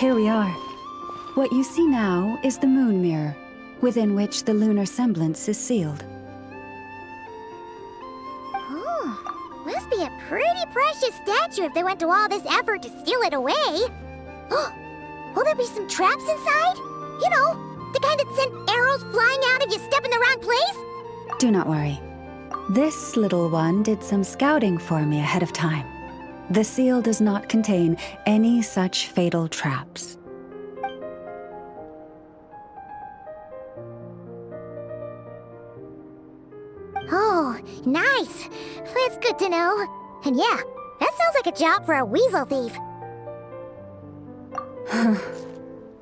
here we are. What you see now is the moon mirror, within which the lunar semblance is sealed. Oh, must be a pretty precious statue if they went to all this effort to steal it away. Will there be some traps inside? You know, the kind that send arrows flying out if you step in the wrong place? Do not worry. This little one did some scouting for me ahead of time. The seal does not contain any such fatal traps. Oh, nice. That's good to know. And yeah, that sounds like a job for a weasel thief.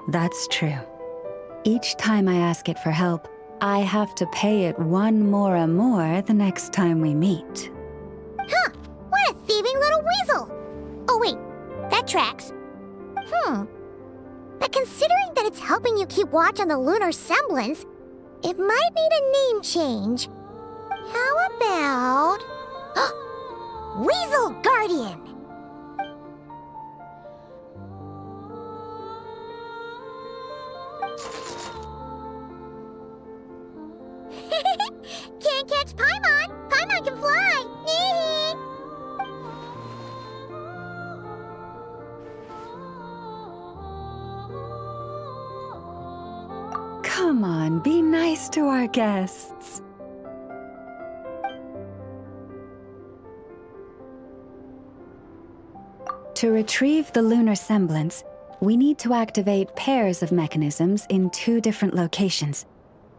That's true. Each time I ask it for help, I have to pay it 1 mora more the next time we meet. Huh, what a thieving little weasel! Oh wait, that tracks. But considering that it's helping you keep watch on the lunar semblance, it might need a name change. How about... Weasel Guardian! Can't catch Paimon! Paimon can fly! Come on, be nice to our guests. To retrieve the lunar semblance, we need to activate pairs of mechanisms in 2 different locations.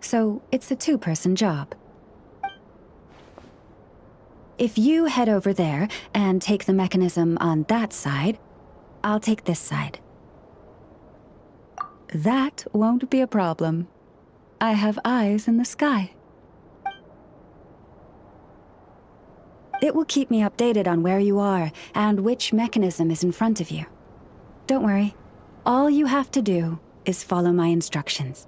So it's a 2-person job. If you head over there and take the mechanism on that side, I'll take this side. That won't be a problem. I have eyes in the sky. It will keep me updated on where you are and which mechanism is in front of you. Don't worry. All you have to do is follow my instructions.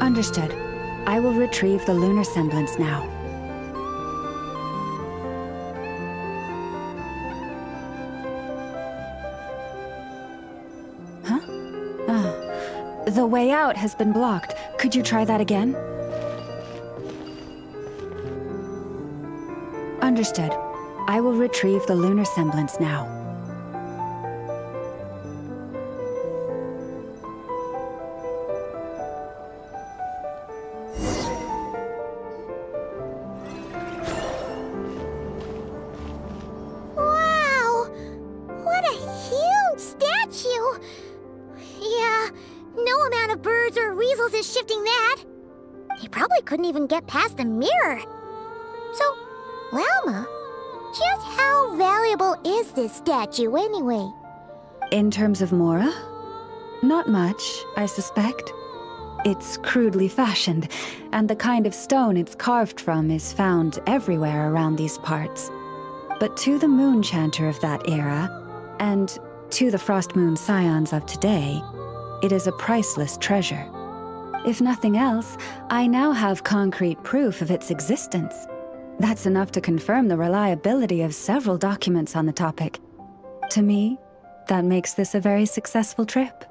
Understood. I will retrieve the lunar semblance now. Huh? The way out has been blocked. Could you try that again? Understood. I will retrieve the lunar semblance now. Couldn't even get past the mirror. So, Lalma, just how valuable is this statue anyway? In terms of Mora? Not much, I suspect. It's crudely fashioned, and the kind of stone it's carved from is found everywhere around these parts. But to the moon chanter of that era, and to the frost moon scions of today, it is a priceless treasure. If nothing else, I now have concrete proof of its existence. That's enough to confirm the reliability of several documents on the topic. To me, that makes this a very successful trip.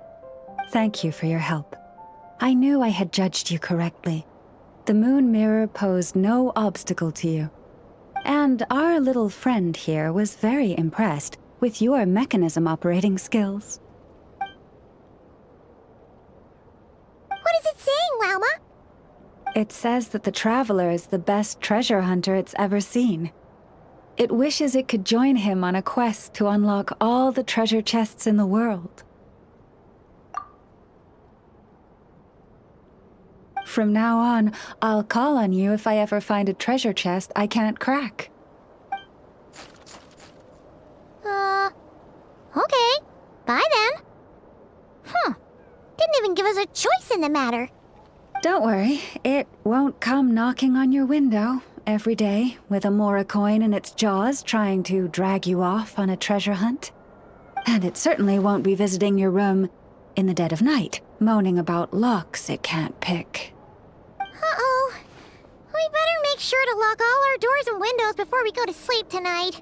Thank you for your help. I knew I had judged you correctly. The moon mirror posed no obstacle to you. And our little friend here was very impressed with your mechanism operating skills. What is it saying, Wilma? It says that the Traveler is the best treasure hunter it's ever seen. It wishes it could join him on a quest to unlock all the treasure chests in the world. From now on, I'll call on you if I ever find a treasure chest I can't crack. Okay. Bye then. Didn't even give us a choice in the matter. Don't worry, it won't come knocking on your window every day with a Mora coin in its jaws trying to drag you off on a treasure hunt. And it certainly won't be visiting your room in the dead of night, moaning about locks it can't pick. Uh-oh. We better make sure to lock all our doors and windows before we go to sleep tonight.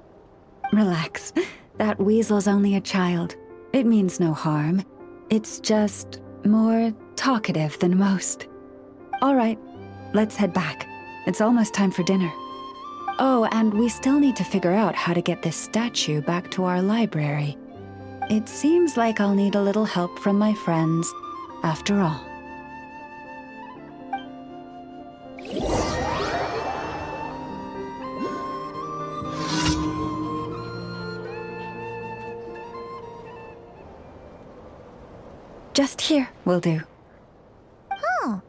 Relax. That weasel's only a child. It means no harm. It's just more talkative than most. All right, let's head back. It's almost time for dinner. Oh, and we still need to figure out how to get this statue back to our library. It seems like I'll need a little help from my friends, after all. Just here will do. Oh.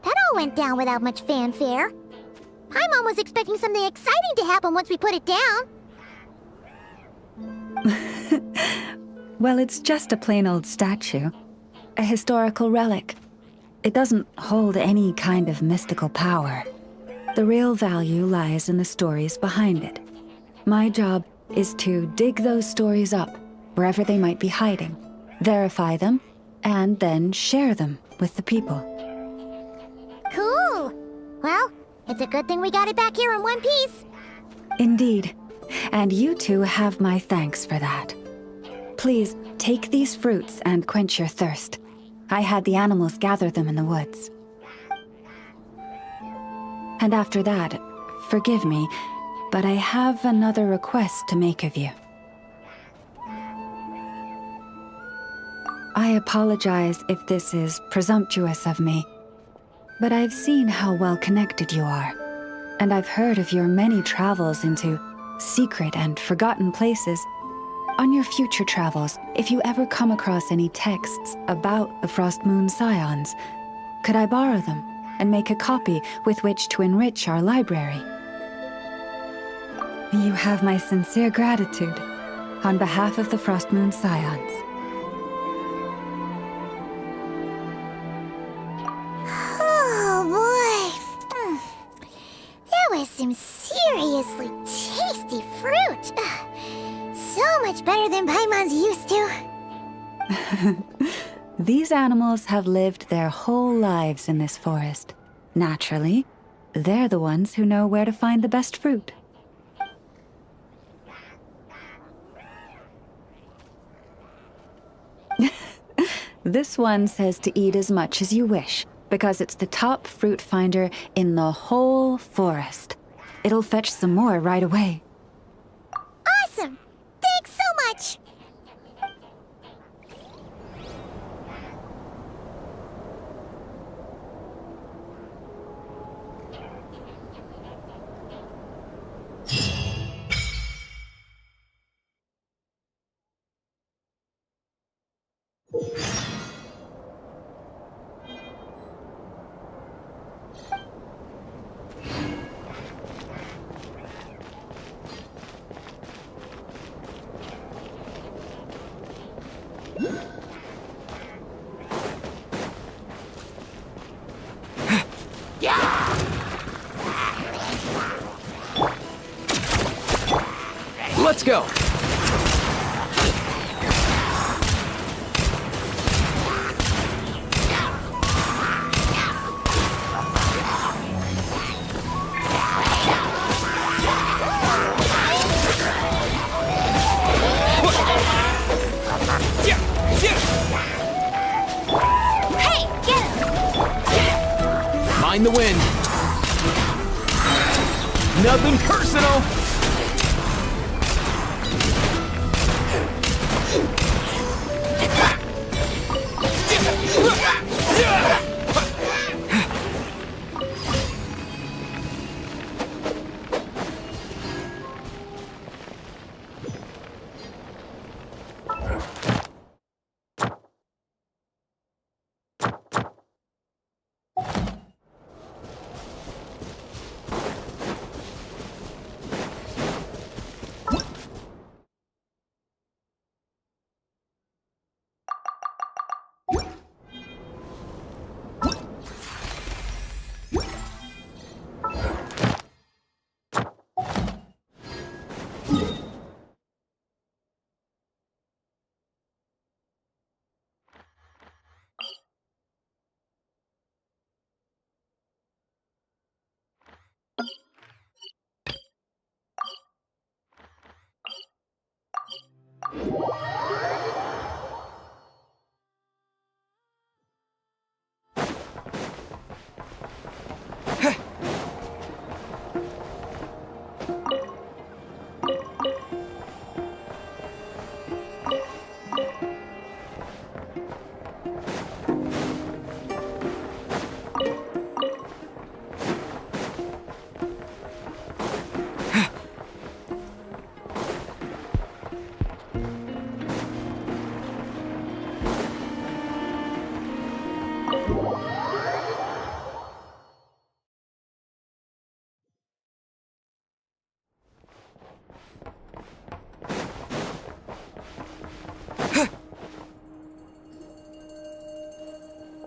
That all went down without much fanfare. My mom was expecting something exciting to happen once we put it down. Well, it's just a plain old statue. A historical relic. It doesn't hold any kind of mystical power. The real value lies in the stories behind it. My job is to dig those stories up, wherever they might be hiding, verify them, and then share them with the people. Cool. Well, it's a good thing we got it back here in one piece. Indeed. And you two have my thanks for that. Please, take these fruits and quench your thirst. I had the animals gather them in the woods. And after that, forgive me, but I have another request to make of you. I apologize if this is presumptuous of me, but I've seen how well connected you are, and I've heard of your many travels into secret and forgotten places. On your future travels, if you ever come across any texts about the Frost Moon Scions, could I borrow them and make a copy with which to enrich our library? You have my sincere gratitude on behalf of the Frost Moon Scions. Oh boy. That was some seriously tasty fruit. So much better than Paimon's used to. These animals have lived their whole lives in this forest. Naturally, they're the ones who know where to find the best fruit. This one says to eat as much as you wish, because it's the top fruit finder in the whole forest. It'll fetch some more right away. Awesome! Thanks so much! Let's go! Hey, get him! Mind the wind! Nothing personal!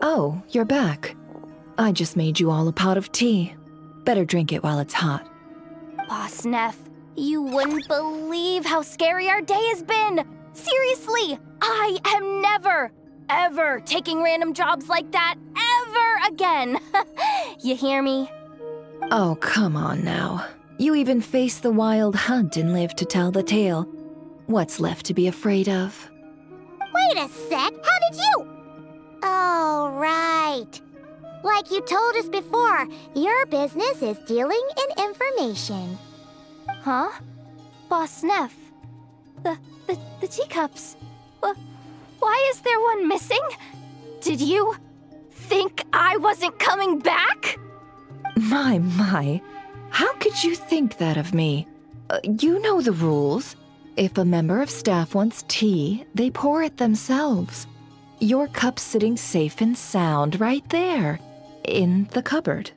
Oh, you're back. I just made you all a pot of tea. Better drink it while it's hot. Boss Neff, you wouldn't believe how scary our day has been! Seriously, I am never, ever taking random jobs like that ever again! You hear me? Oh, come on now. You even faced the wild hunt and lived to tell the tale. What's left to be afraid of? Wait a sec, how did you? Oh, right. Like you told us before, your business is dealing in information. Huh? Boss Neff, the teacups. Why is there one missing? Did you think I wasn't coming back? My. How could you think that of me? You know the rules. If a member of staff wants tea, they pour it themselves. Your cup's sitting safe and sound right there, in the cupboard.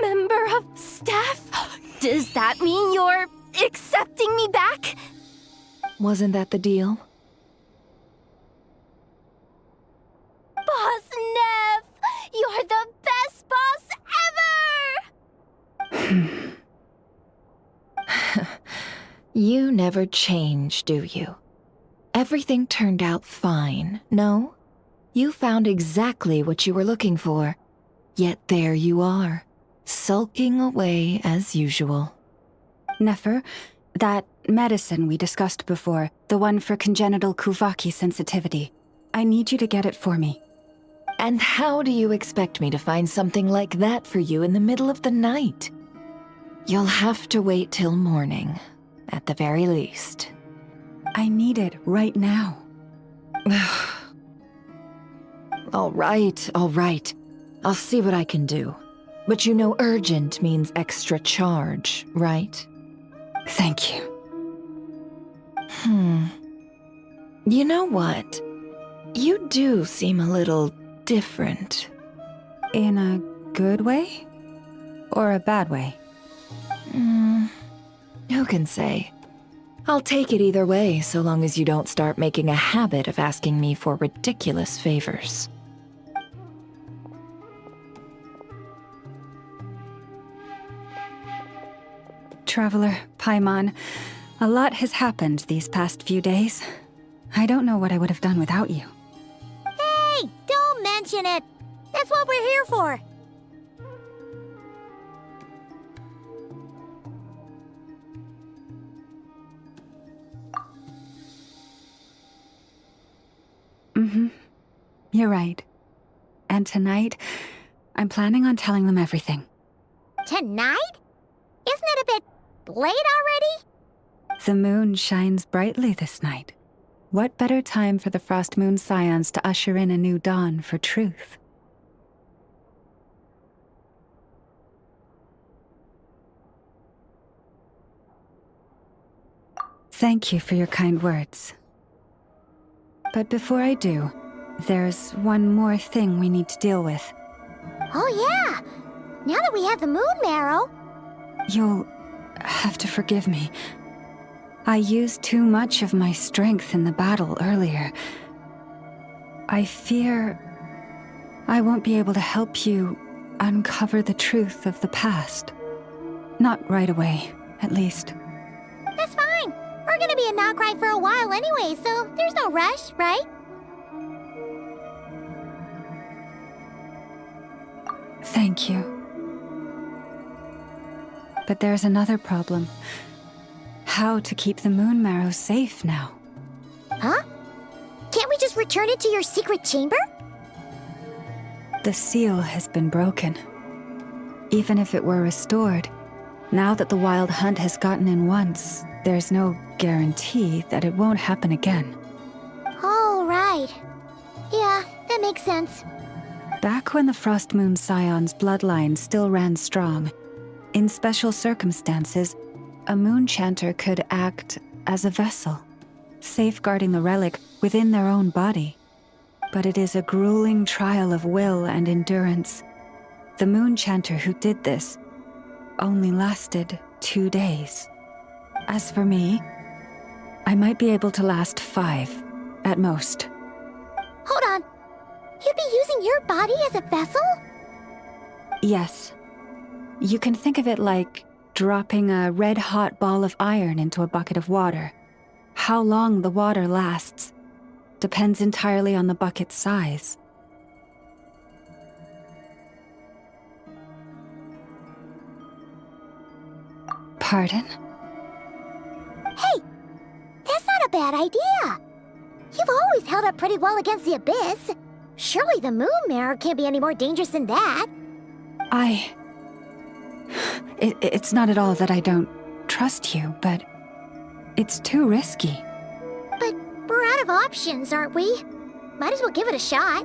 Member of staff? Does that mean you're accepting me back? Wasn't that the deal? Boss Neff, you're the best boss ever! You never change, do you? Everything turned out fine, no? You found exactly what you were looking for. Yet there you are, sulking away as usual. Nefer, that medicine we discussed before, the one for congenital Kuvaki sensitivity, I need you to get it for me. And how do you expect me to find something like that for you in the middle of the night? You'll have to wait till morning, at the very least. I need it right now. All right. I'll see what I can do. But you know urgent means extra charge, right? Thank you. You know what? You do seem a little different. In a good way? Or a bad way? Who can say? I'll take it either way, so long as you don't start making a habit of asking me for ridiculous favors. Traveler, Paimon, a lot has happened these past few days. I don't know what I would have done without you. Hey, don't mention it. That's what we're here for. You're right. And tonight, I'm planning on telling them everything. Tonight? Isn't it a bit late already? The moon shines brightly this night. What better time for the Frost Moon Scions to usher in a new dawn for truth? Thank you for your kind words. But before I do, there's one more thing we need to deal with. Oh yeah! Now that we have the moon marrow... You'll have to forgive me. I used too much of my strength in the battle earlier. I fear I won't be able to help you uncover the truth of the past. Not right away, at least. That's fine. We're gonna be in Nod-Crай for a while anyway, so there's no rush, right? Thank you. But there's another problem. How to keep the moon marrow safe now? Huh? Can't we just return it to your secret chamber? The seal has been broken. Even if it were restored, now that the wild hunt has gotten in once, there's no guarantee that it won't happen again. Oh, right. Yeah, that makes sense. Back when the Frost Moon Scion's bloodline still ran strong, in special circumstances, a moon chanter could act as a vessel, safeguarding the relic within their own body. But it is a grueling trial of will and endurance. The moon chanter who did this only lasted 2 days. As for me, I might be able to last 5, at most. Hold on. You'd be using your body as a vessel? Yes. You can think of it like dropping a red-hot ball of iron into a bucket of water. How long the water lasts depends entirely on the bucket's size. Pardon? Hey, that's not a bad idea. You've always held up pretty well against the abyss. Surely the moon mirror can't be any more dangerous than that. It's not at all that I don't trust you, but it's too risky. But we're out of options, aren't we? Might as well give it a shot.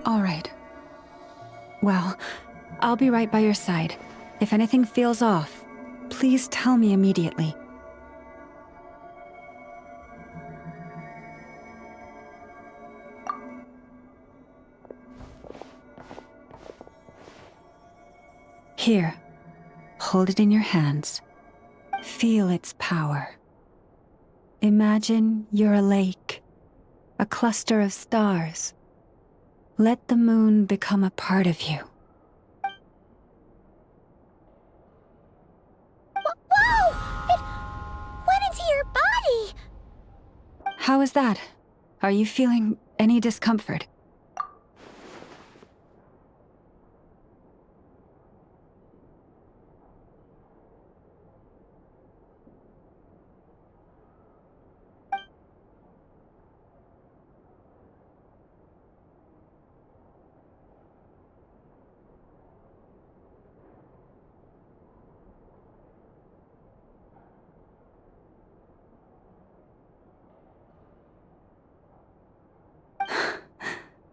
All right. Well, I'll be right by your side. If anything feels off, please tell me immediately. Here, hold it in your hands. Feel its power. Imagine you're a lake, a cluster of stars. Let the moon become a part of you. Whoa! It went into your body! How is that? Are you feeling any discomfort?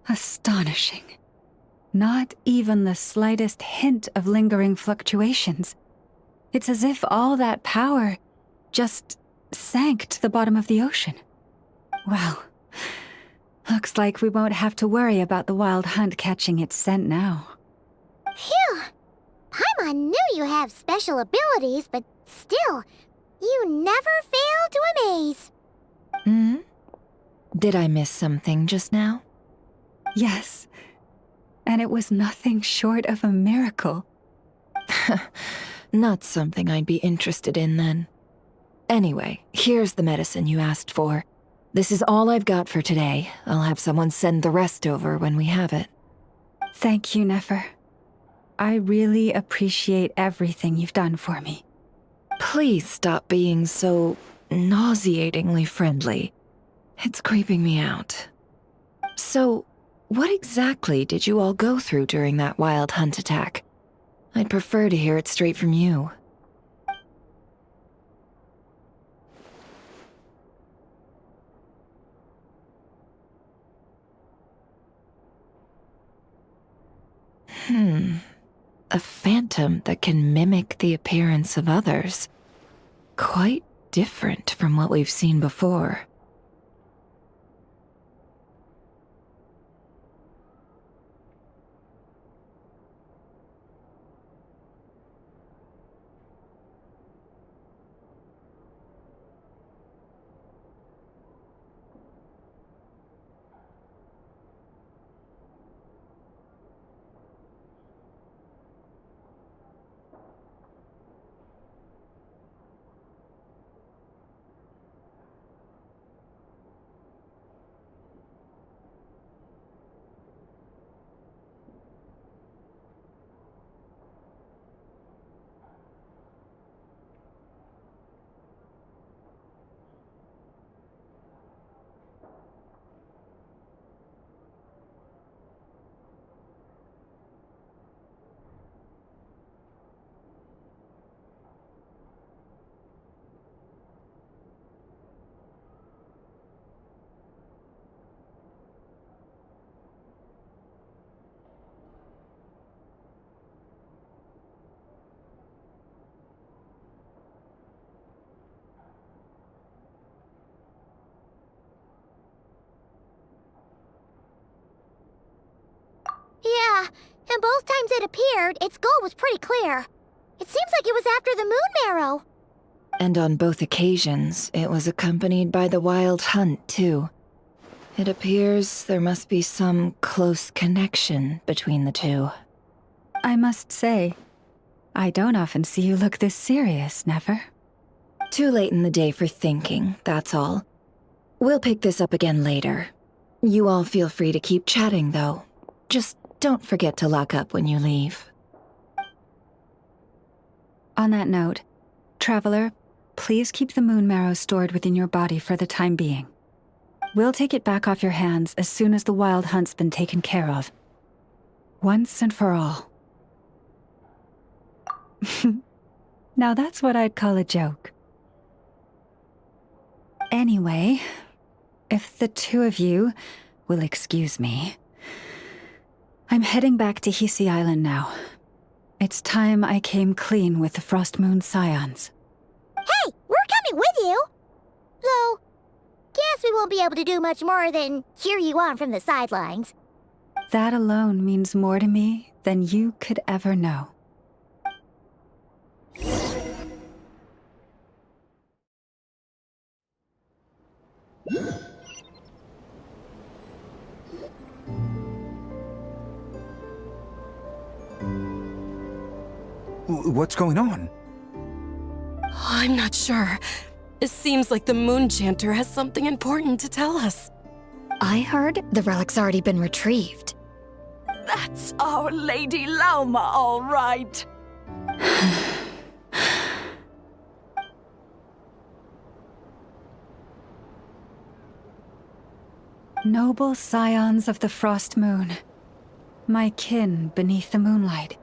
Astonishing. Not even the slightest hint of lingering fluctuations. It's as if all that power just sank to the bottom of the ocean. Well, looks like we won't have to worry about the wild hunt catching its scent now. Phew! Paimon knew you have special abilities, but still, you never fail to amaze. Hmm? Did I miss something just now? Yes, and it was nothing short of a miracle. Not something I'd be interested in then. Anyway, here's the medicine you asked for. This is all I've got for today. I'll have someone send the rest over when we have it. Thank you, Nefer. I really appreciate everything you've done for me. Please stop being so nauseatingly friendly. It's creeping me out. So, what exactly did you all go through during that wild hunt attack? I'd prefer to hear it straight from you. A phantom that can mimic the appearance of others. Quite different from what we've seen before. Yeah, and both times it appeared, its goal was pretty clear. It seems like it was after the moon marrow. And on both occasions, it was accompanied by the wild hunt, too. It appears there must be some close connection between the two. I must say, I don't often see you look this serious, Never. Too late in the day for thinking, that's all. We'll pick this up again later. You all feel free to keep chatting, though. Just don't forget to lock up when you leave. On that note, Traveler, please keep the moon marrow stored within your body for the time being. We'll take it back off your hands as soon as the wild hunt's been taken care of. Once and for all. Now that's what I'd call a joke. Anyway, if the two of you will excuse me, I'm heading back to Hisi Island now. It's time I came clean with the Frost Moon Scions. Hey, we're coming with you! Though, guess we won't be able to do much more than cheer you on from the sidelines. That alone means more to me than you could ever know. What's going on? I'm not sure. It seems like the Moon Chanter has something important to tell us. I heard the relic's already been retrieved. That's our Lady Lauma, all right. Noble scions of the Frost Moon, my kin beneath the moonlight,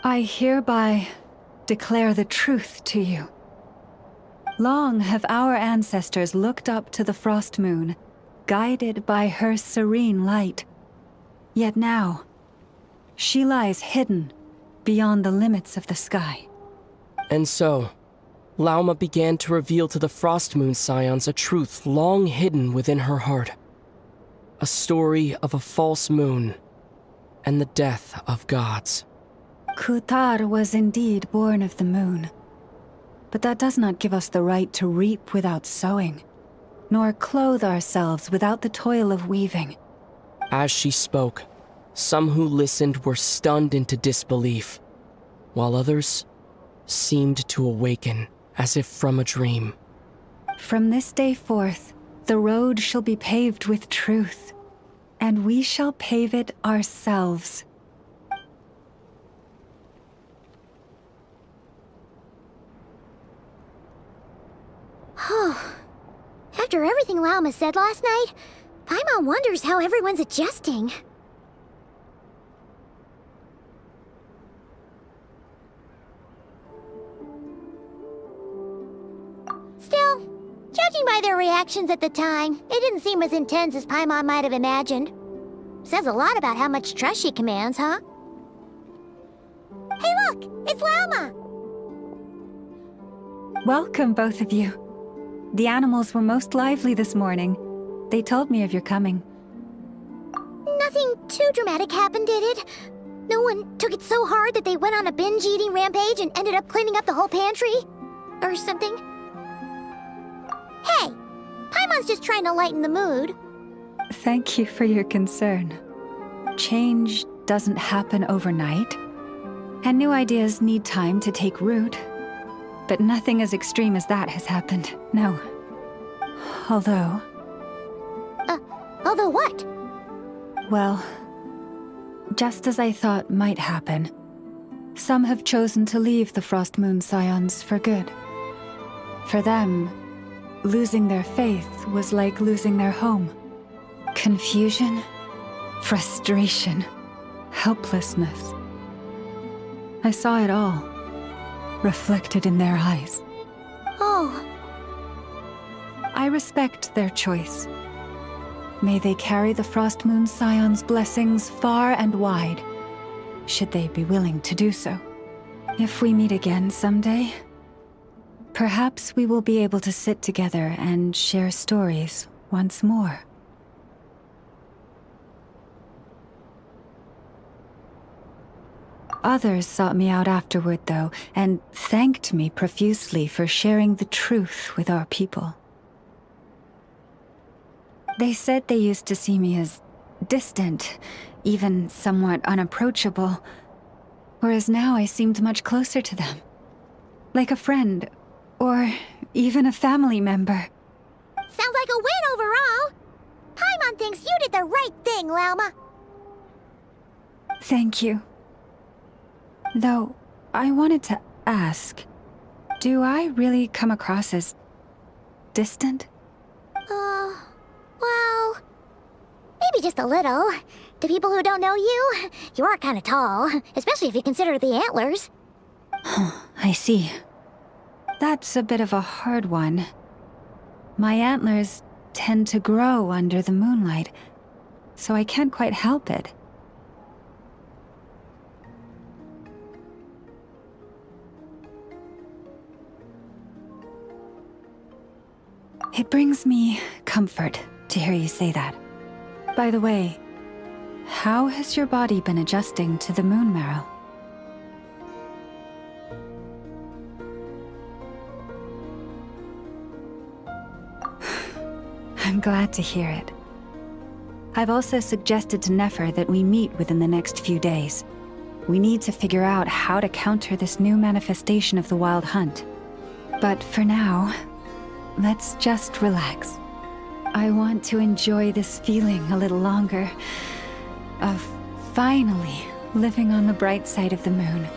I hereby declare the truth to you. Long have our ancestors looked up to the Frost Moon, guided by her serene light. Yet now, she lies hidden beyond the limits of the sky. And so, Lauma began to reveal to the Frost Moon Scions a truth long hidden within her heart. A story of a false moon and the death of gods. Kutar was indeed born of the moon. But that does not give us the right to reap without sowing, nor clothe ourselves without the toil of weaving. As she spoke, some who listened were stunned into disbelief, while others seemed to awaken as if from a dream. From this day forth, the road shall be paved with truth, and we shall pave it ourselves. After everything Lauma said last night, Paimon Grandma wonders how everyone's adjusting. Still, judging by their reactions at the time, it didn't seem as intense as Paimon might have imagined. Says a lot about how much trust she commands, huh? Hey look! It's Lauma! Welcome, both of you. The animals were most lively this morning. They told me of your coming. Nothing too dramatic happened, did it? No one took it so hard that they went on a binge-eating rampage and ended up cleaning up the whole pantry? Or something? Hey! Paimon's just trying to lighten the mood. Thank you for your concern. Change doesn't happen overnight, and new ideas need time to take root. But nothing as extreme as that has happened, no. Although... Although what? Well, just as I thought might happen, some have chosen to leave the Frost Moon Scions for good. For them, losing their faith was like losing their home. Confusion, frustration, helplessness. I saw it all, reflected in their eyes. Oh. I respect their choice. May they carry the Frost Moon Scion's blessings far and wide, should they be willing to do so. If we meet again someday, perhaps we will be able to sit together and share stories once more. Others sought me out afterward, though, and thanked me profusely for sharing the truth with our people. They said they used to see me as distant, even somewhat unapproachable, whereas now I seemed much closer to them. Like a friend, or even a family member. Sounds like a win overall! Paimon thinks you did the right thing, Lauma. Thank you. Though, I wanted to ask, do I really come across as distant? Well, maybe just a little. To people who don't know you, you are kind of tall, especially if you consider the antlers. I see. That's a bit of a hard one. My antlers tend to grow under the moonlight, so I can't quite help it. It brings me comfort to hear you say that. By the way, how has your body been adjusting to the moon marrow? I'm glad to hear it. I've also suggested to Nefer that we meet within the next few days. We need to figure out how to counter this new manifestation of the Wild Hunt. But for now, let's just relax. I want to enjoy this feeling a little longer, of finally living on the bright side of the moon.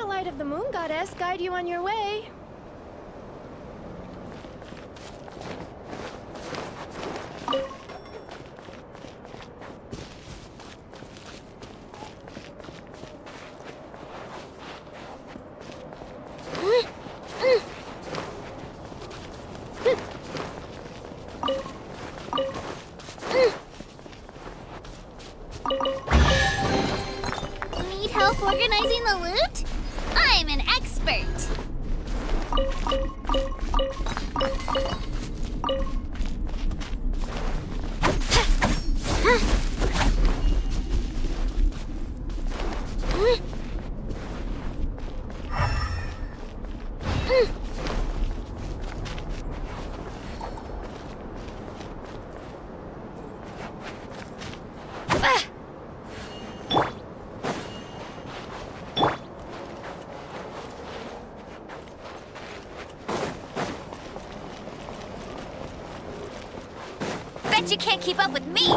light of the moon goddess guide you on your way. Need help organizing the loot? I'm an expert. Bet you can't keep up with me.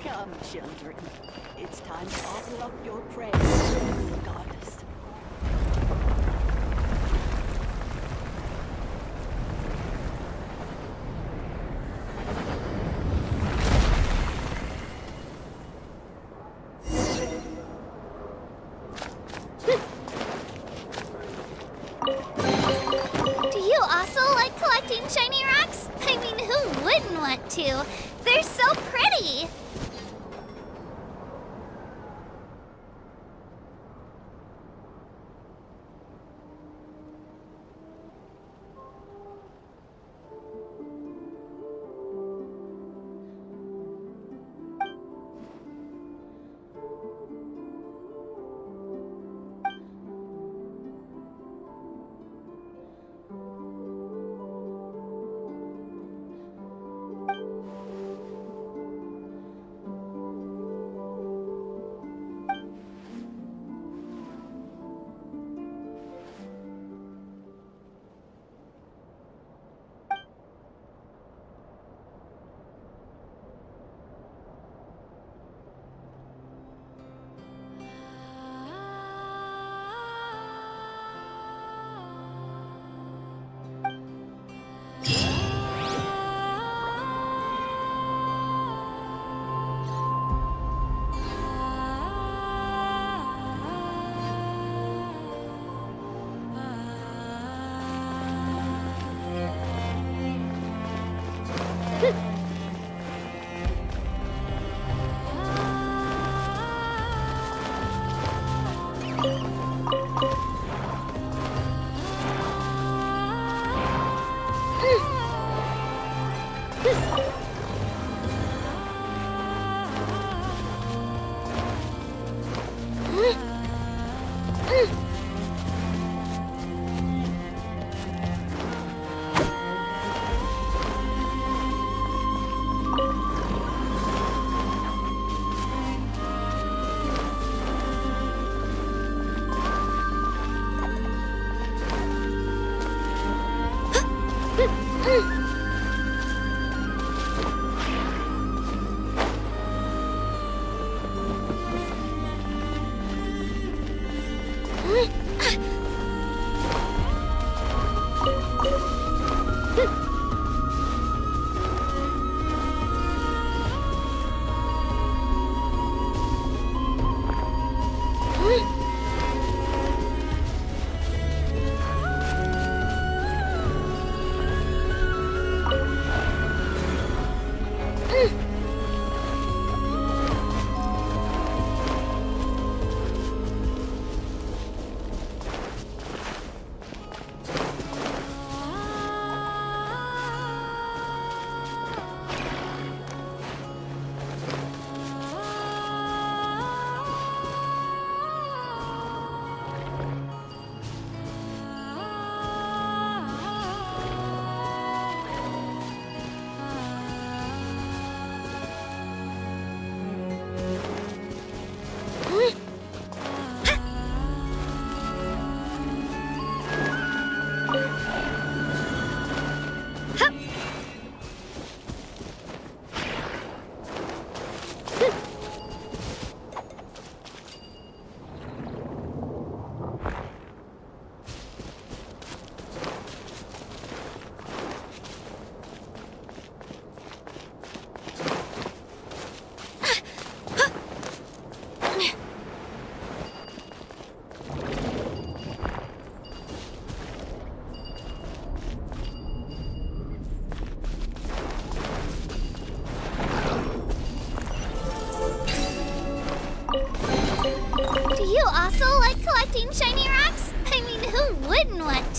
Come, children. It's time to offer up your prayers to the goddess. Do you also like collecting shiny rocks? I mean, who wouldn't want to? They're so pretty!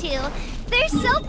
two. They're so...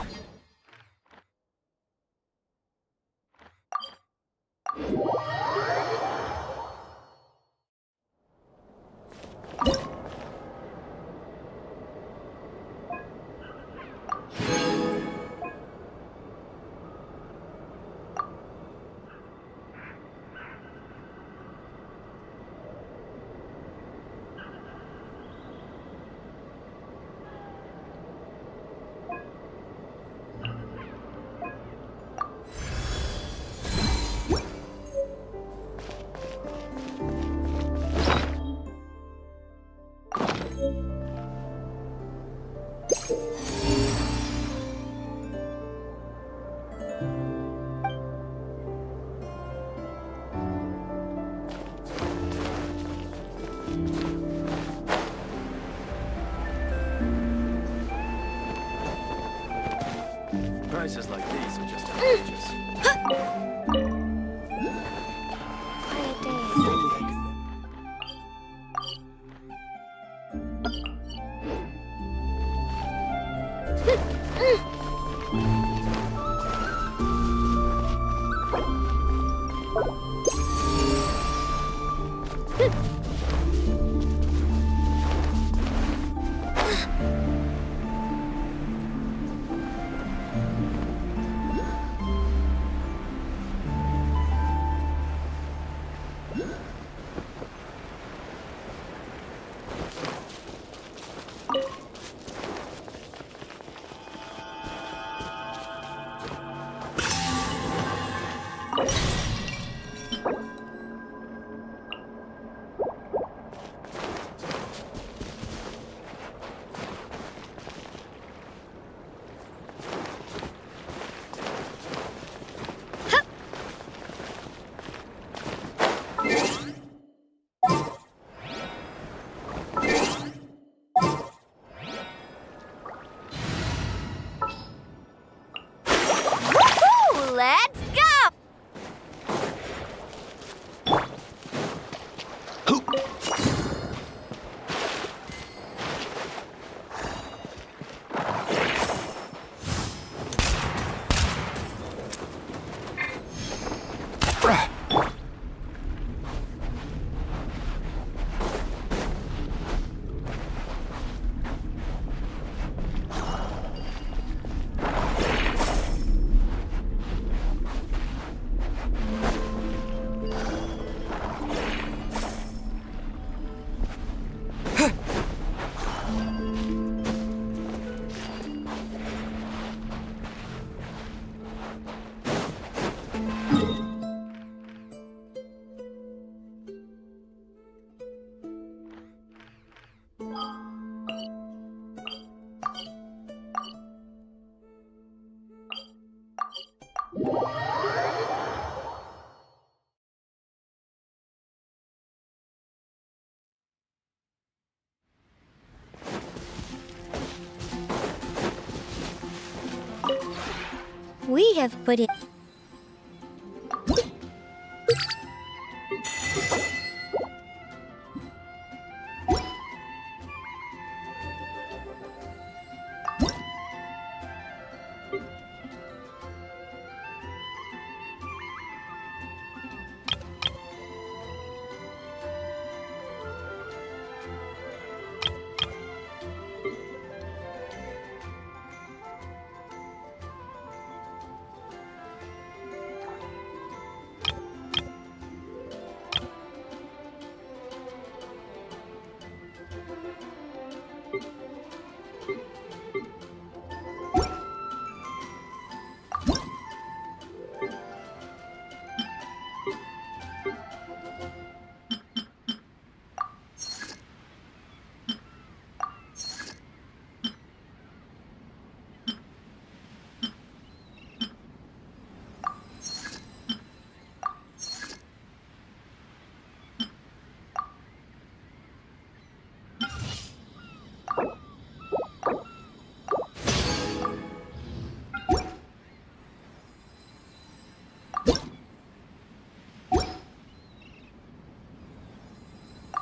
Prices like these are just outrageous. Quiet days. Let's go! We have put it.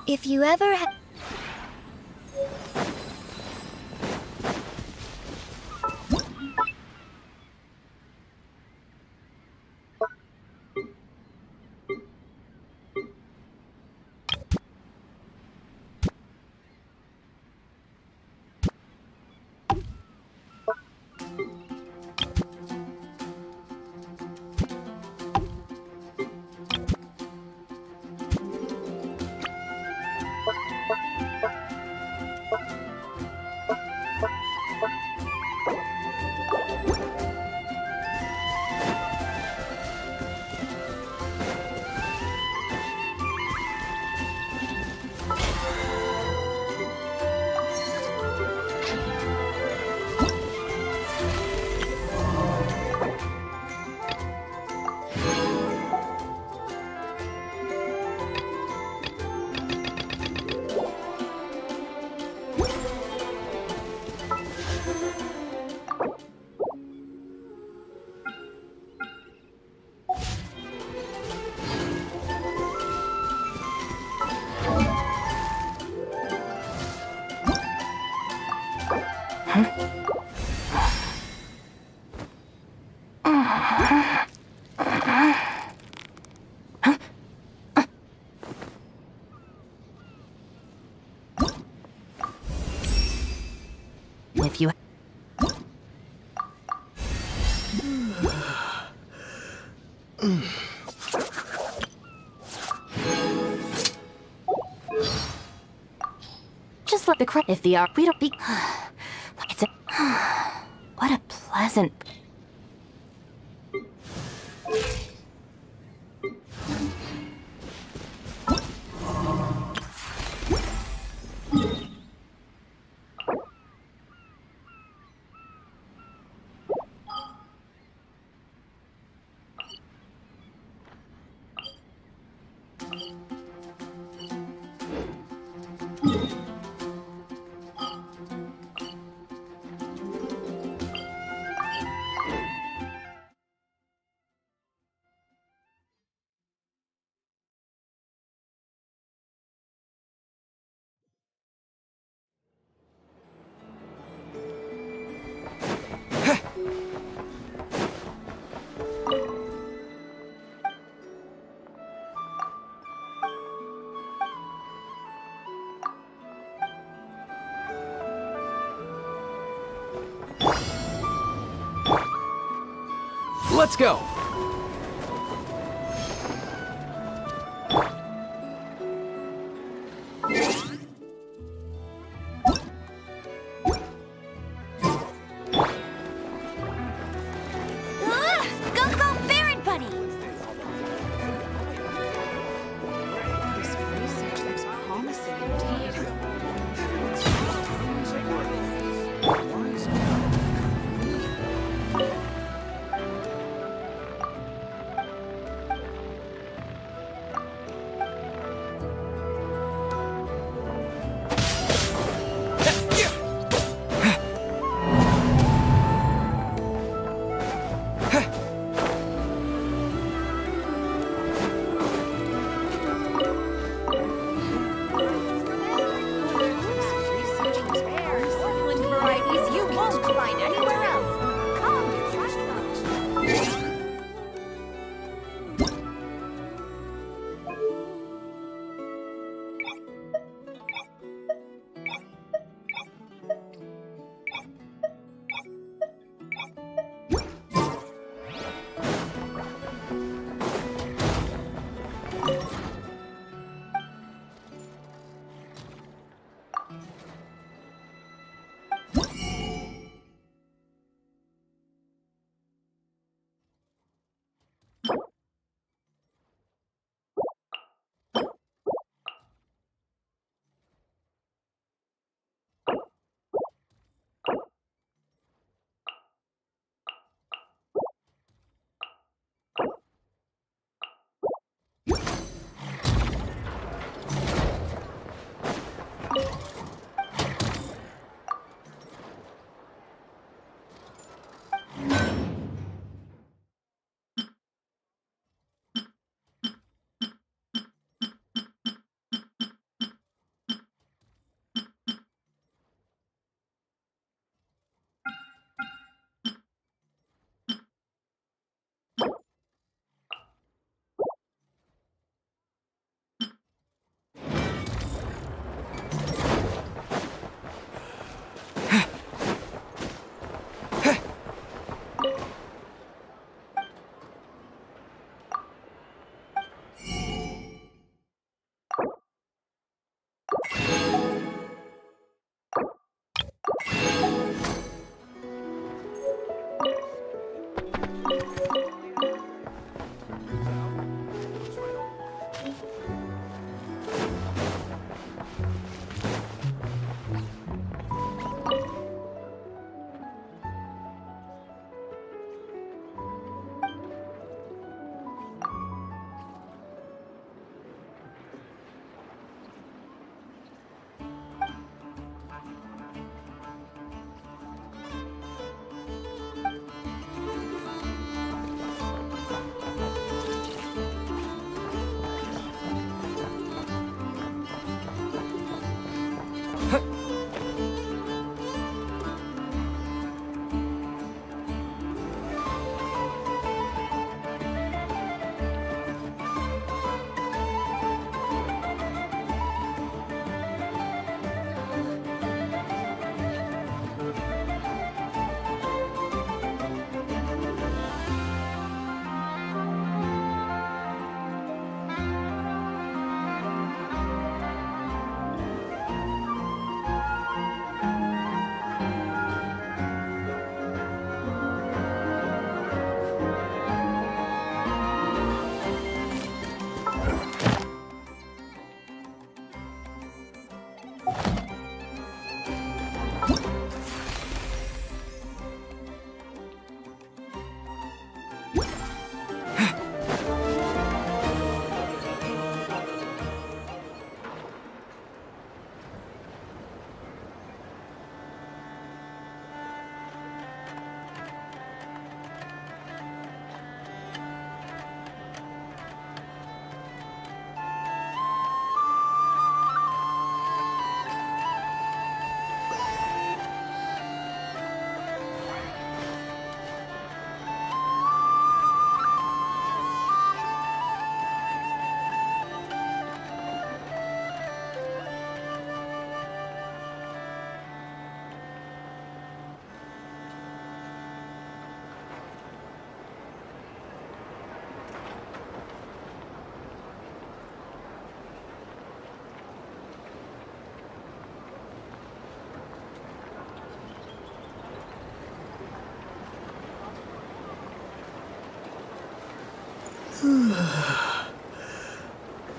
If you ever if you... Just let the crap if the art we don't be... It's a... What a pleasant... Let's go!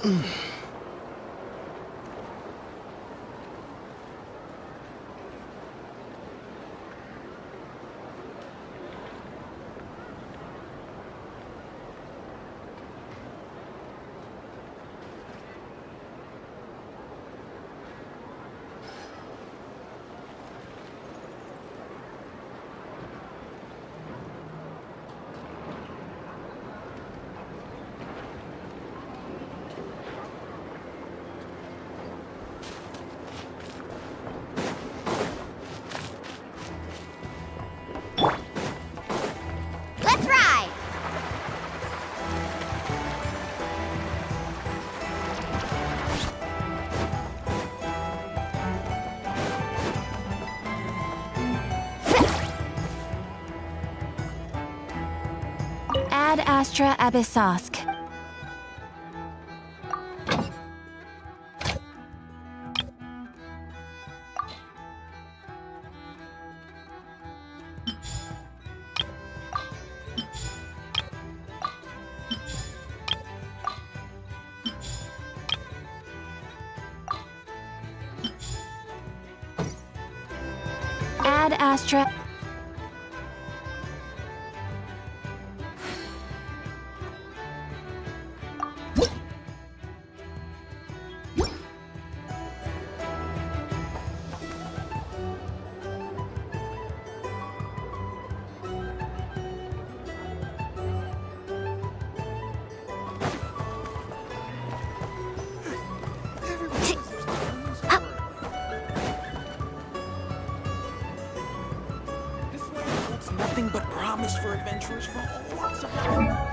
Let's ride! Ad Astra Abyssosk. Ad Astra. This land holds nothing but promise for adventurers from all walks of life.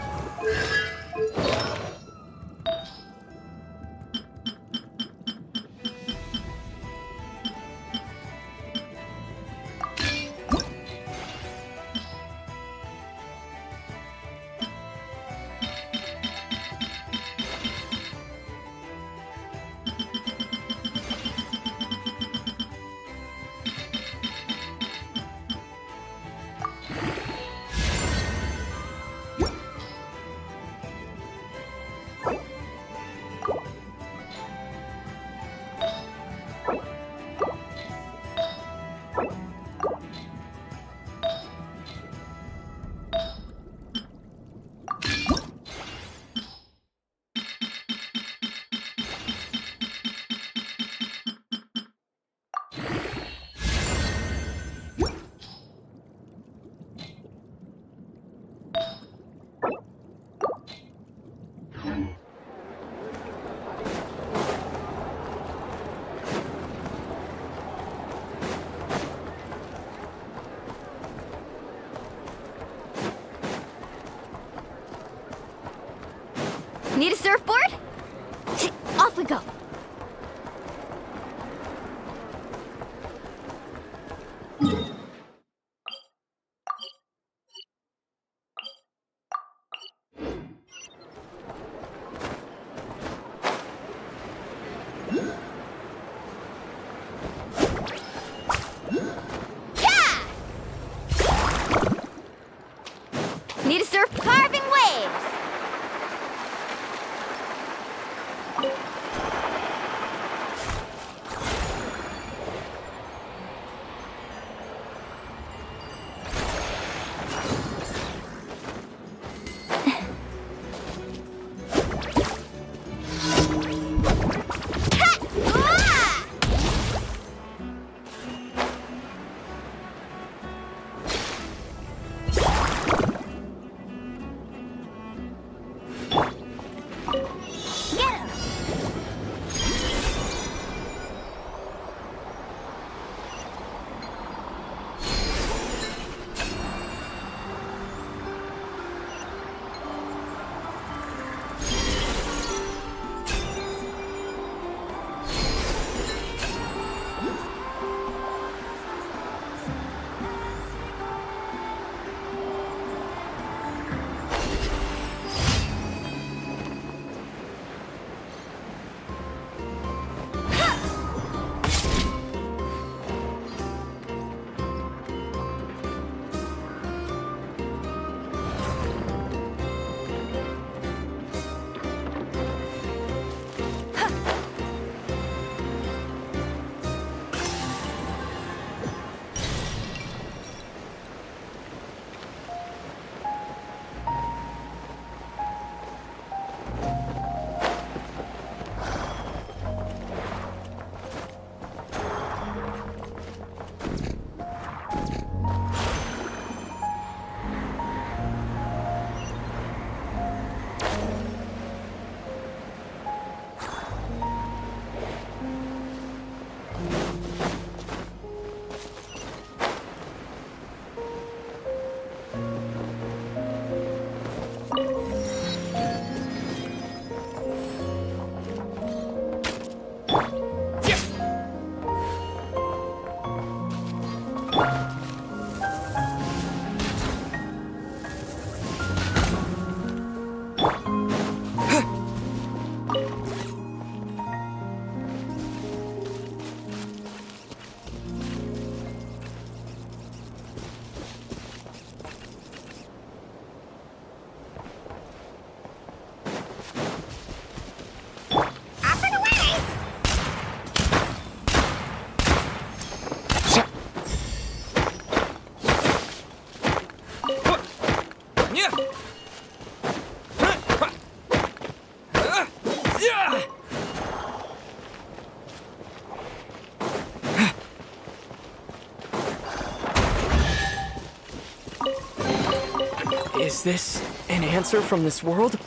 Need a surfboard? Off we go. Need a surf? Carving waves! Is this an answer from this world?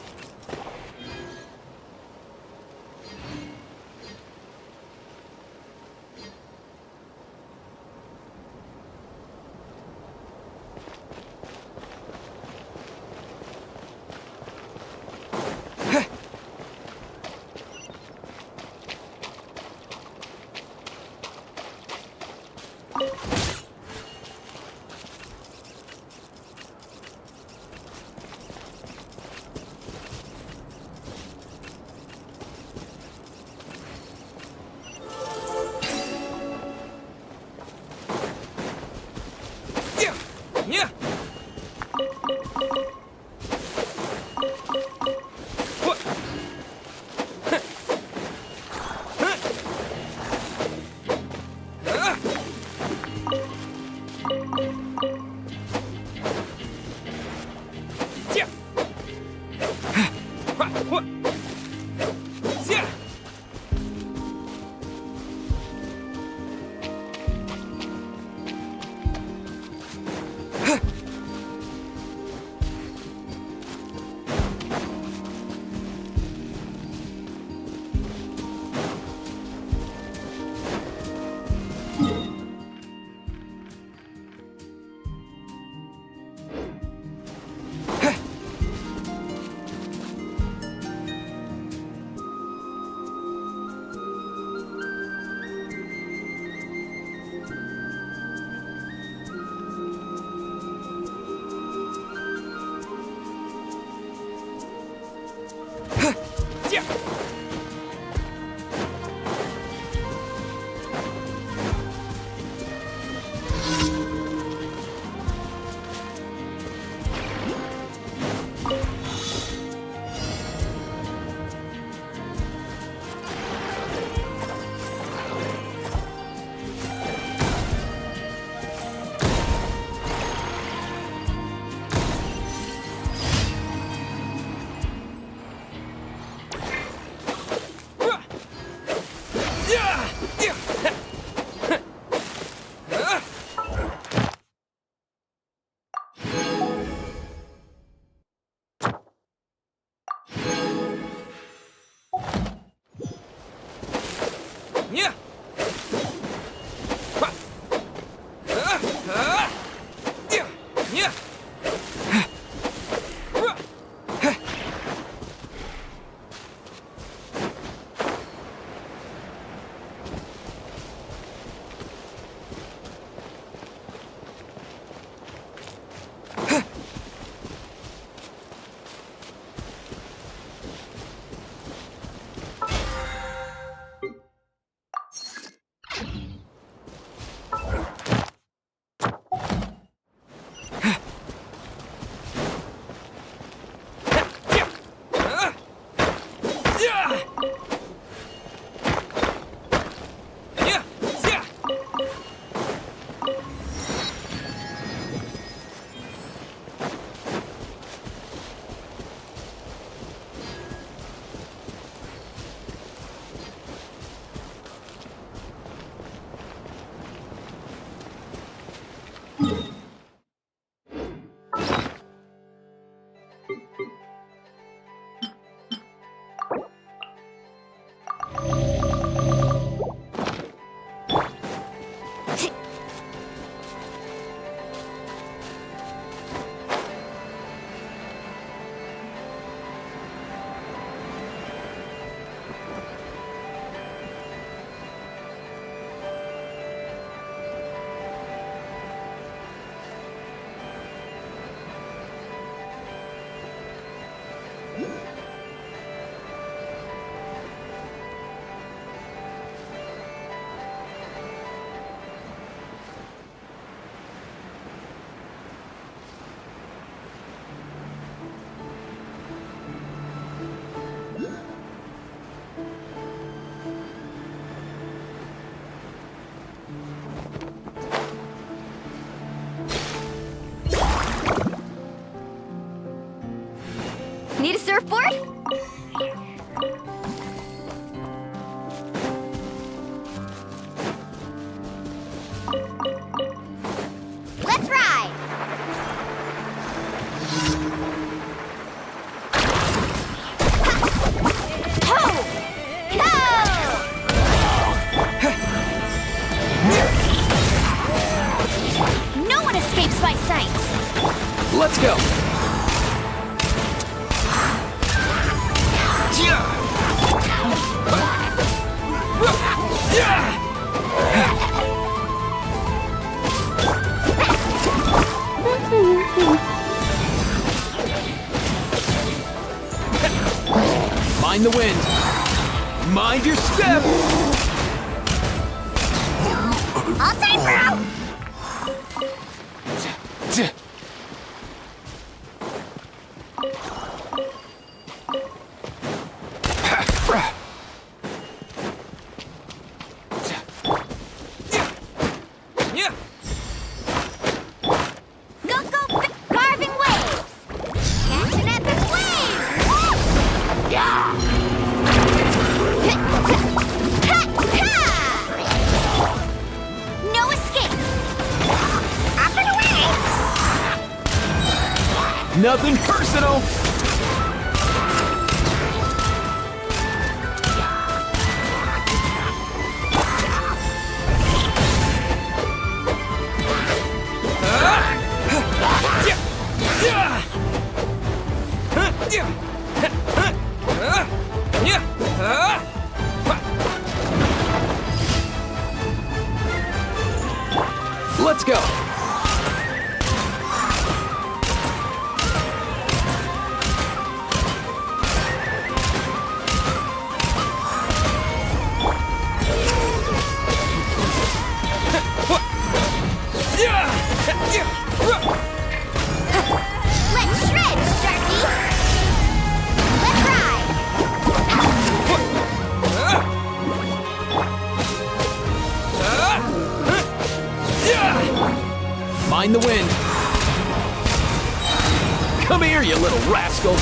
Need a surfboard? Let's ride! Mind your step! All time, bro! Nothing personal! Let's go! Let's shred, Sharky! Let's ride! Mind the wind! Come here, you little rascal!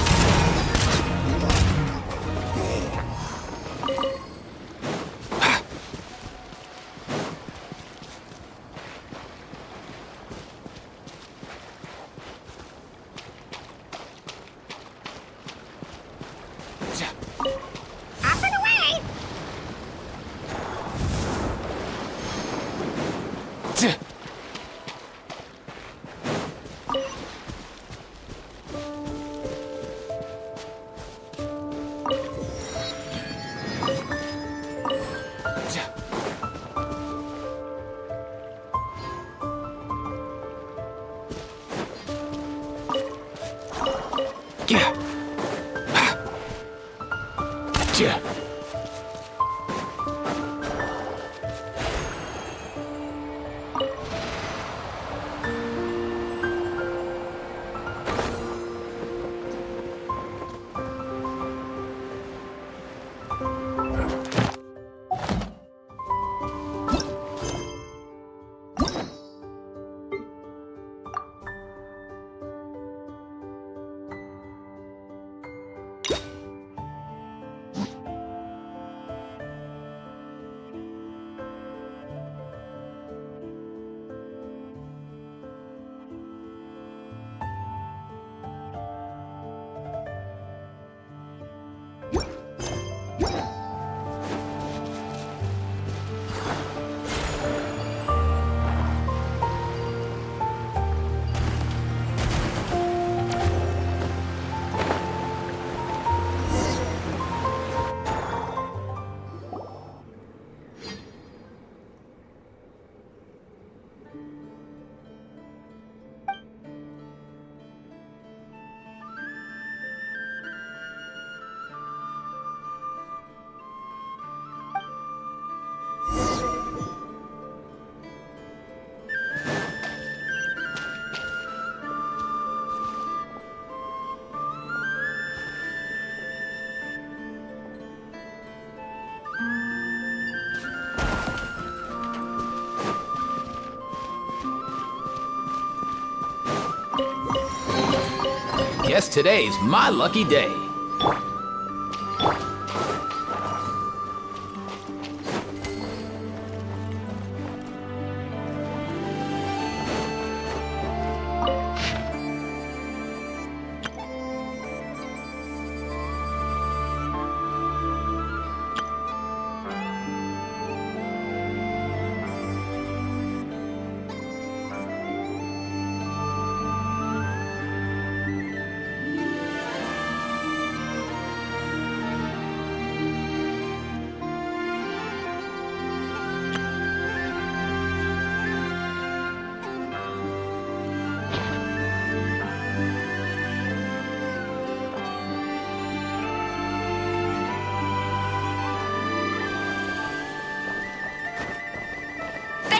Guess today's my lucky day.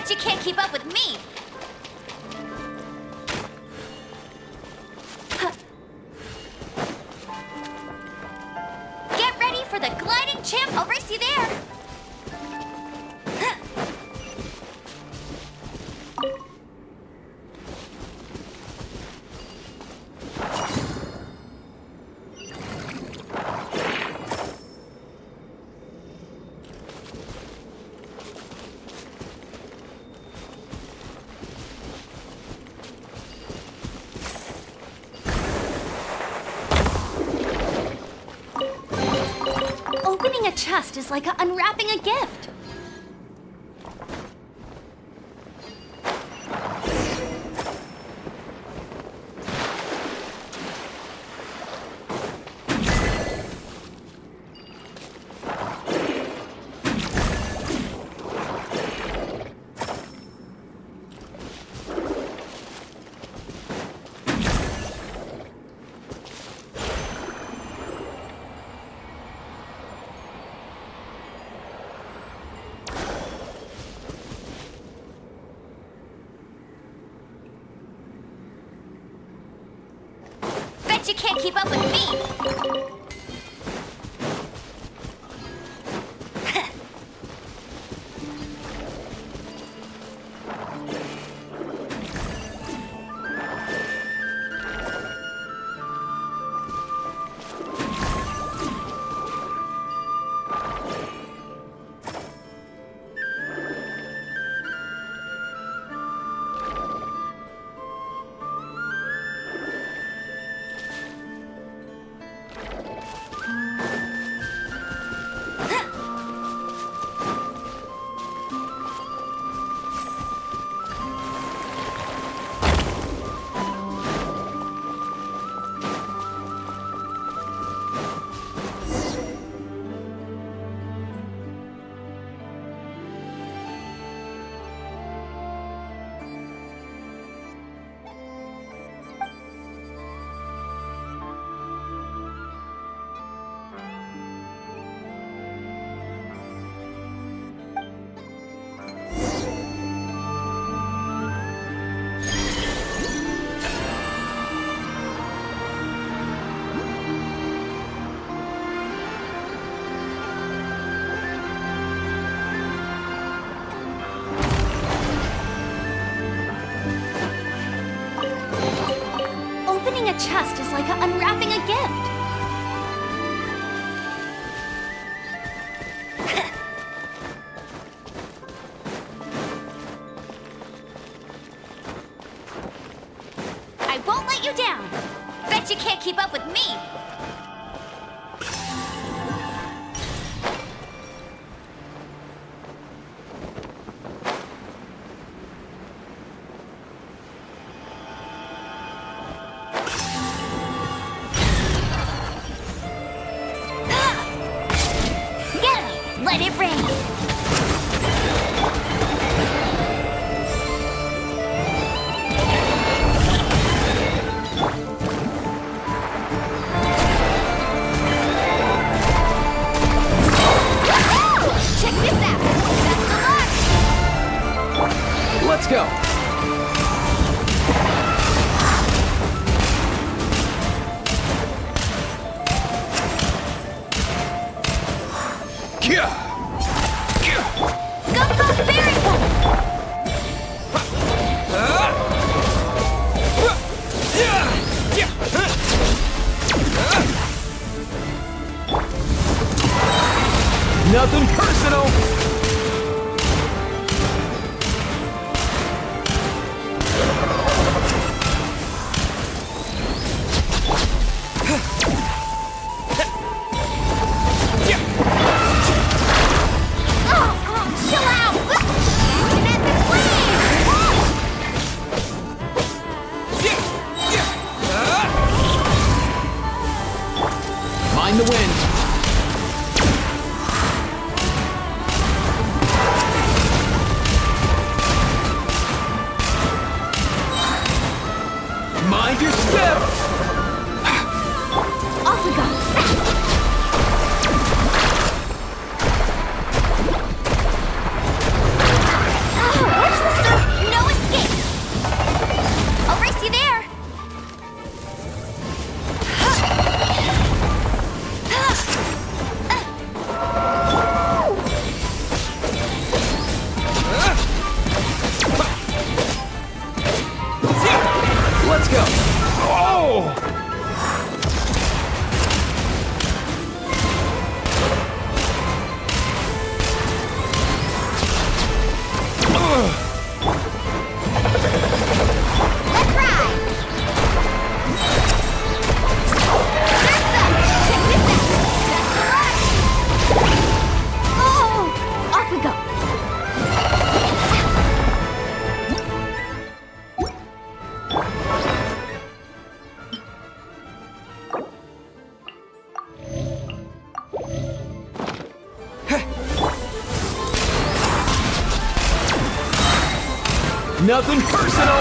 Bet you can't keep up with me! Get ready for the gliding champ! I'll race you there! Opening a chest is like unwrapping a gift. You can't keep up with me! A chest is like unwrapping a gift. I won't let you down. Bet you can't keep up with me. Let it rain! Check this out! That's the mark! Let's go! Nothing personal! Chill out! Mind the wind! Nothing personal!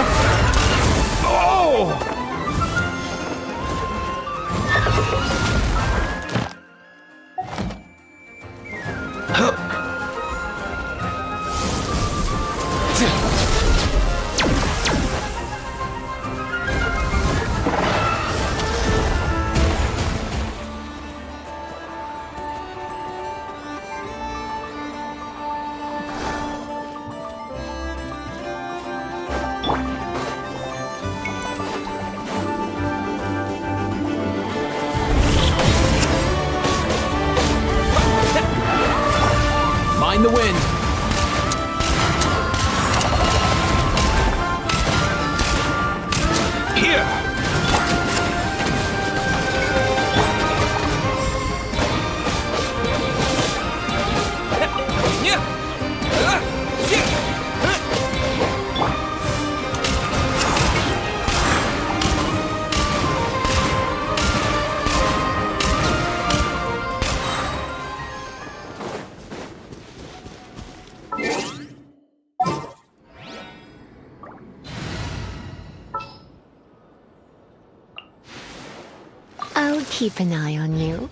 Oh! Mind the wind. Here. I'll keep an eye on you.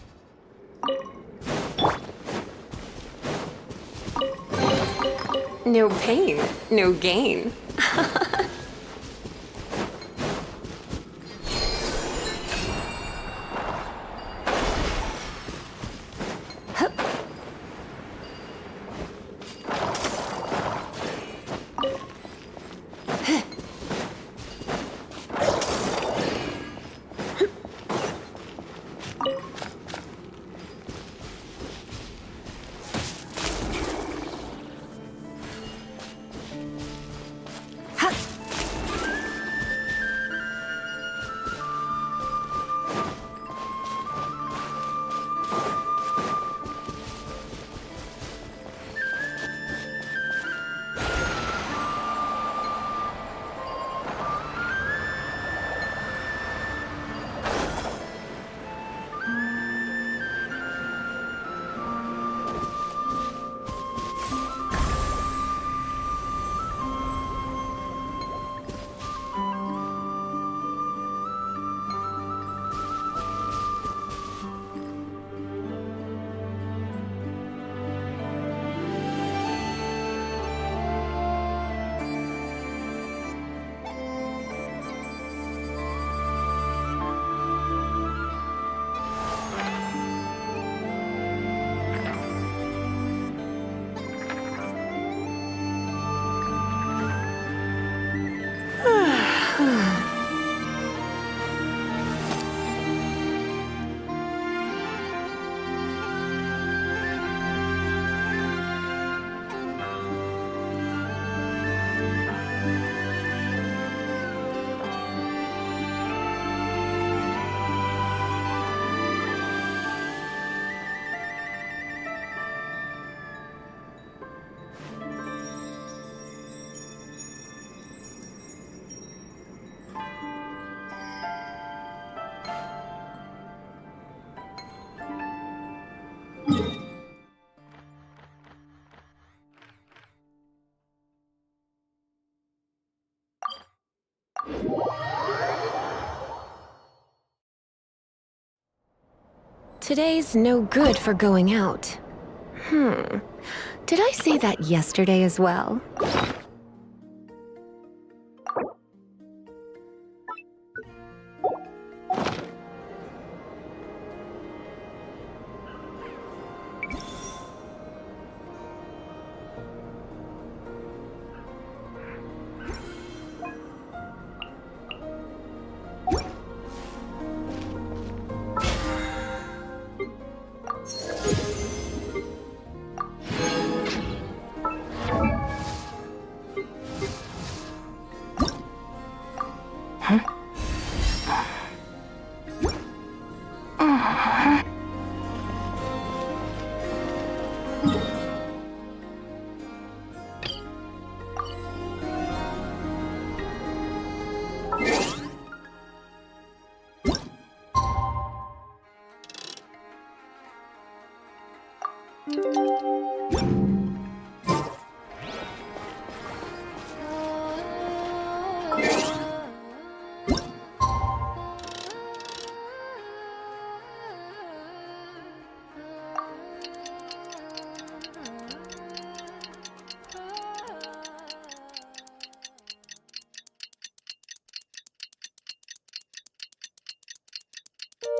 No pain, no gain. Today's no good for going out. Did I say that yesterday as well?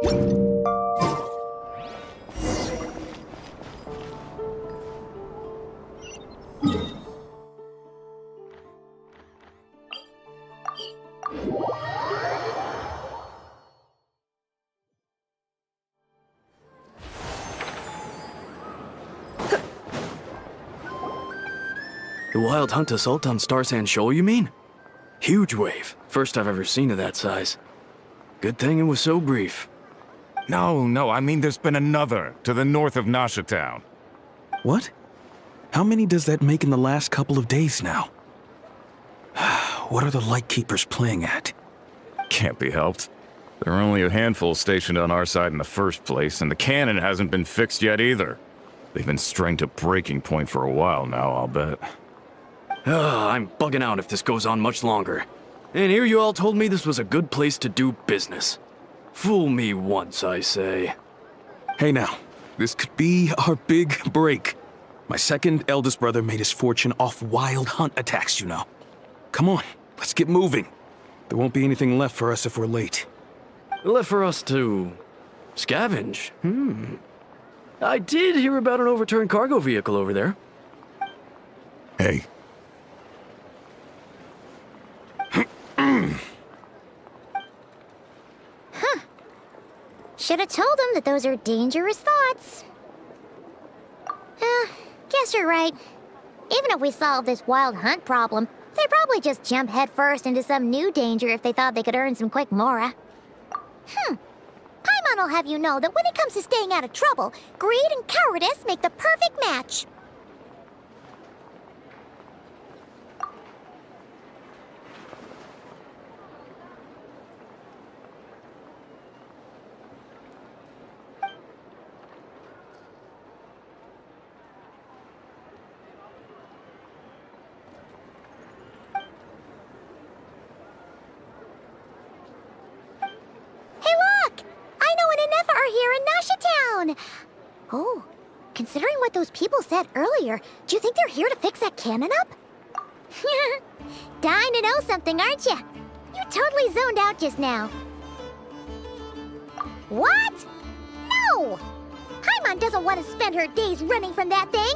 The Wild Hunt assault on Star Sand Shoal, you mean? Huge wave. First I've ever seen of that size. Good thing it was so brief. No, I mean there's been another to the north of Nasha Town. What? How many does that make in the last couple of days now? What are the Lightkeepers playing at? Can't be helped. There are only a handful stationed on our side in the first place, and the cannon hasn't been fixed yet either. They've been strained to breaking point for a while now, I'll bet. I'm bugging out if this goes on much longer. And here you all told me this was a good place to do business. Fool me once, I say. Hey now, this could be our big break. My second eldest brother made his fortune off Wild Hunt attacks, you know. Come on, let's get moving. There won't be anything left for us if we're late. Left for us to scavenge? I did hear about an overturned cargo vehicle over there. Hey. Should have told him that those are dangerous thoughts. Guess you're right. Even if we solve this Wild Hunt problem, they'd probably just jump headfirst into some new danger if they thought they could earn some quick mora. Paimon will have you know that when it comes to staying out of trouble, greed and cowardice make the perfect match. Oh, considering what those people said earlier, do you think they're here to fix that cannon up? Dying to know something, aren't you? You totally zoned out just now. What? No! Paimon doesn't want to spend her days running from that thing.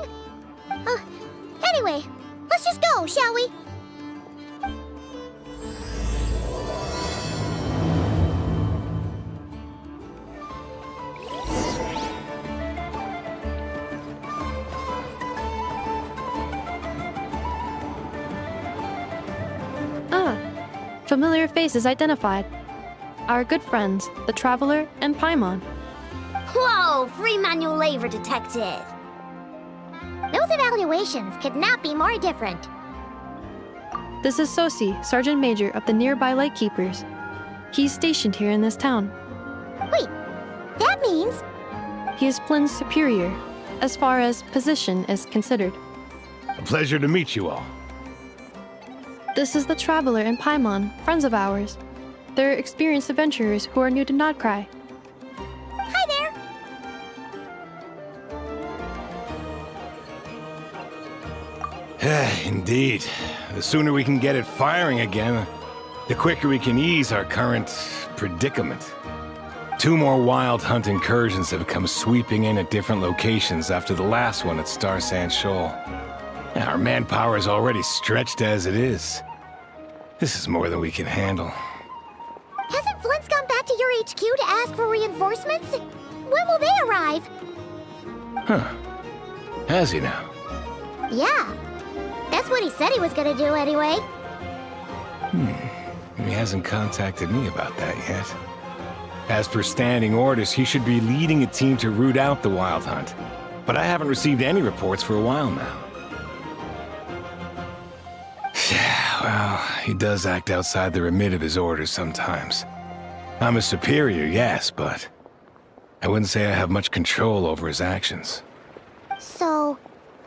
Anyway, let's just go, shall we? Familiar faces identified. Our good friends, the Traveler and Paimon. Whoa, free manual labor detected. Those evaluations could not be more different. This is Sosi, Sergeant Major of the nearby Lightkeepers. He's stationed here in this town. Wait, that means... He is Flynn's superior, as far as position is considered. A pleasure to meet you all. This is the Traveler and Paimon, friends of ours. They're experienced adventurers who are new to Nod-Crай. Hi there! Indeed. The sooner we can get it firing again, the quicker we can ease our current predicament. 2 more Wild Hunt incursions have come sweeping in at different locations after the last one at Star Sand Shoal. Our manpower is already stretched as it is. This is more than we can handle. Hasn't Flint's gone back to your HQ to ask for reinforcements? When will they arrive? Huh. Has he now? Yeah. That's what he said he was gonna do anyway. He hasn't contacted me about that yet. As per standing orders, he should be leading a team to root out the Wild Hunt. But I haven't received any reports for a while now. Well, he does act outside the remit of his orders sometimes. I'm a superior, yes, but I wouldn't say I have much control over his actions. So,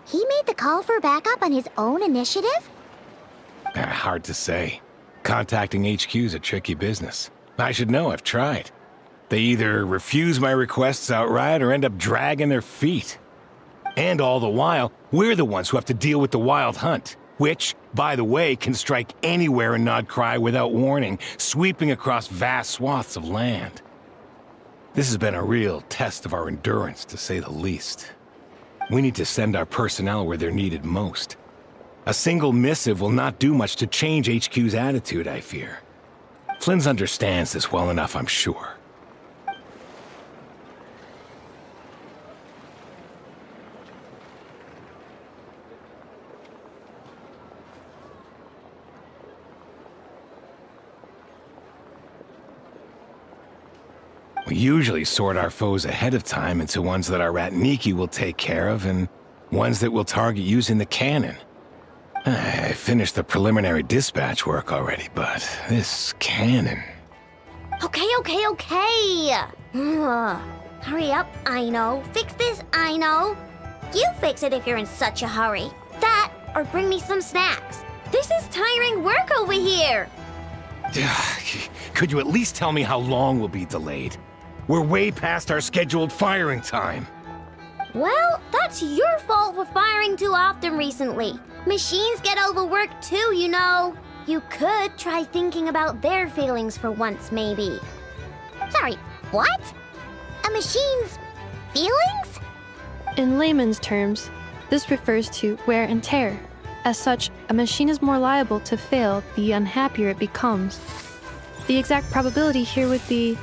he made the call for backup on his own initiative? Hard to say. Contacting HQ is a tricky business. I should know, I've tried. They either refuse my requests outright or end up dragging their feet. And all the while, we're the ones who have to deal with the Wild Hunt. Which, by the way, can strike anywhere in Nod-Crai without warning, sweeping across vast swaths of land. This has been a real test of our endurance, to say the least. We need to send our personnel where they're needed most. A single missive will not do much to change HQ's attitude, I fear. Flynn's understands this well enough, I'm sure. We usually sort our foes ahead of time into ones that our Ratniki will take care of and ones that we'll target using the cannon. I finished the preliminary dispatch work already, but this cannon... Okay. Hurry up, I know. Fix this, I know. You fix it if you're in such a hurry. That, or bring me some snacks. This is tiring work over here. Could you at least tell me how long we'll be delayed? We're way past our scheduled firing time. Well, that's your fault for firing too often recently. Machines get overworked too, you know. You could try thinking about their feelings for once, maybe. Sorry, what? A machine's feelings? In layman's terms, this refers to wear and tear. As such, a machine is more liable to fail the unhappier it becomes. The exact probability here would be...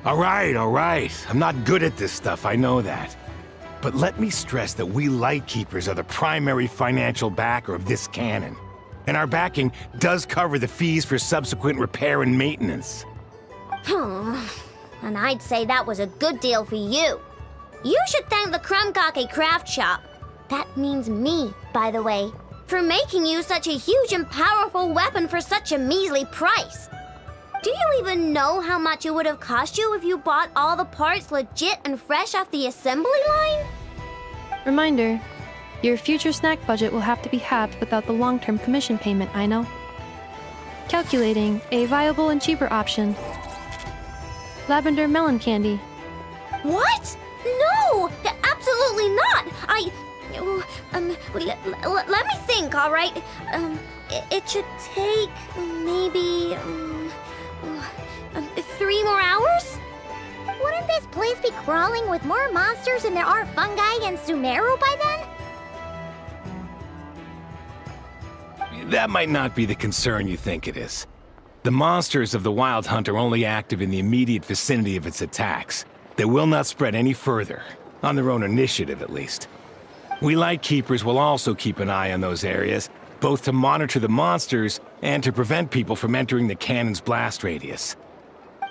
All right. I'm not good at this stuff, I know that. But let me stress that we Lightkeepers are the primary financial backer of this cannon. And our backing does cover the fees for subsequent repair and maintenance. And I'd say that was a good deal for you. You should thank the Krumkake Craft Shop. That means me, by the way, for making you such a huge and powerful weapon for such a measly price. Do you even know how much it would have cost you if you bought all the parts legit and fresh off the assembly line? Reminder, your future snack budget will have to be halved without the long-term commission payment, I know. Calculating a viable and cheaper option. Lavender melon candy. What? No! Absolutely not! Let me think, all right? It should take maybe 3 more hours? Wouldn't this place be crawling with more monsters than there are fungi in Sumeru by then? That might not be the concern you think it is. The monsters of the Wild Hunt are only active in the immediate vicinity of its attacks. They will not spread any further, on their own initiative at least. We Lightkeepers will also keep an eye on those areas, both to monitor the monsters and to prevent people from entering the cannon's blast radius.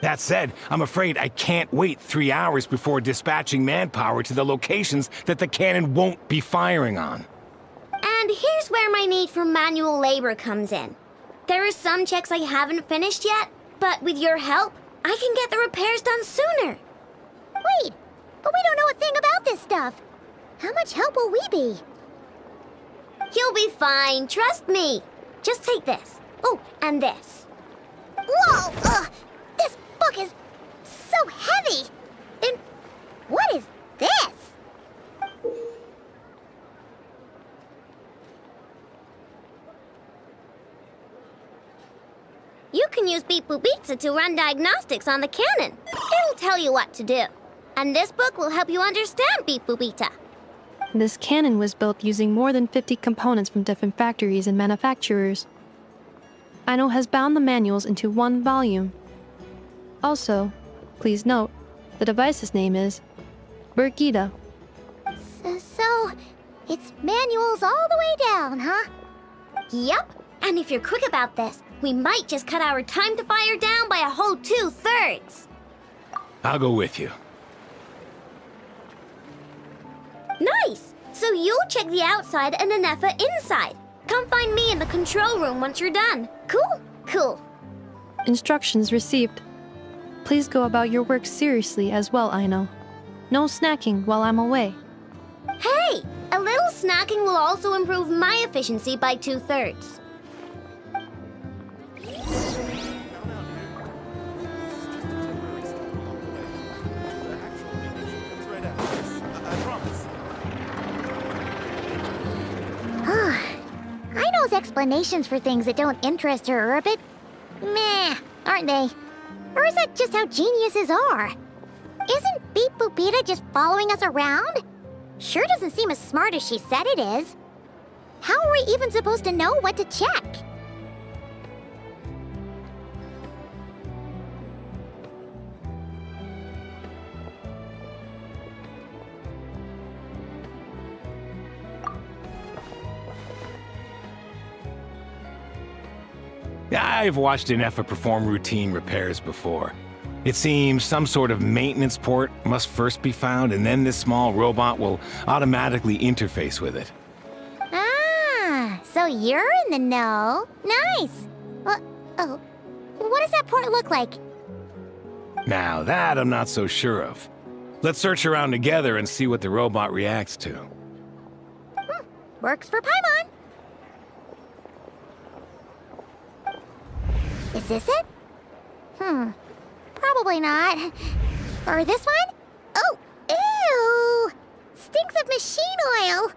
That said, I'm afraid I can't wait 3 hours before dispatching manpower to the locations that the cannon won't be firing on. And here's where my need for manual labor comes in. There are some checks I haven't finished yet, but with your help, I can get the repairs done sooner. Wait, but we don't know a thing about this stuff. How much help will we be? You'll be fine, trust me. Just take this. Oh, and this. Whoa! This book is so heavy! Then what is this? You can use Beep Boop Pizza to run diagnostics on the cannon. It'll tell you what to do. And this book will help you understand Beep Boop Pizza. This cannon was built using more than 50 components from different factories and manufacturers. Aino has bound the manuals into one volume. Also, please note, the device's name is Birgida. So, it's manuals all the way down, huh? Yep, and if you're quick about this, we might just cut our time to fire down by a whole 2/3. I'll go with you. Nice! So you'll check the outside and Anefa inside. Come find me in the control room once you're done. Cool? Cool. Instructions received. Please go about your work seriously as well, Aino. No snacking while I'm away. Hey! A little snacking will also improve my efficiency by 2/3. Aino's explanations for things that don't interest her are a bit meh. aren't they? Or is that just how geniuses are? Isn't Beep Boopita just following us around? Sure doesn't seem as smart as she said it is. How are we even supposed to know what to check? I've watched an Effa perform routine repairs before. It seems some sort of maintenance port must first be found, and then this small robot will automatically interface with it. Ah, so you're in the know. Nice. Oh, what does that port look like? Now that I'm not so sure of. Let's search around together and see what the robot reacts to. Works for Paimon. Is this it? Probably not. Or this one? Oh, ew! Stinks of machine oil.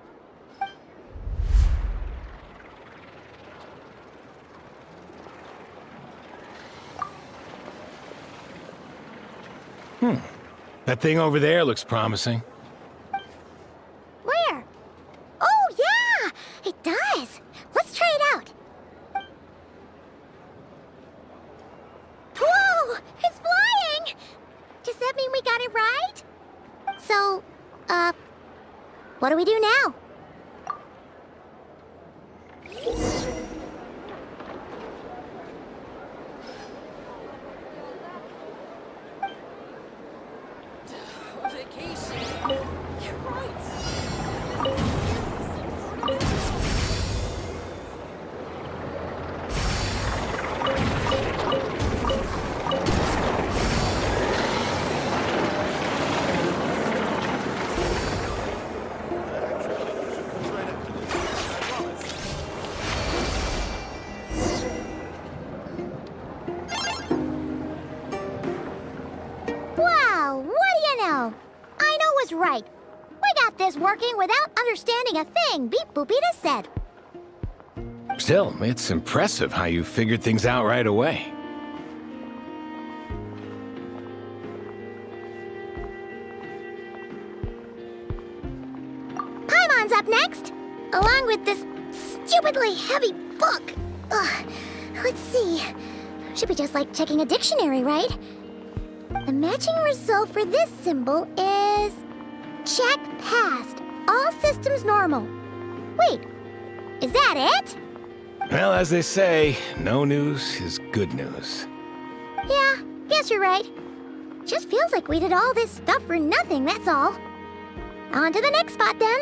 That thing over there looks promising. Where? Oh, yeah! It does. Let's try it out. Whoa! It's flying! Does that mean we got it right? So, what do we do now? Right. We got this working without understanding a thing Beep Boopita said. Still, it's impressive how you figured things out right away. Paimon's up next, along with this stupidly heavy book. Ugh. Let's see. Should be just like checking a dictionary, right? The matching result for this symbol is... check passed. All systems normal. Wait, is that it? Well, as they say, no news is good news. Yeah, guess you're right. Just feels like we did all this stuff for nothing, that's all. On to the next spot, then.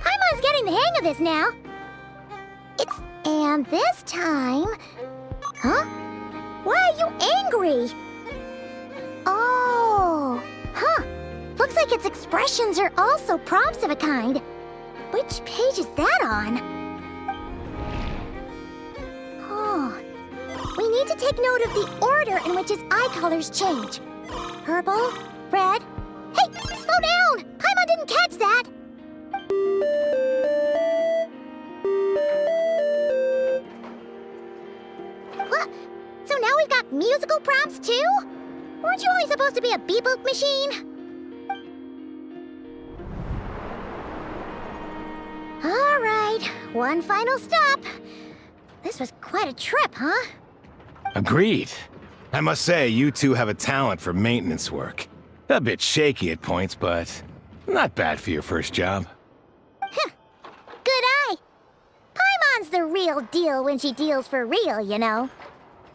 Paimon's getting the hang of this now. And this time... Huh? Why are you angry? Oh... Huh. Looks like its expressions are also prompts of a kind. Which page is that on? Oh... We need to take note of the order in which its eye colors change. Purple, red... Hey! Slow down! Paimon didn't catch that! What? So now we've got musical prompts too? Weren't you only supposed to be a beep-boop machine? All right, one final stop. This was quite a trip, huh? Agreed. I must say, you two have a talent for maintenance work. A bit shaky at points, but not bad for your first job. Huh. Good eye. Paimon's the real deal when she deals for real, you know.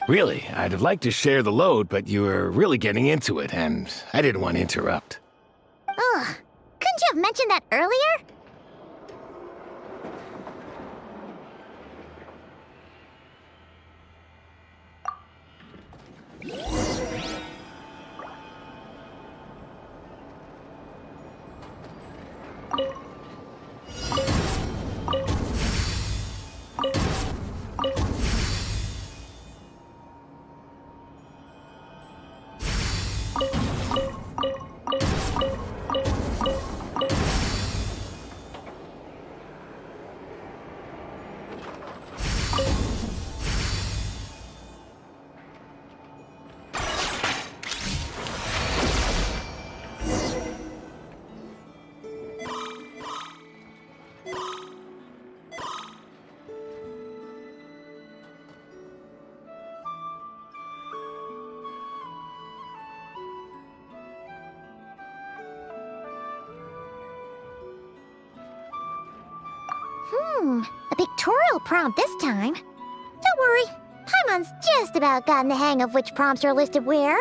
Really, I'd have liked to share the load, but you were really getting into it, and I didn't want to interrupt. Ugh. Couldn't you have mentioned that earlier? A pictorial prompt this time. Don't worry, Paimon's just about gotten the hang of which prompts are listed where.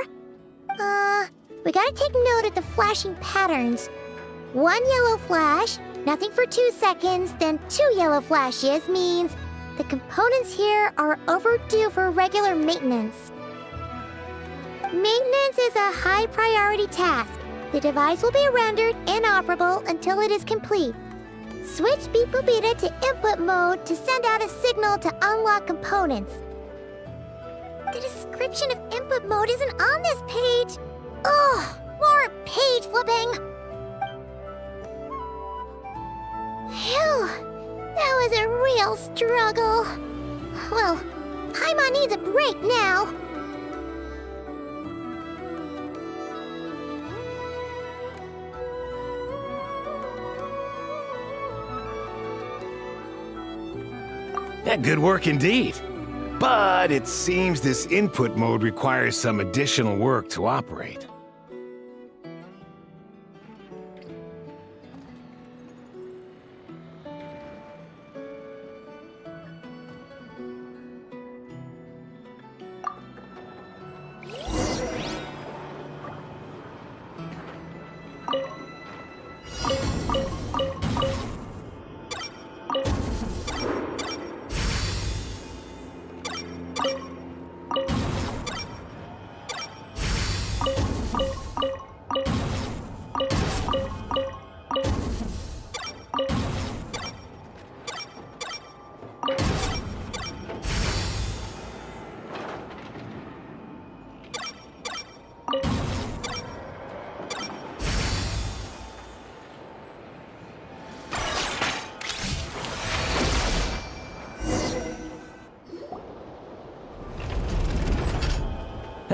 We gotta take note of the flashing patterns. 1 yellow flash, nothing for 2 seconds, then 2 yellow flashes means the components here are overdue for regular maintenance. Maintenance is a high priority task. The device will be rendered inoperable until it is complete. Switch Beep Boopita to input mode to send out a signal to unlock components. The description of input mode isn't on this page. Ugh, more page flipping. Phew, that was a real struggle. Well, Paimon needs a break now. Yeah, good work indeed. But it seems this input mode requires some additional work to operate.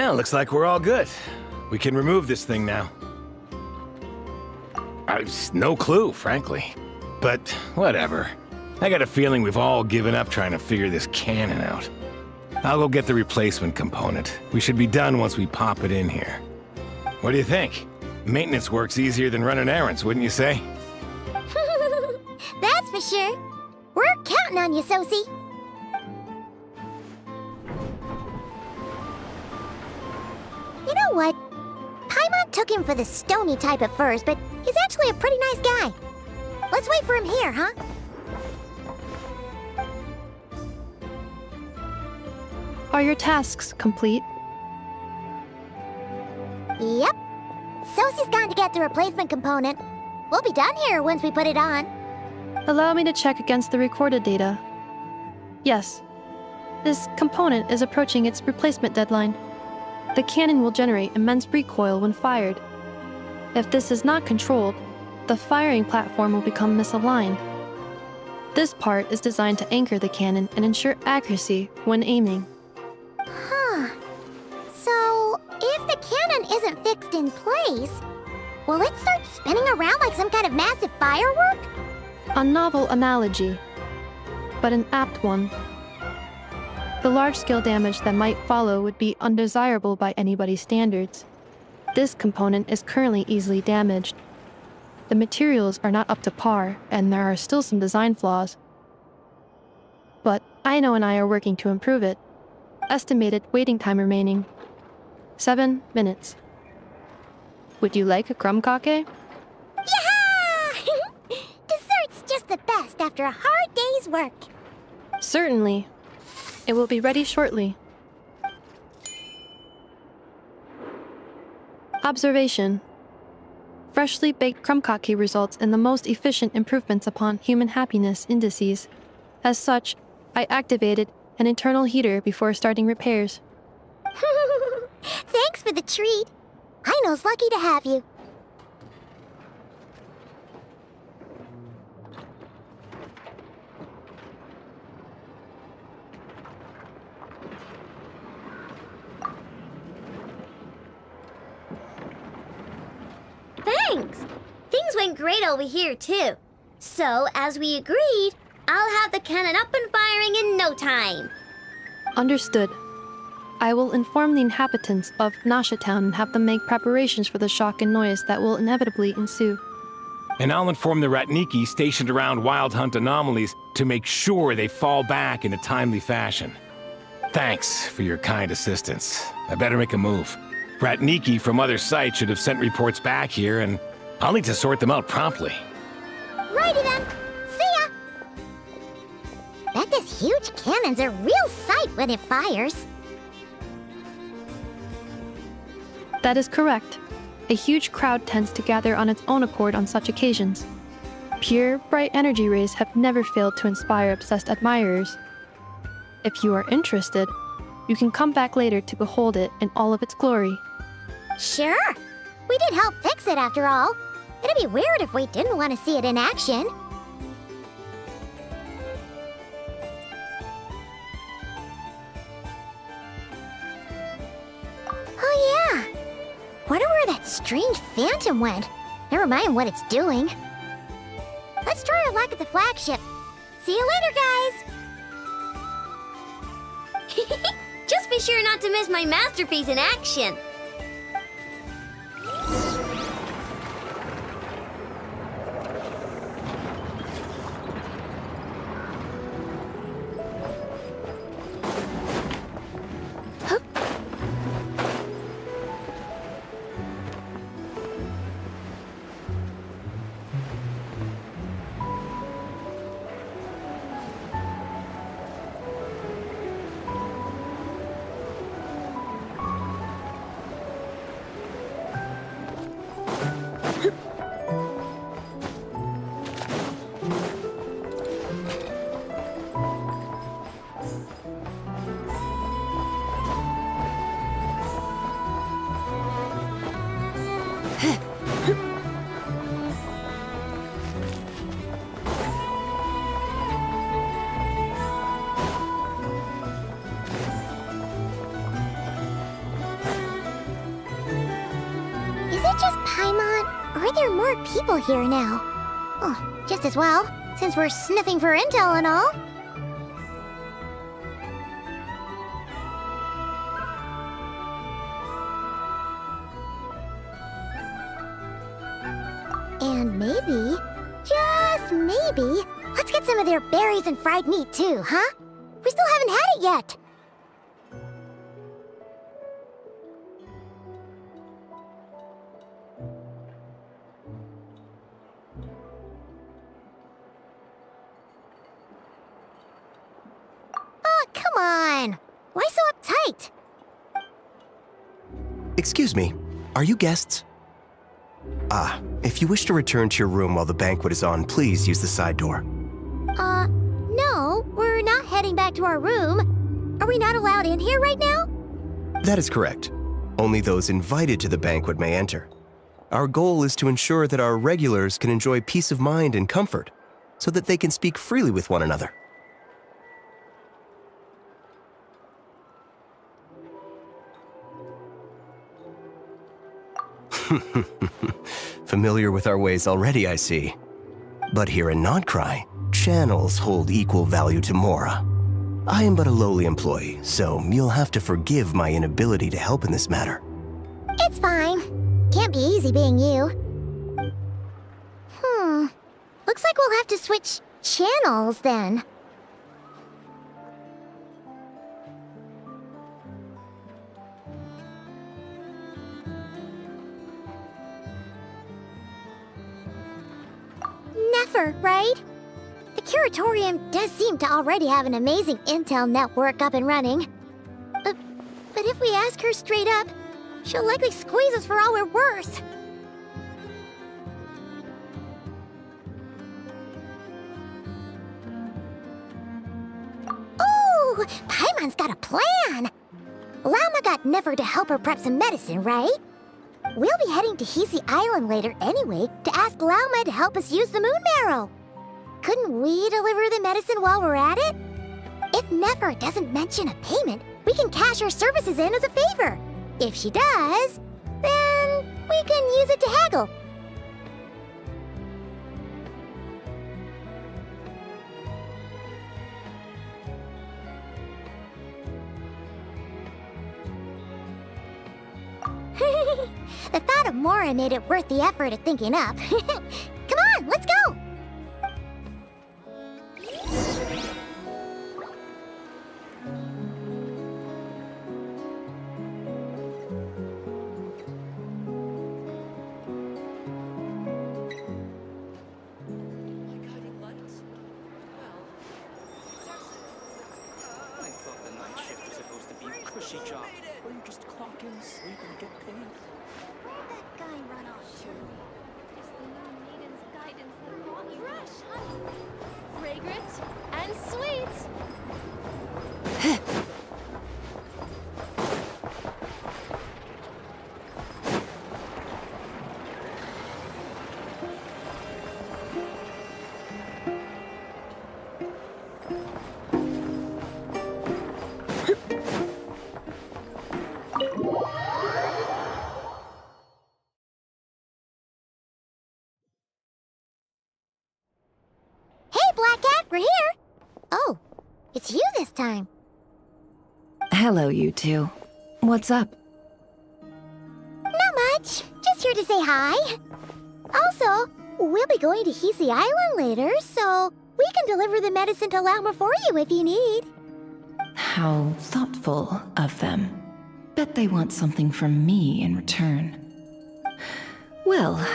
Well, looks like we're all good. We can remove this thing now. I've no clue, frankly. But whatever. I got a feeling we've all given up trying to figure this cannon out. I'll go get the replacement component. We should be done once we pop it in here. What do you think? Maintenance work's easier than running errands, wouldn't you say? That's for sure. We're counting on you, Sosie. You know what? Paimon took him for the stony type at first, but he's actually a pretty nice guy. Let's wait for him here, huh? Are your tasks complete? Yep. Sosie's gone to get the replacement component. We'll be done here once we put it on. Allow me to check against the recorded data. Yes. This component is approaching its replacement deadline. The cannon will generate immense recoil when fired. If this is not controlled, the firing platform will become misaligned. This part is designed to anchor the cannon and ensure accuracy when aiming. Huh. So, if the cannon isn't fixed in place, will it start spinning around like some kind of massive firework? A novel analogy, but an apt one. The large-scale damage that might follow would be undesirable by anybody's standards. This component is currently easily damaged. The materials are not up to par, and there are still some design flaws. But Aino and I are working to improve it. Estimated waiting time remaining: 7 minutes. Would you like a crumb cake? Yeah! Dessert's just the best after a hard day's work. Certainly. It will be ready shortly. Observation. Freshly baked crumb cake results in the most efficient improvements upon human happiness indices. As such, I activated an internal heater before starting repairs. Thanks for the treat. Aino's lucky to have you. Thanks! Things went great over here, too. So, as we agreed, I'll have the cannon up and firing in no time. Understood. I will inform the inhabitants of Nasha Town and have them make preparations for the shock and noise that will inevitably ensue. And I'll inform the Ratniki stationed around Wild Hunt anomalies to make sure they fall back in a timely fashion. Thanks for your kind assistance. I better make a move. Bratniki from other sites should have sent reports back here, and I'll need to sort them out promptly. Righty then. See ya! Bet this huge cannon's a real sight when it fires. That is correct. A huge crowd tends to gather on its own accord on such occasions. Pure, bright energy rays have never failed to inspire obsessed admirers. If you are interested, you can come back later to behold it in all of its glory. Sure. We did help fix it after all. It'd be weird if we didn't want to see it in action. Oh yeah. Wonder where that strange phantom went. Never mind what it's doing. Let's try our luck at the flagship. See you later, guys! Just be sure not to miss my masterpiece in action. Are there more people here now? Oh, just as well, since we're sniffing for intel and all. And maybe, just maybe, let's get some of their berries and fried meat too, huh? We still haven't had it yet. Come on! Why so uptight? Excuse me, are you guests? If you wish to return to your room while the banquet is on, please use the side door. No, we're not heading back to our room. Are we not allowed in here right now? That is correct. Only those invited to the banquet may enter. Our goal is to ensure that our regulars can enjoy peace of mind and comfort, so that they can speak freely with one another. Familiar with our ways already, I see. But here in Nod-Crай, channels hold equal value to Mora. I am but a lowly employee, so you'll have to forgive my inability to help in this matter. It's fine. Can't be easy being you. Looks like we'll have to switch channels then. Never, right? The Curatorium does seem to already have an amazing intel network up and running. But if we ask her straight up, she'll likely squeeze us for all we're worth. Ooh, Paimon's got a plan! Lauma got Nefer to help her prep some medicine, right? We'll be heading to Hisi Island later anyway to ask Lauma to help us use the moon marrow. Couldn't we deliver the medicine while we're at it? If Nefer doesn't mention a payment, we can cash our services in as a favor. If she does, then we can use it to haggle. The thought of Mora made it worth the effort of thinking up. Come on, let's go! Fragrant and sweet. Hey, Black Cat, we're here! Oh, it's you this time. Hello, you two. What's up? Not much. Just here to say hi. Also, we'll be going to Heasy Island later, so we can deliver the medicine to Lauma for you if you need. How thoughtful of them. Bet they want something from me in return. Well,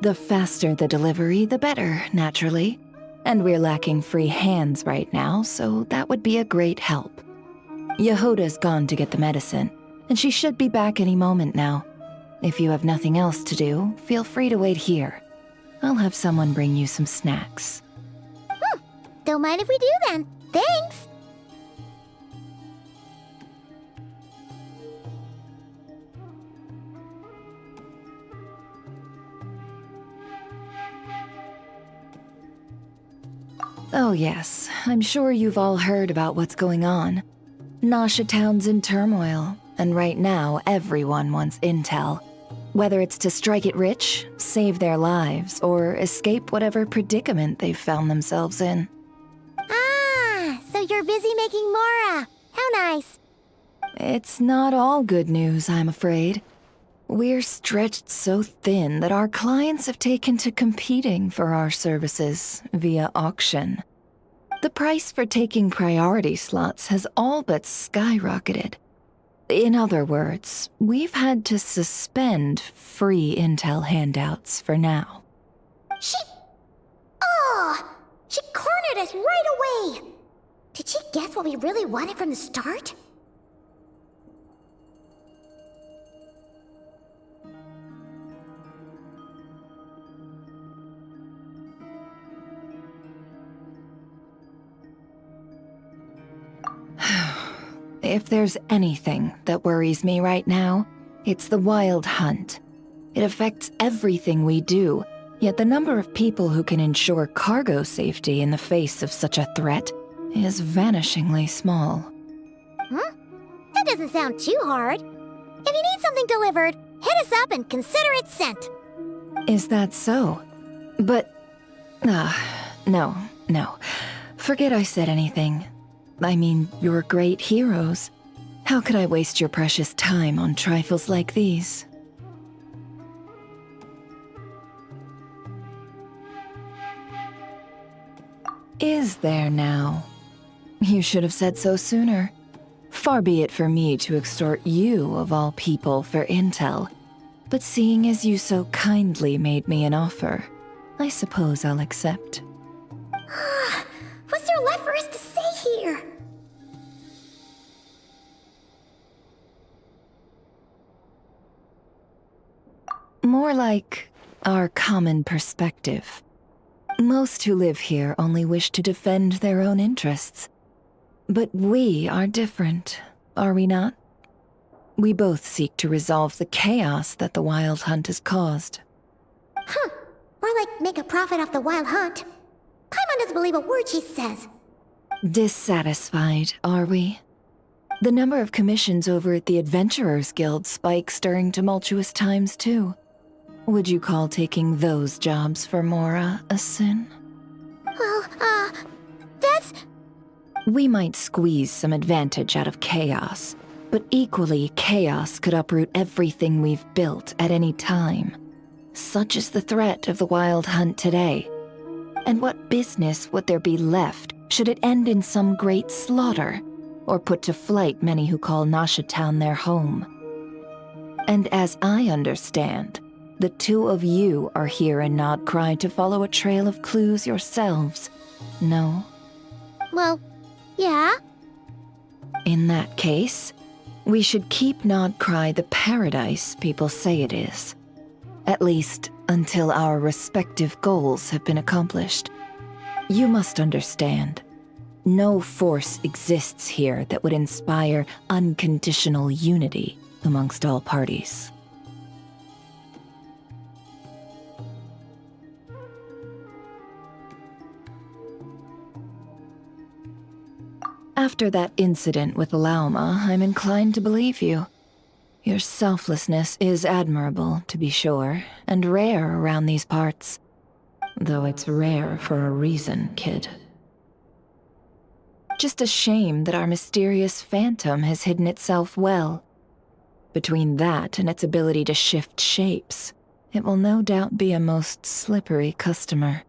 the faster the delivery, the better, naturally. And we're lacking free hands right now, so that would be a great help. Yehoda's gone to get the medicine, and she should be back any moment now. If you have nothing else to do, feel free to wait here. I'll have someone bring you some snacks. Don't mind if we do then. Thanks! Oh yes, I'm sure you've all heard about what's going on. Nasha Town's in turmoil, and right now everyone wants intel. Whether it's to strike it rich, save their lives, or escape whatever predicament they've found themselves in. Ah, so you're busy making Mora. How nice. It's not all good news, I'm afraid. We're stretched so thin that our clients have taken to competing for our services via auction. The price for taking priority slots has all but skyrocketed. In other words, we've had to suspend free intel handouts for now. She cornered us right away! Did she guess what we really wanted from the start? If there's anything that worries me right now, it's the wild hunt. It affects everything we do, yet the number of people who can ensure cargo safety in the face of such a threat is vanishingly small. Huh? That doesn't sound too hard. If you need something delivered, hit us up and consider it sent. Is that so? But... no. Forget I said anything. I mean, you're great heroes. How could I waste your precious time on trifles like these? Is there now? You should have said so sooner. Far be it for me to extort you, of all people, for intel. But seeing as you so kindly made me an offer, I suppose I'll accept. What's there left for us to say here? More like our common perspective. Most who live here only wish to defend their own interests. But we are different, are we not? We both seek to resolve the chaos that the wild hunt has caused. Huh. More like make a profit off the wild hunt. Paimon doesn't believe a word she says. Dissatisfied, are we? The number of commissions over at the Adventurers Guild spikes during tumultuous times, too. Would you call taking those jobs for Mora a sin? Well, that's... We might squeeze some advantage out of chaos, but equally, chaos could uproot everything we've built at any time. Such is the threat of the wild hunt today. And what business would there be left Should it end in some great slaughter, or put to flight many who call Nasha Town their home? And as I understand, the two of you are here in Nod-Crай to follow a trail of clues yourselves, no? Well, yeah. In that case, we should keep Nod-Crai the paradise people say it is. At least until our respective goals have been accomplished. You must understand, no force exists here that would inspire unconditional unity amongst all parties. After that incident with Lauma, I'm inclined to believe you. Your selflessness is admirable, to be sure, and rare around these parts. Though it's rare for a reason, kid. Just a shame that our mysterious phantom has hidden itself well. Between that and its ability to shift shapes, it will no doubt be a most slippery customer.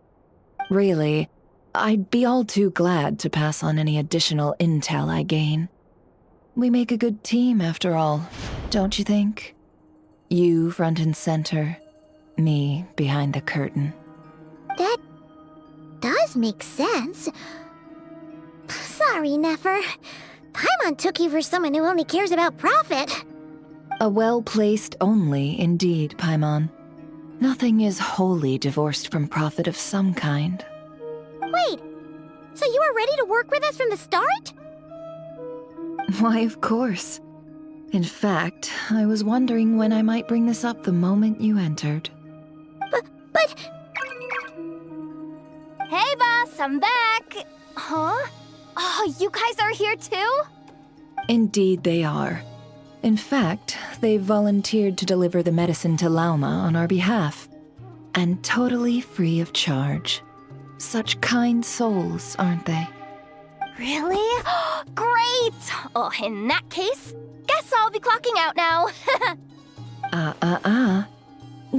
Really, I'd be all too glad to pass on any additional intel I gain. We make a good team, after all, don't you think? You front and center, me behind the curtain. That does make sense. Sorry, Nefer. Paimon took you for someone who only cares about profit. A well-placed only, indeed, Paimon. Nothing is wholly divorced from profit of some kind. Wait, so you were ready to work with us from the start? Why, of course. In fact, I was wondering when I might bring this up the moment you entered. But... Hey, boss, I'm back! Huh? Oh, you guys are here too? Indeed they are. In fact, they've volunteered to deliver the medicine to Lauma on our behalf. And totally free of charge. Such kind souls, aren't they? Really? Great! Oh, in that case, guess I'll be clocking out now.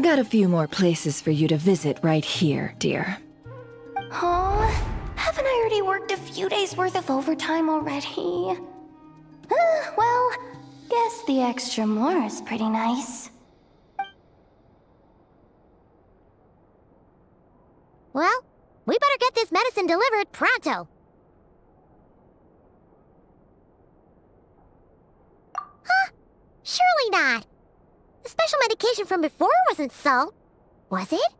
Got a few more places for you to visit right here, dear. Huh? Haven't I already worked a few days' worth of overtime already? Well, guess the extra more is pretty nice. Well, we better get this medicine delivered pronto. Huh? Surely not. The special medication from before wasn't salt, was it?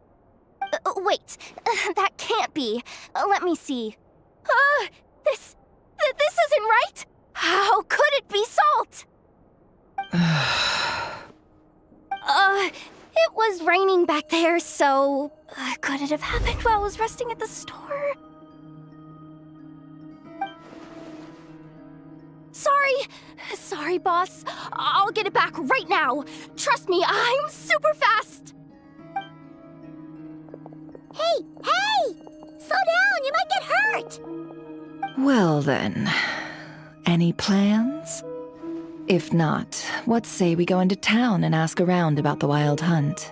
Wait, that can't be. Let me see. This isn't right! How could it be salt? It was raining back there, so... could it have happened while I was resting at the store? Sorry, boss. I'll get it back right now. Trust me, I'm super fast. Hey! Slow down, you might get hurt! Well then, any plans? If not, what say we go into town and ask around about the wild hunt?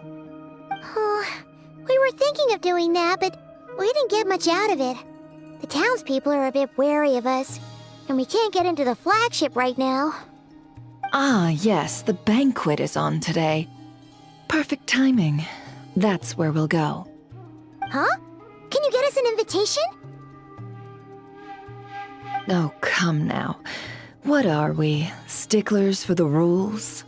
We were thinking of doing that, but we didn't get much out of it. The townspeople are a bit wary of us, and we can't get into the flagship right now. Ah, yes, the banquet is on today. Perfect timing. That's where we'll go. Huh? Can you get us an invitation? Oh, come now. What are we, sticklers for the rules?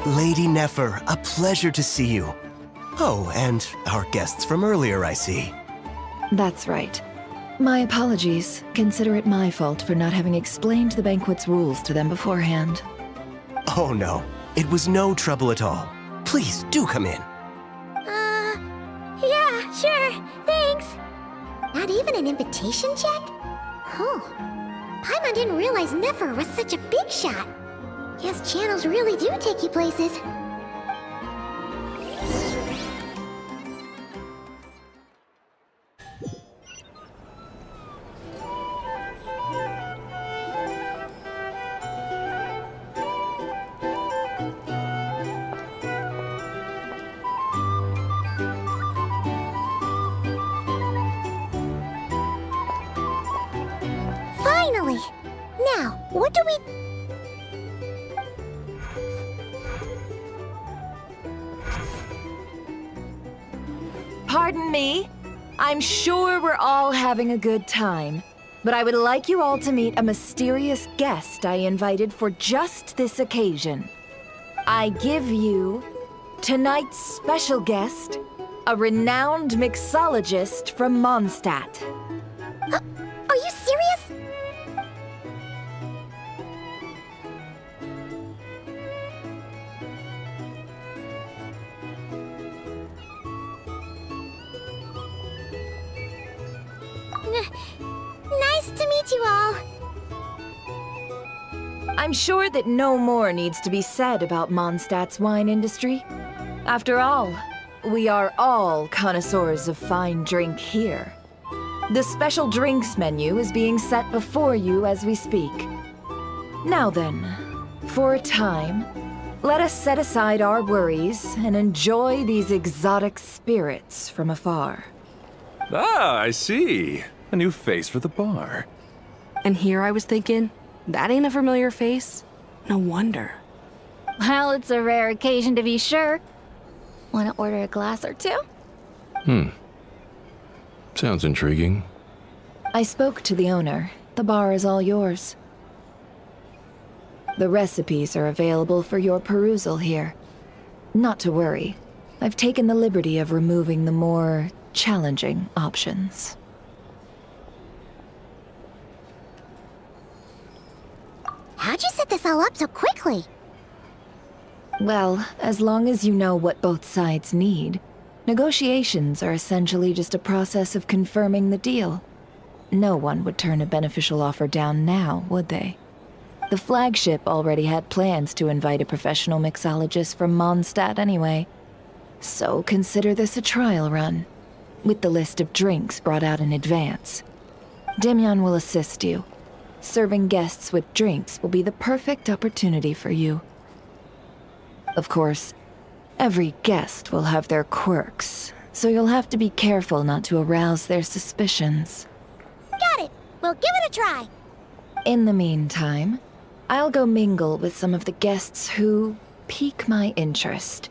Lady Nefer, a pleasure to see you. Oh, and our guests from earlier, I see. That's right. My apologies. Consider it my fault for not having explained the banquet's rules to them beforehand. Oh no, it was no trouble at all. Please, do come in. Yeah, sure, thanks. Not even an invitation check? Oh, Paimon didn't realize Nefer was such a big shot. Guess channels really do take you places. Finally! Now, what do we... Pardon me? I'm sure we're all having a good time, but I would like you all to meet a mysterious guest I invited for just this occasion. I give you tonight's special guest, a renowned mixologist from Mondstadt. Are you serious? Nice to meet you all. I'm sure that no more needs to be said about Mondstadt's wine industry. After all, we are all connoisseurs of fine drink here. The special drinks menu is being set before you as we speak. Now then, for a time, let us set aside our worries and enjoy these exotic spirits from afar. Ah, I see. A new face for the bar. And here I was thinking, that ain't a familiar face. No wonder. Well, it's a rare occasion to be sure. Want to order a glass or two? Sounds intriguing. I spoke to the owner. The bar is all yours. The recipes are available for your perusal here. Not to worry. I've taken the liberty of removing the more challenging options. How'd you set this all up so quickly? Well, as long as you know what both sides need, negotiations are essentially just a process of confirming the deal. No one would turn a beneficial offer down now, would they? The flagship already had plans to invite a professional mixologist from Mondstadt anyway. So consider this a trial run, with the list of drinks brought out in advance. Demyon will assist you. Serving guests with drinks will be the perfect opportunity for you. Of course, every guest will have their quirks, so you'll have to be careful not to arouse their suspicions. Got it! We'll give it a try! In the meantime, I'll go mingle with some of the guests who pique my interest.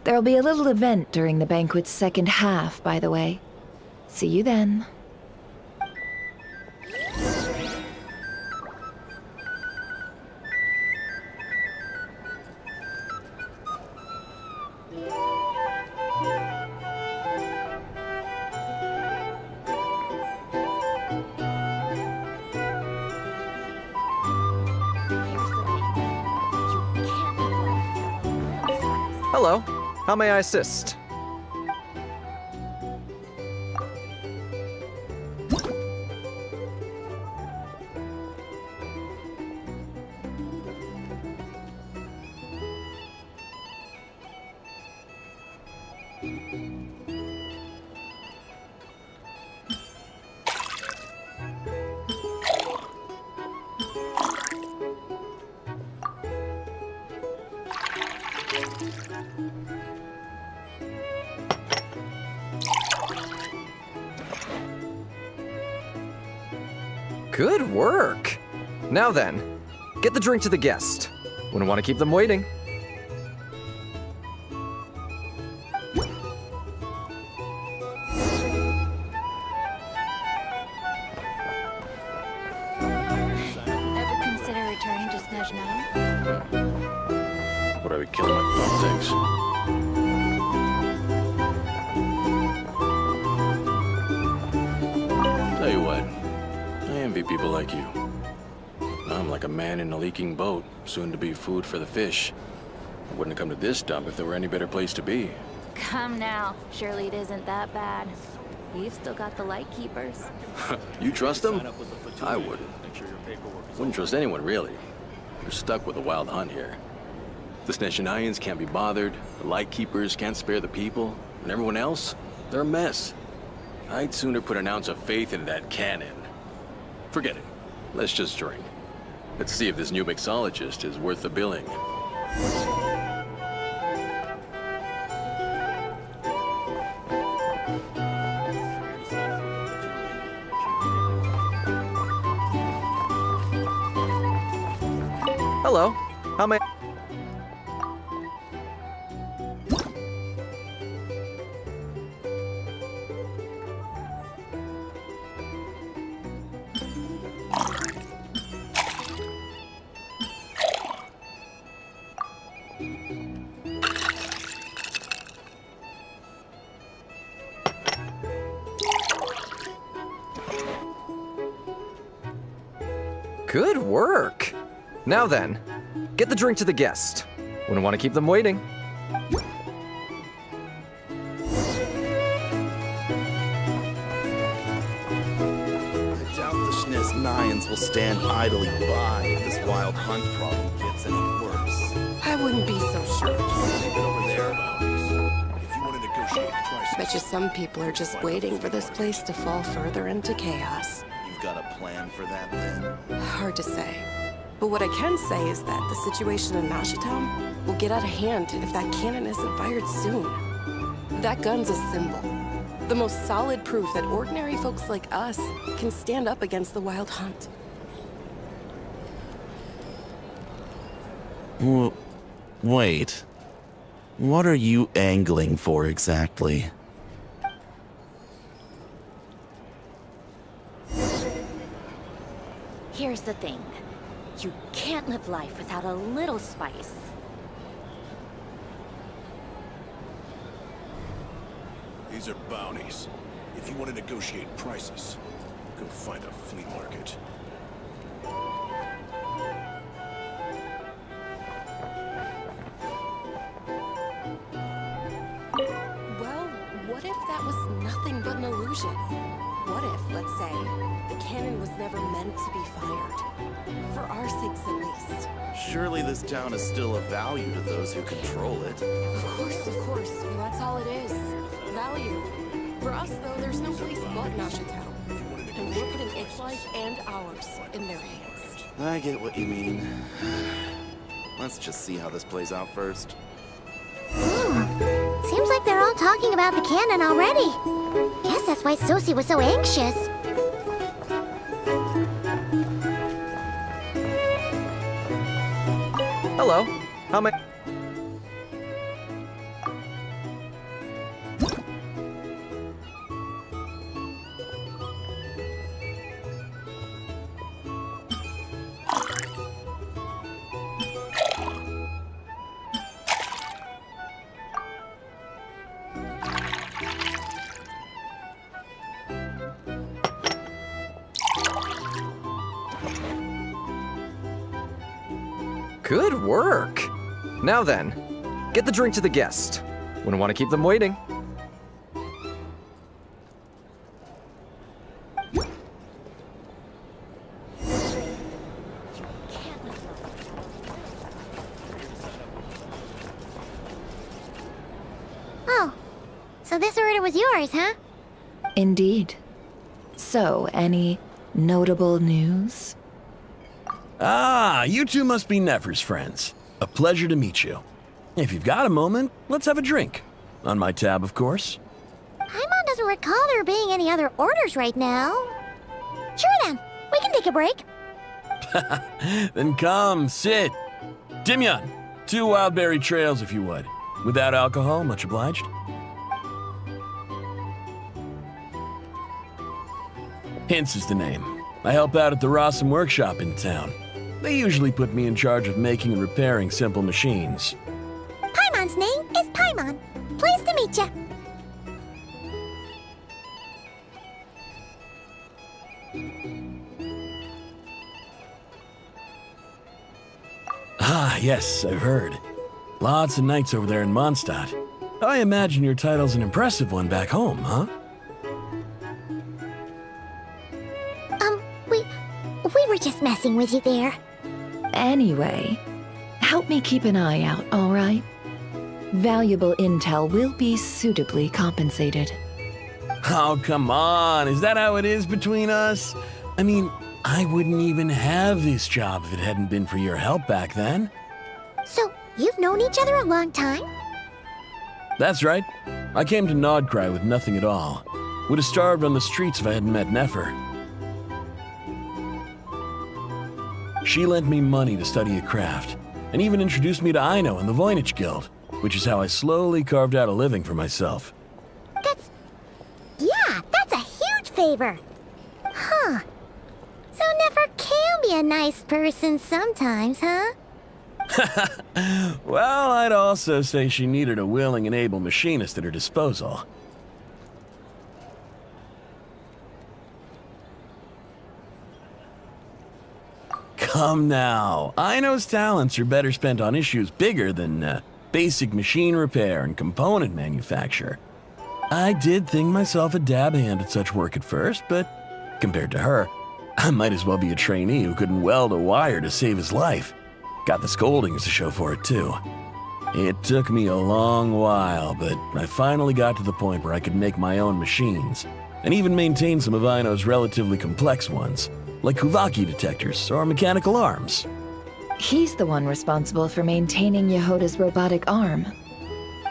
There'll be a little event during the banquet's second half, by the way. See you then. Hello. How may I assist? Good work! Now then, get the drink to the guest. Wouldn't want to keep them waiting. Ever consider returning to Снежной? Would I be killing my thumb things? like you. I'm like a man in a leaking boat, soon to be food for the fish. I wouldn't have come to this dump if there were any better place to be. Come now. Surely it isn't that bad. You've still got the light keepers. You trust them? I wouldn't. Wouldn't trust anyone, really. You're stuck with a wild hunt here. The Снежнайans can't be bothered, the light keepers can't spare the people, and everyone else, they're a mess. I'd sooner put an ounce of faith into that cannon. Forget it. Let's just drink. Let's see if this new mixologist is worth the billing. Hello. How may... Good work! Now then, get the drink to the guest. Wouldn't want to keep them waiting. I doubt the Снежнайans will stand idly by if this wild hunt problem gets any worse. I wouldn't be so sure. Over there. If you want to negotiate prices, Bet you some people are just waiting for this place to fall further into chaos. you've got a plan for that then? Hard to say. But what I can say is that the situation in Nashitown will get out of hand if that cannon isn't fired soon. That gun's a symbol. The most solid proof that ordinary folks like us can stand up against the wild hunt. Wait. What are you angling for exactly? Here's the thing. You can't live life without a little spice. These are bounties. If you want to negotiate prices, go find a flea market. Well, what if that was nothing but an illusion? What if, let's say, the cannon was never meant to be fired? For our sakes, at least. Surely this town is still of value to those who control it. Of course. That's all it is. Value. For us, though, there's no place but Nashitown. And we're putting its life and ours in their hands. I get what you mean. Let's just see how this plays out first. Seems like they're all talking about the cannon already. Guess that's why Sosie was so anxious. Hello. How may... Good work! Now then, get the drink to the guest. Wouldn't want to keep them waiting. Oh, so this order was yours, huh? Indeed. So, any notable news? Ah, you two must be Nefer's friends. A pleasure to meet you. If you've got a moment, let's have a drink. On my tab, of course. Paimon doesn't recall there being any other orders right now. Sure then, we can take a break. Then come, sit. Dimyon, 2 wildberry trails if you would. Without alcohol, much obliged. Hints is the name. I help out at the Rossum workshop in town. They usually put me in charge of making and repairing simple machines. Paimon's name is Paimon. Pleased to meet ya. Yes, I've heard. Lots of nights over there in Mondstadt. I imagine your title's an impressive one back home, huh? We were just messing with you there. Anyway, help me keep an eye out, all right? Valuable intel will be suitably compensated. Oh, come on. Is that how it is between us? I mean, I wouldn't even have this job if it hadn't been for your help back then. So, you've known each other a long time? That's right. I came to Nod-Craya with nothing at all. Would have starved on the streets if I hadn't met Nefer. She lent me money to study a craft, and even introduced me to Aino and the Voynich Guild, which is how I slowly carved out a living for myself. That's a huge favor. Huh. So Nefer can be a nice person sometimes, huh? Well, I'd also say she needed a willing and able machinist at her disposal. Come now. Aino's talents are better spent on issues bigger than basic machine repair and component manufacture. I did think myself a dab hand at such work at first, but compared to her, I might as well be a trainee who couldn't weld a wire to save his life. Got the scoldings to show for it, too. It took me a long while, but I finally got to the point where I could make my own machines, and even maintain some of Aino's relatively complex ones, like Kuvaki detectors or mechanical arms. He's the one responsible for maintaining Yehoda's robotic arm.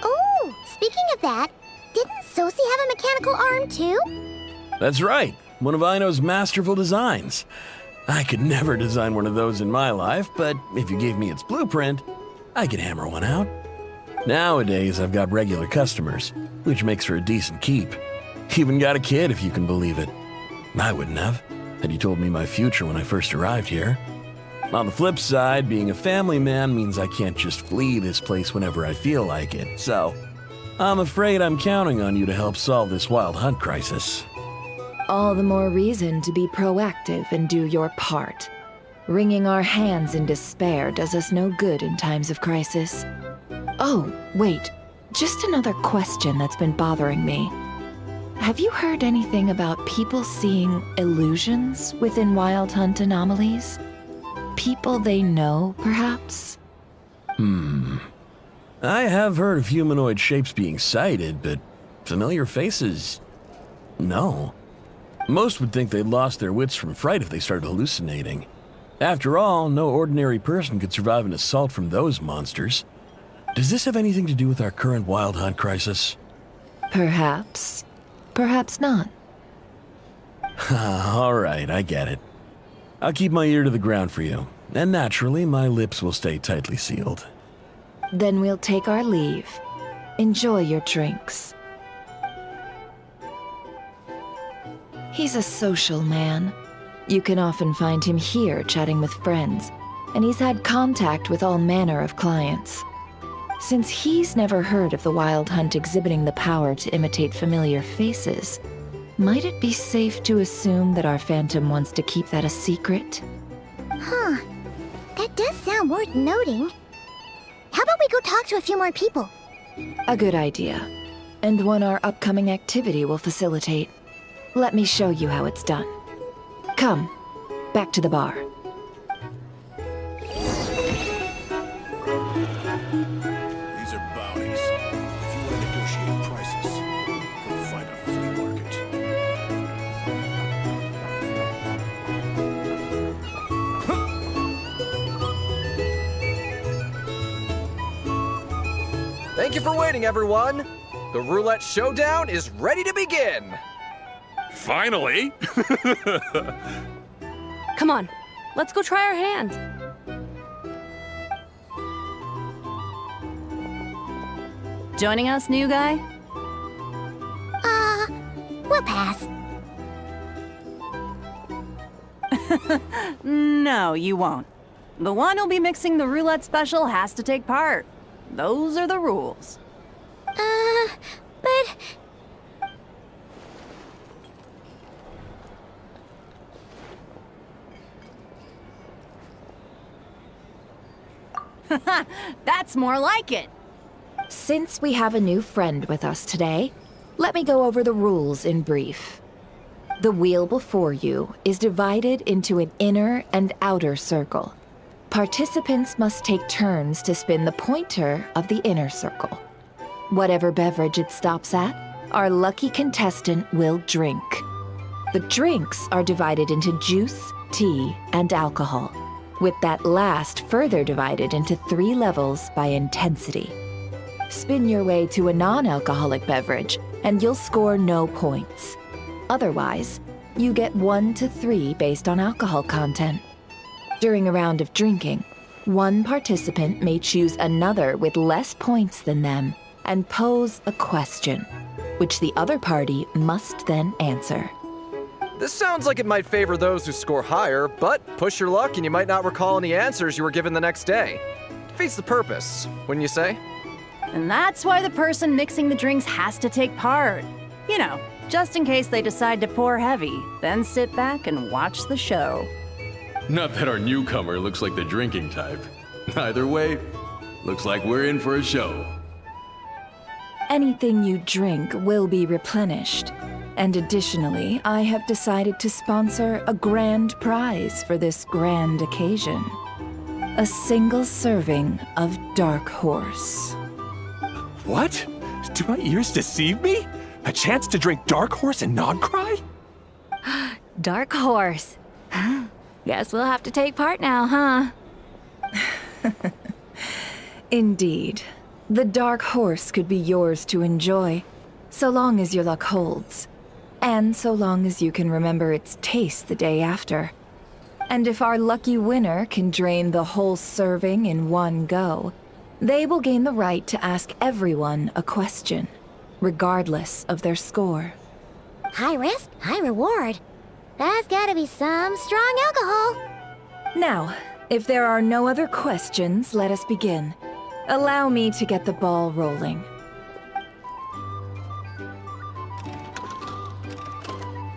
Oh, speaking of that, didn't Sosi have a mechanical arm too? That's right, one of Aino's masterful designs. I could never design one of those in my life, but if you gave me its blueprint, I could hammer one out. Nowadays, I've got regular customers, which makes for a decent keep. Even got a kid, if you can believe it. I wouldn't have, had you told me my future when I first arrived here. On the flip side, being a family man means I can't just flee this place whenever I feel like it, so I'm afraid I'm counting on you to help solve this wild hunt crisis. All the more reason to be proactive and do your part. Wringing our hands in despair does us no good in times of crisis. Oh, wait. Just another question that's been bothering me. Have you heard anything about people seeing illusions within Wild Hunt anomalies? People they know, perhaps? I have heard of humanoid shapes being sighted, but familiar faces? No. Most would think they'd lost their wits from fright if they started hallucinating. After all, no ordinary person could survive an assault from those monsters. Does this have anything to do with our current Wild Hunt crisis? Perhaps. Perhaps not. All right, I get it. I'll keep my ear to the ground for you, and naturally, my lips will stay tightly sealed. Then we'll take our leave. Enjoy your drinks. He's a social man. You can often find him here chatting with friends, and he's had contact with all manner of clients. Since he's never heard of the Wild Hunt exhibiting the power to imitate familiar faces, might it be safe to assume that our Phantom wants to keep that a secret? Huh. That does sound worth noting. How about we go talk to a few more people? A good idea, and one our upcoming activity will facilitate. Let me show you how it's done. Come, back to the bar. These are bounties. If you want to negotiate prices, go find a flea market. Thank you for waiting, everyone. The roulette showdown is ready to begin. Finally! Come on, let's go try our hand. Joining us, new guy? We'll pass. No, you won't. The one who'll be mixing the roulette special has to take part. Those are the rules. But... That's more like it. Since we have a new friend with us today, let me go over the rules in brief. The wheel before you is divided into an inner and outer circle. Participants must take turns to spin the pointer of the inner circle. Whatever beverage it stops at, our lucky contestant will drink. The drinks are divided into juice, tea, and alcohol, with that last further divided into 3 levels by intensity. Spin your way to a non-alcoholic beverage, and you'll score no points. Otherwise, you get 1 to 3 based on alcohol content. During a round of drinking, one participant may choose another with less points than them and pose a question, which the other party must then answer. This sounds like it might favor those who score higher, but push your luck and you might not recall any answers you were given the next day. Defeats the purpose, wouldn't you say? And that's why the person mixing the drinks has to take part. You know, just in case they decide to pour heavy, then sit back and watch the show. Not that our newcomer looks like the drinking type. Either way, looks like we're in for a show. Anything you drink will be replenished. And additionally, I have decided to sponsor a grand prize for this grand occasion. A single serving of Dark Horse. What? Do my ears deceive me? A chance to drink Dark Horse and Nod-Crай? Dark Horse. Guess we'll have to take part now, huh? Indeed. The Dark Horse could be yours to enjoy, so long as your luck holds. And so long as you can remember its taste the day after. And if our lucky winner can drain the whole serving in one go, they will gain the right to ask everyone a question, regardless of their score. High risk, high reward. That's gotta be some strong alcohol. Now, if there are no other questions, let us begin. Allow me to get the ball rolling.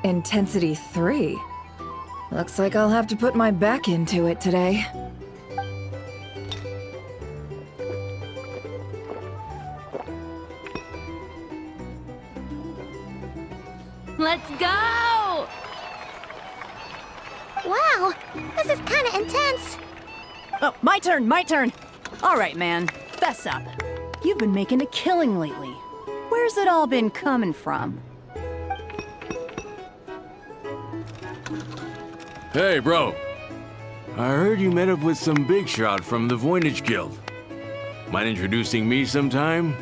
Intensity 3. Looks like I'll have to put my back into it today. Let's go! Wow, this is kinda intense. Oh, my turn, my turn. All right, man, fess up. You've been making a killing lately. Where's it all been coming from? Hey, bro. I heard you met up with some big shot from the Voynich Guild. Mind introducing me sometime?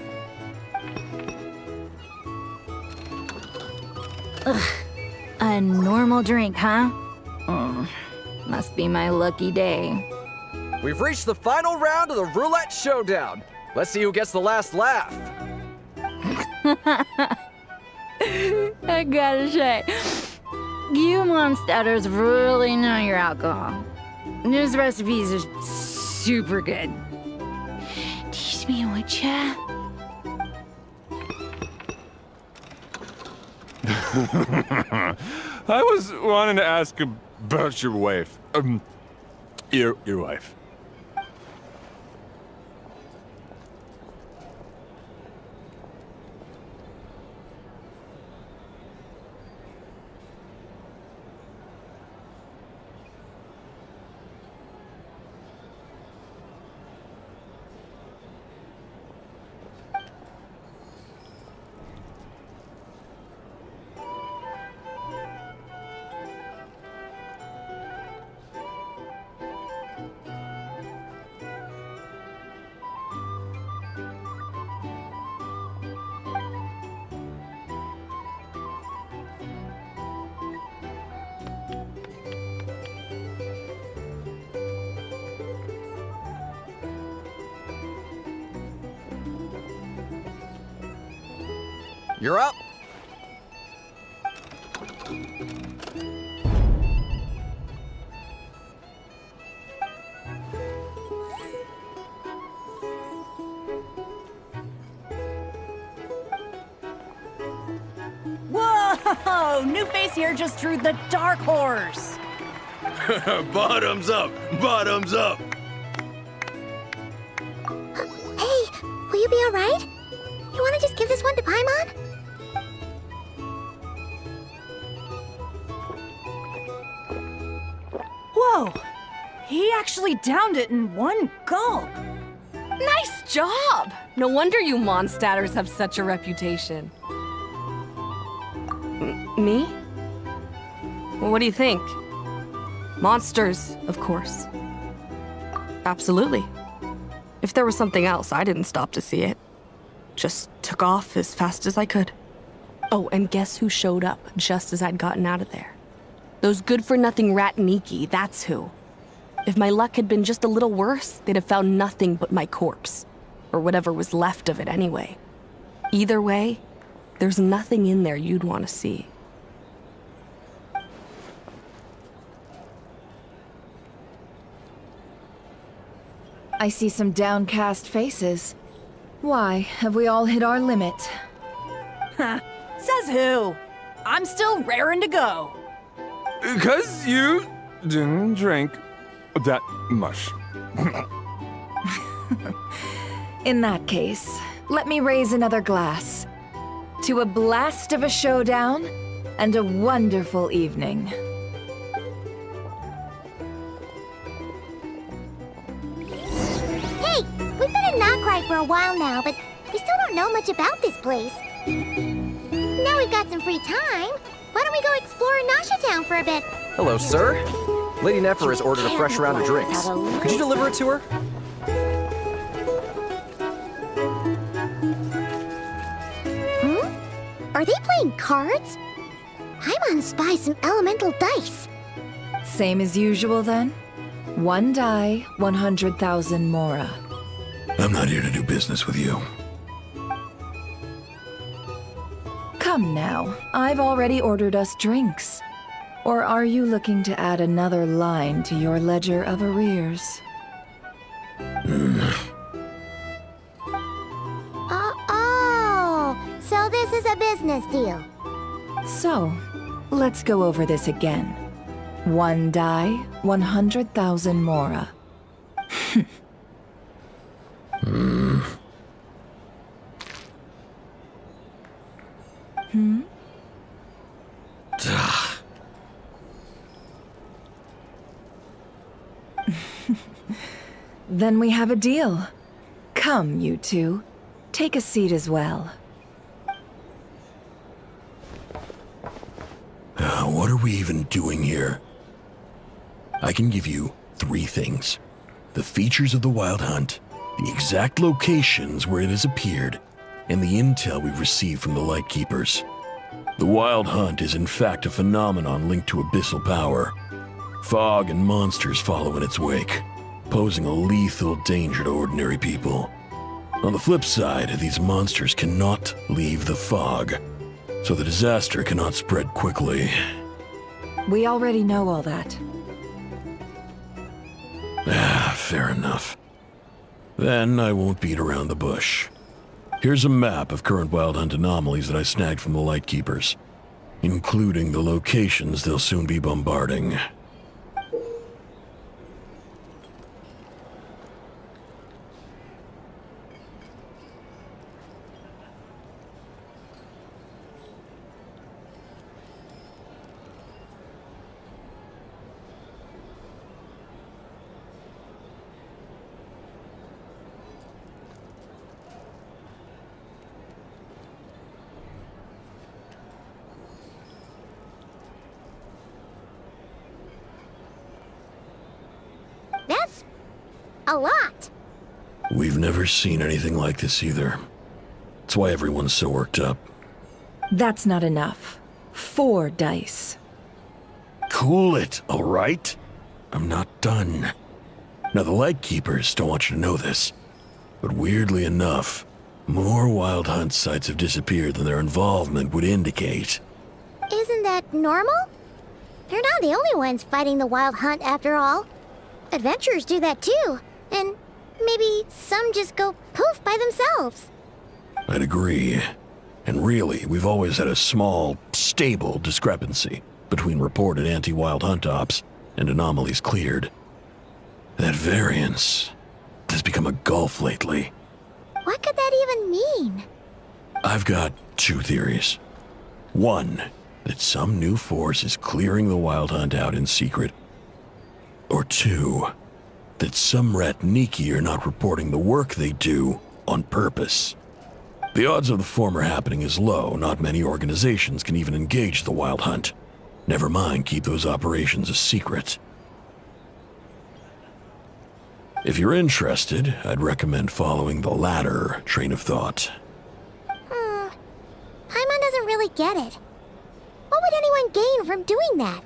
Ugh. A normal drink, huh? Must be my lucky day. We've reached the final round of the Roulette Showdown. Let's see who gets the last laugh. I gotta say, you Mondstatters really know your alcohol. These recipes are super good. Teach me, would ya? I was wanting to ask about your wife. Your wife. You're up. Whoa! New face here just drew the Dark Horse. Bottoms up! Bottoms up! this one to Paimon? Whoa! He actually downed it in one gulp. Nice job! No wonder you Mondstadters have such a reputation. Me? What do you think? Monsters, of course. Absolutely. If there was something else, I didn't stop to see it. Just took off as fast as I could. Oh, and guess who showed up just as I'd gotten out of there? Those good-for-nothing Rat-Niki, that's who. If my luck had been just a little worse, they'd have found nothing but my corpse. Or whatever was left of it anyway. Either way, there's nothing in there you'd want to see. I see some downcast faces. Why, have we all hit our limit? Says who? I'm still raring to go. 'Cause you didn't drink that much. In that case, let me raise another glass. To a blast of a showdown and a wonderful evening. Hey, we've been in Nod-Crай for a while now, but we still don't know much about this place. Now we've got some free time. Why don't we go explore Nasha Town for a bit? Hello, sir. Lady Nefer has ordered a fresh round of drinks. Could you deliver it to her? Are they playing cards? Paimon spies some elemental dice. Same as usual then? One die, 100,000 mora. I'm not here to do business with you. Come now, I've already ordered us drinks. Or are you looking to add another line to your ledger of arrears? Oh, so this is a business deal. So, let's go over this again. One die, 100,000 mora. Then we have a deal. Come, you two. Take a seat as well. What are we even doing here? I can give you 3 things. The features of the Wild Hunt, the exact locations where it has appeared, and the intel we've received from the Lightkeepers. The Wild Hunt is in fact a phenomenon linked to abyssal power. Fog and monsters follow in its wake, posing a lethal danger to ordinary people. On the flip side, these monsters cannot leave the fog, so the disaster cannot spread quickly. We already know all that. Fair enough. Then I won't beat around the bush. Here's a map of current Wild Hunt anomalies that I snagged from the Lightkeepers, including the locations they'll soon be bombarding. That's a lot. We've never seen anything like this either. That's why everyone's so worked up. That's not enough. 4 dice. Cool it, all right? I'm not done. Now, the Lightkeepers don't want you to know this, but weirdly enough, more Wild Hunt sites have disappeared than their involvement would indicate. Isn't that normal? They're not the only ones fighting the Wild Hunt after all. Adventurers do that too, and maybe some just go poof by themselves. I'd agree. And really, we've always had a small, stable discrepancy between reported anti-Wild Hunt ops and anomalies cleared. That variance has become a gulf lately. What could that even mean? I've got two theories. One, that some new force is clearing the Wild Hunt out in secret. Or two, that some Ratniki are not reporting the work they do on purpose. The odds of the former happening is low. Not many organizations can even engage the Wild Hunt. Never mind keep those operations a secret. If you're interested, I'd recommend following the latter train of thought. Paimon doesn't really get it. What would anyone gain from doing that?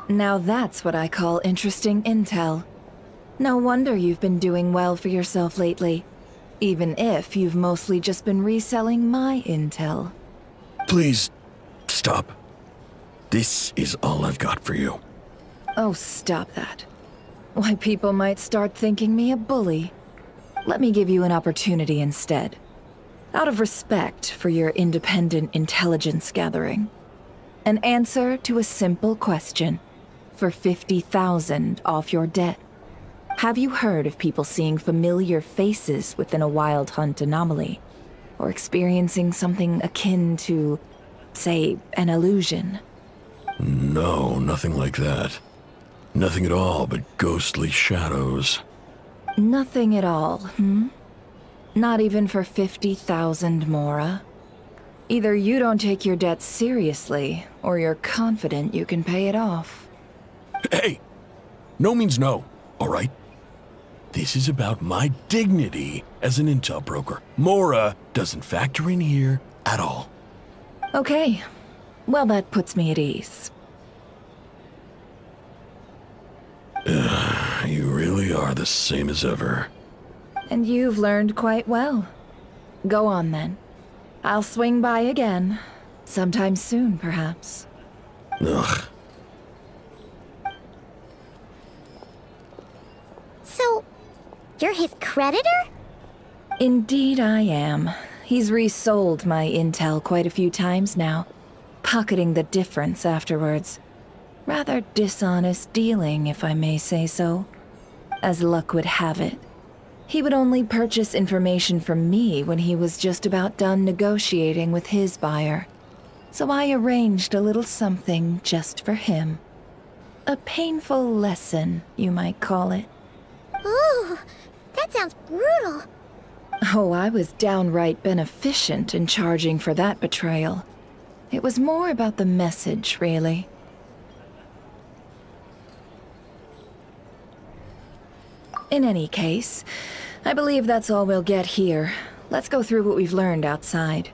Now that's what I call interesting intel. No wonder you've been doing well for yourself lately. Even if you've mostly just been reselling my intel. Please, stop. This is all I've got for you. Oh, stop that. Why, people might start thinking me a bully. Let me give you an opportunity instead. Out of respect for your independent intelligence gathering. An answer to a simple question for 50,000 off your debt. Have you heard of people seeing familiar faces within a Wild Hunt anomaly? Or experiencing something akin to, say, an illusion? No, nothing like that. Nothing at all but ghostly shadows. Nothing at all, hmm? Not even for 50,000 Mora? Either you don't take your debt seriously, or you're confident you can pay it off. Hey! No means no, all right? This is about my dignity as an intel broker. Mora doesn't factor in here at all. Okay. Well, that puts me at ease. You really are the same as ever. And you've learned quite well. Go on, then. I'll swing by again. Sometime soon, perhaps. Ugh. So, you're his creditor? Indeed I am. He's resold my intel quite a few times now, pocketing the difference afterwards. Rather dishonest dealing, if I may say so. As luck would have it, he would only purchase information from me when he was just about done negotiating with his buyer. So I arranged a little something just for him. A painful lesson, you might call it. Ooh, that sounds brutal. Oh, I was downright beneficent in charging for that betrayal. It was more about the message, really. In any case, I believe that's all we'll get here. Let's go through what we've learned outside.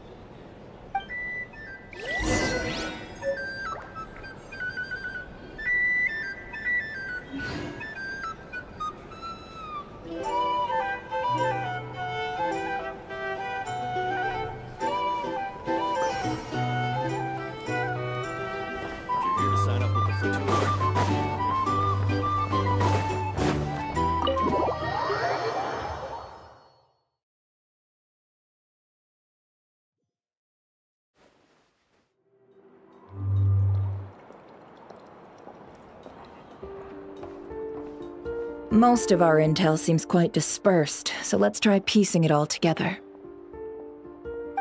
Most of our intel seems quite dispersed, so let's try piecing it all together.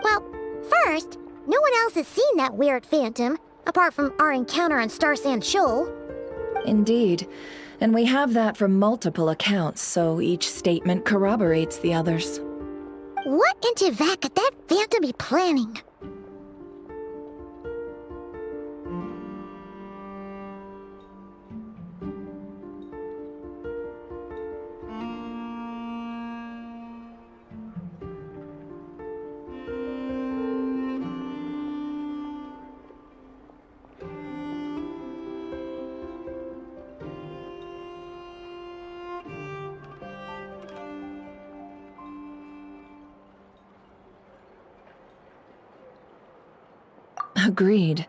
Well, first, no one else has seen that weird phantom, apart from our encounter on Star Sand Shoal. Indeed, and we have that from multiple accounts, so each statement corroborates the others. What in Tivat could that phantom be planning? Agreed.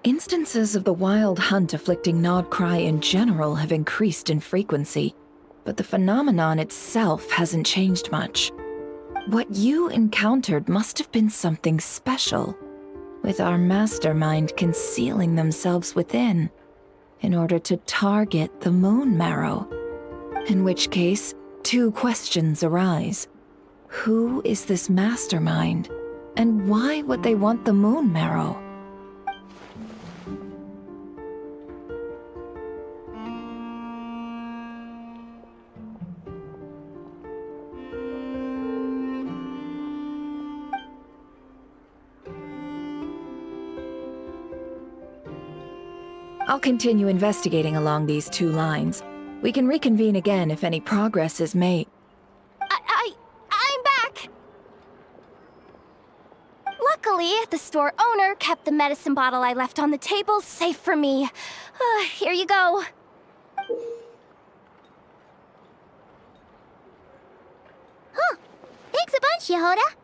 Instances of the Wild Hunt afflicting Nod-Crai in general have increased in frequency, but the phenomenon itself hasn't changed much. What you encountered must have been something special, with our mastermind concealing themselves within, in order to target the Moon Marrow. In which case, two questions arise. Who is this mastermind? And why would they want the moon marrow? I'll continue investigating along these two lines. We can reconvene again if any progress is made. I'm back! Luckily, the store owner kept the medicine bottle I left on the table safe for me. Here you go. Huh. Thanks a bunch, Yehoda.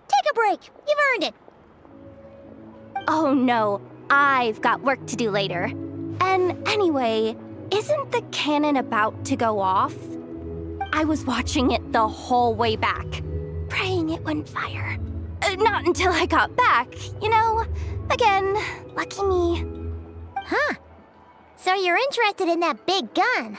Take a break. You've earned it. Oh no, I've got work to do later. And anyway, isn't the cannon about to go off? I was watching it the whole way back, praying it wouldn't fire. Not until I got back, you know? Again, lucky me. Huh. So you're interested in that big gun?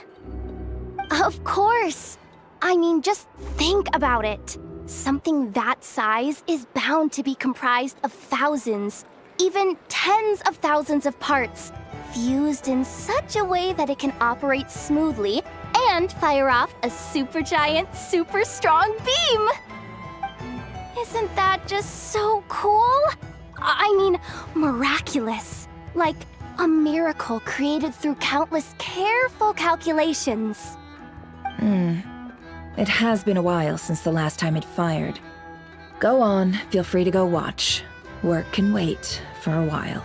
Of course. I mean, just think about it. Something that size is bound to be comprised of thousands, even tens of thousands of parts, fused in such a way that it can operate smoothly and fire off a supergiant, super strong beam! Isn't that just so cool? I mean, miraculous. Like a miracle created through countless careful calculations. It has been a while since the last time it fired. Go on, feel free to go watch. Work can wait for a while.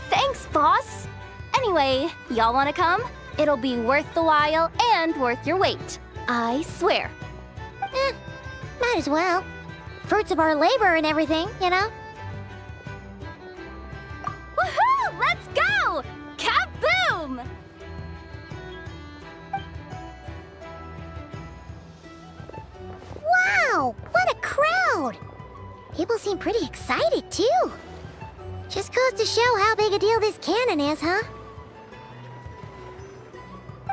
Thanks, boss. Anyway, y'all wanna come? It'll be worth the while and worth your wait. I swear. Might as well. Fruits of our labor and everything, you know? Woohoo! Let's go! Kaboom! Wow! What a crowd! People seem pretty excited, too. Just goes to show how big a deal this cannon is, huh?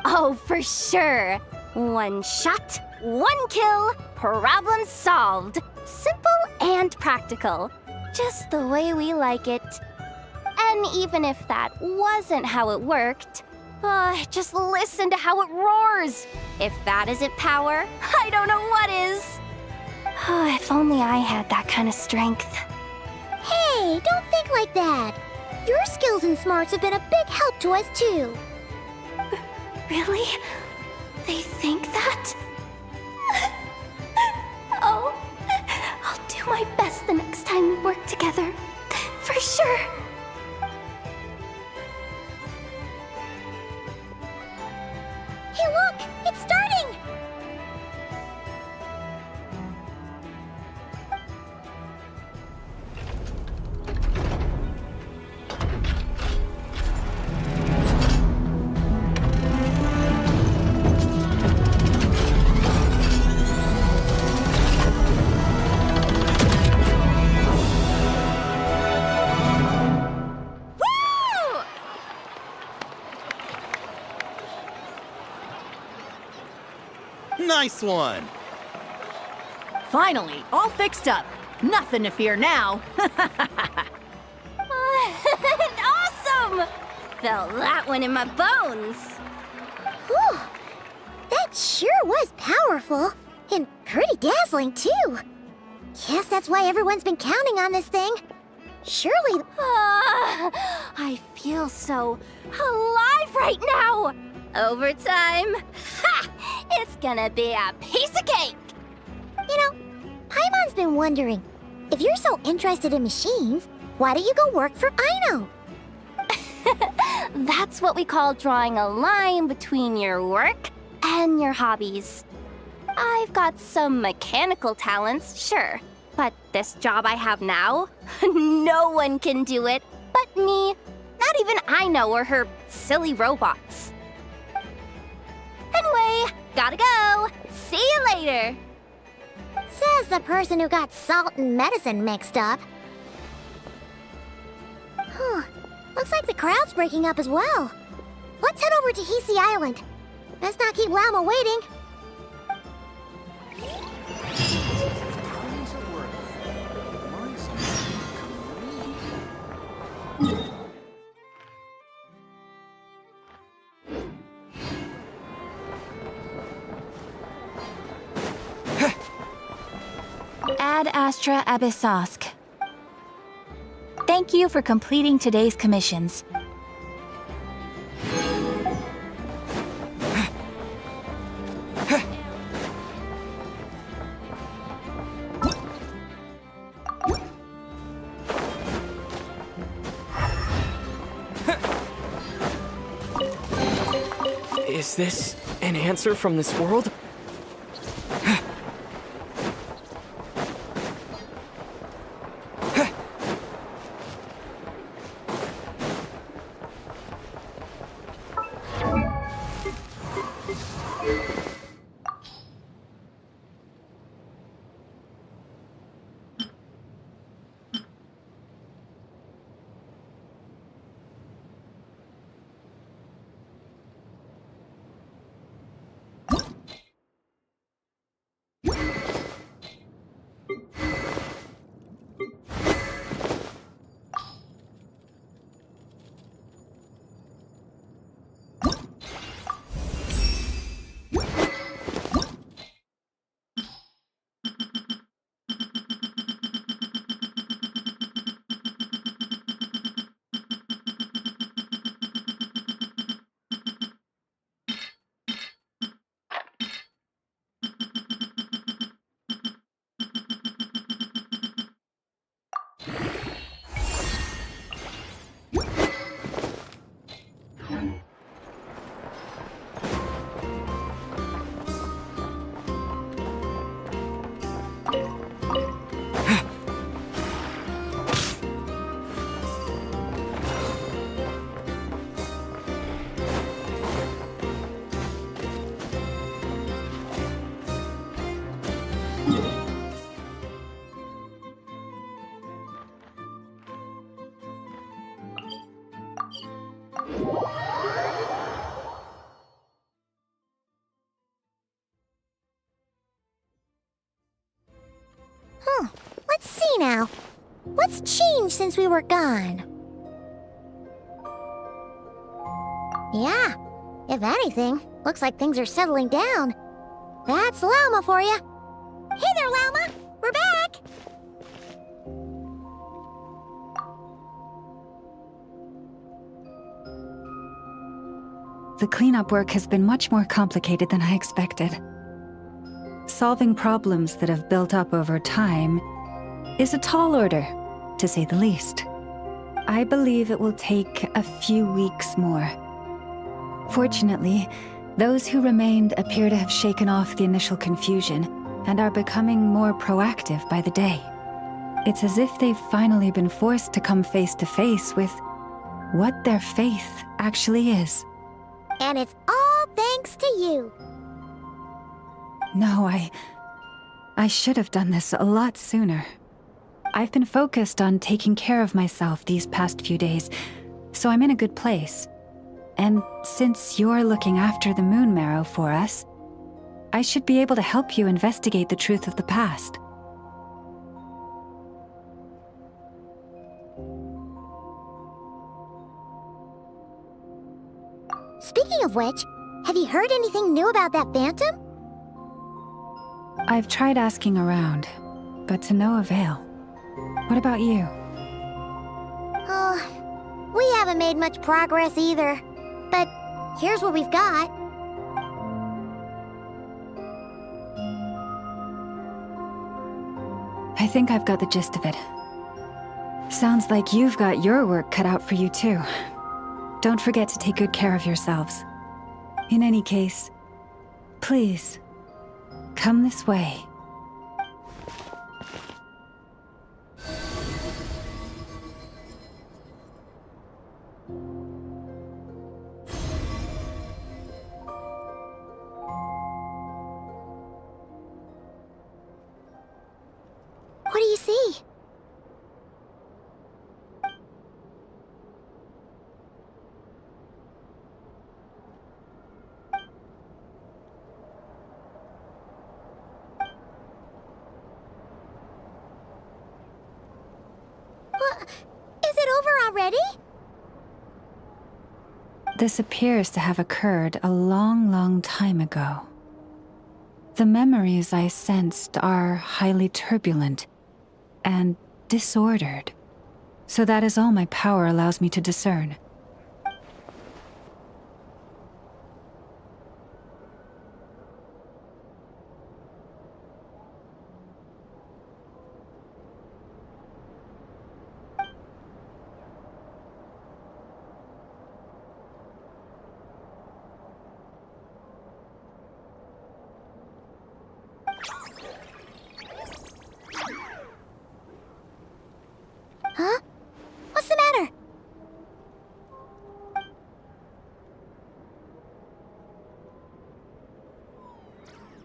Oh, for sure. One shot, one kill, problem solved. Simple and practical. Just the way we like it. And even if that wasn't how it worked, just listen to how it roars. If that isn't power, I don't know what is. If only I had that kind of strength. Hey, don't think like that. Your skills and smarts have been a big help to us, too. Really? They think that? Oh, I'll do my best the next time we work together. For sure. Hey, look! It's starting! Nice one! Finally, all fixed up. Nothing to fear now. Awesome! Felt that one in my bones. Whew! That sure was powerful. And pretty dazzling, too. Guess that's why everyone's been counting on this thing. Surely... I feel so alive right now! Overtime? Ha! It's gonna be a piece of cake! You know, Paimon's been wondering, if you're so interested in machines, why don't you go work for Aino? That's what we call drawing a line between your work and your hobbies. I've got some mechanical talents, sure, but this job I have now, no one can do it but me. Not even Aino or her silly robots. Anyway, gotta go. See you later. Says the person who got salt and medicine mixed up. Looks like the crowd's breaking up as well. Let's head over to Hisi Island. Let's not keep Lauma waiting. Ad Astra Abyssosk. Thank you for completing today's commissions. Is this an answer from this world? Let's see now. What's changed since we were gone? Yeah, if anything, looks like things are settling down. That's Llama for you. Hey there, Llama! We're back! The cleanup work has been much more complicated than I expected. Solving problems that have built up over time is a tall order, to say the least. I believe it will take a few weeks more. Fortunately, those who remained appear to have shaken off the initial confusion and are becoming more proactive by the day. It's as if they've finally been forced to come face to face with what their faith actually is. And it's all thanks to you. No, I should have done this a lot sooner. I've been focused on taking care of myself these past few days, so I'm in a good place. And since you're looking after the moon marrow for us, I should be able to help you investigate the truth of the past. Speaking of which, have you heard anything new about that phantom? I've tried asking around, but to no avail. What about you? Oh, we haven't made much progress either. But here's what we've got. I think I've got the gist of it. Sounds like you've got your work cut out for you too. Don't forget to take good care of yourselves. In any case, please, come this way. What do you see? Is it over already? This appears to have occurred a long, long time ago. The memories I sensed are highly turbulent and disordered. So that is all my power allows me to discern. Huh? What's the matter?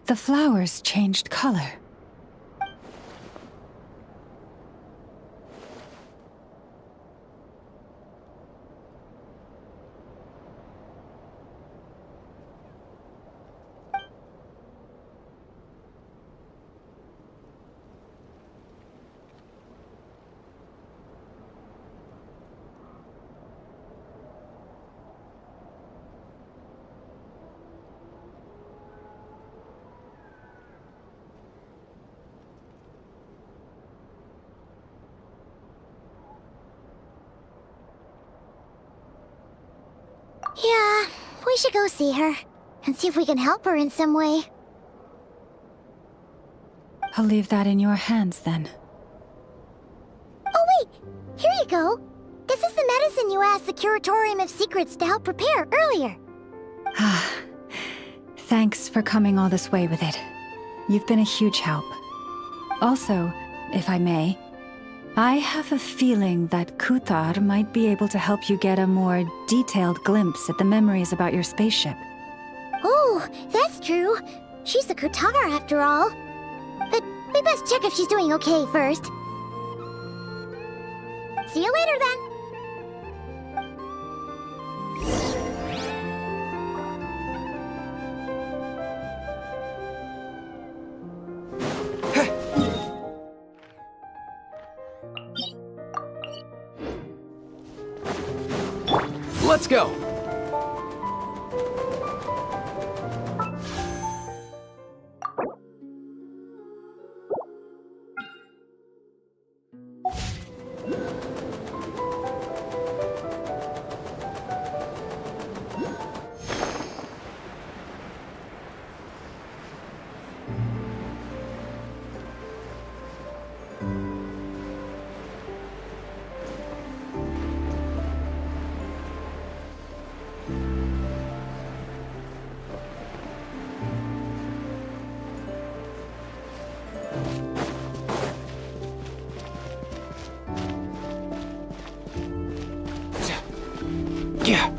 The flowers changed color. Yeah, we should go see her and see if we can help her in some way. I'll leave that in your hands then. Oh wait, here you go. This is the medicine you asked the Curatorium of Secrets to help prepare earlier. Ah, thanks for coming all this way with it. You've been a huge help. Also, if I may, I have a feeling that Kutar might be able to help you get a more detailed glimpse at the memories about your spaceship. Oh, that's true. She's the Kutar after all. But we best check if she's doing okay first. See you later then. Let's go! Yeah.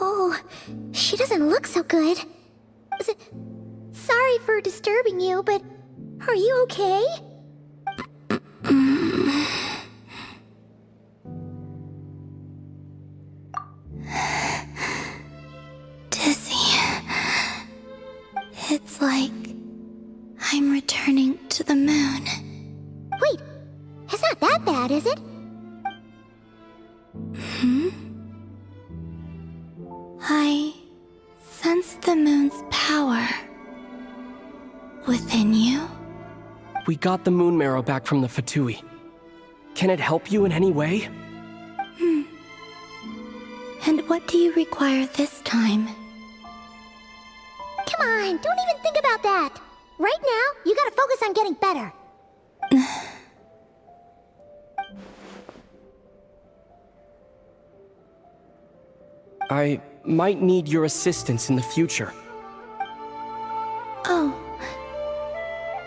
Oh, she doesn't look so good. Sorry for disturbing you, but are you okay? Dizzy. It's like I'm returning to the moon. Wait, it's not that bad, is it? I sense the moon's power within you. We got the moon marrow back from the Fatui. Can it help you in any way? And what do you require this time? Come on, don't even think about that. Right now, you gotta focus on getting better. I might need your assistance in the future. Oh.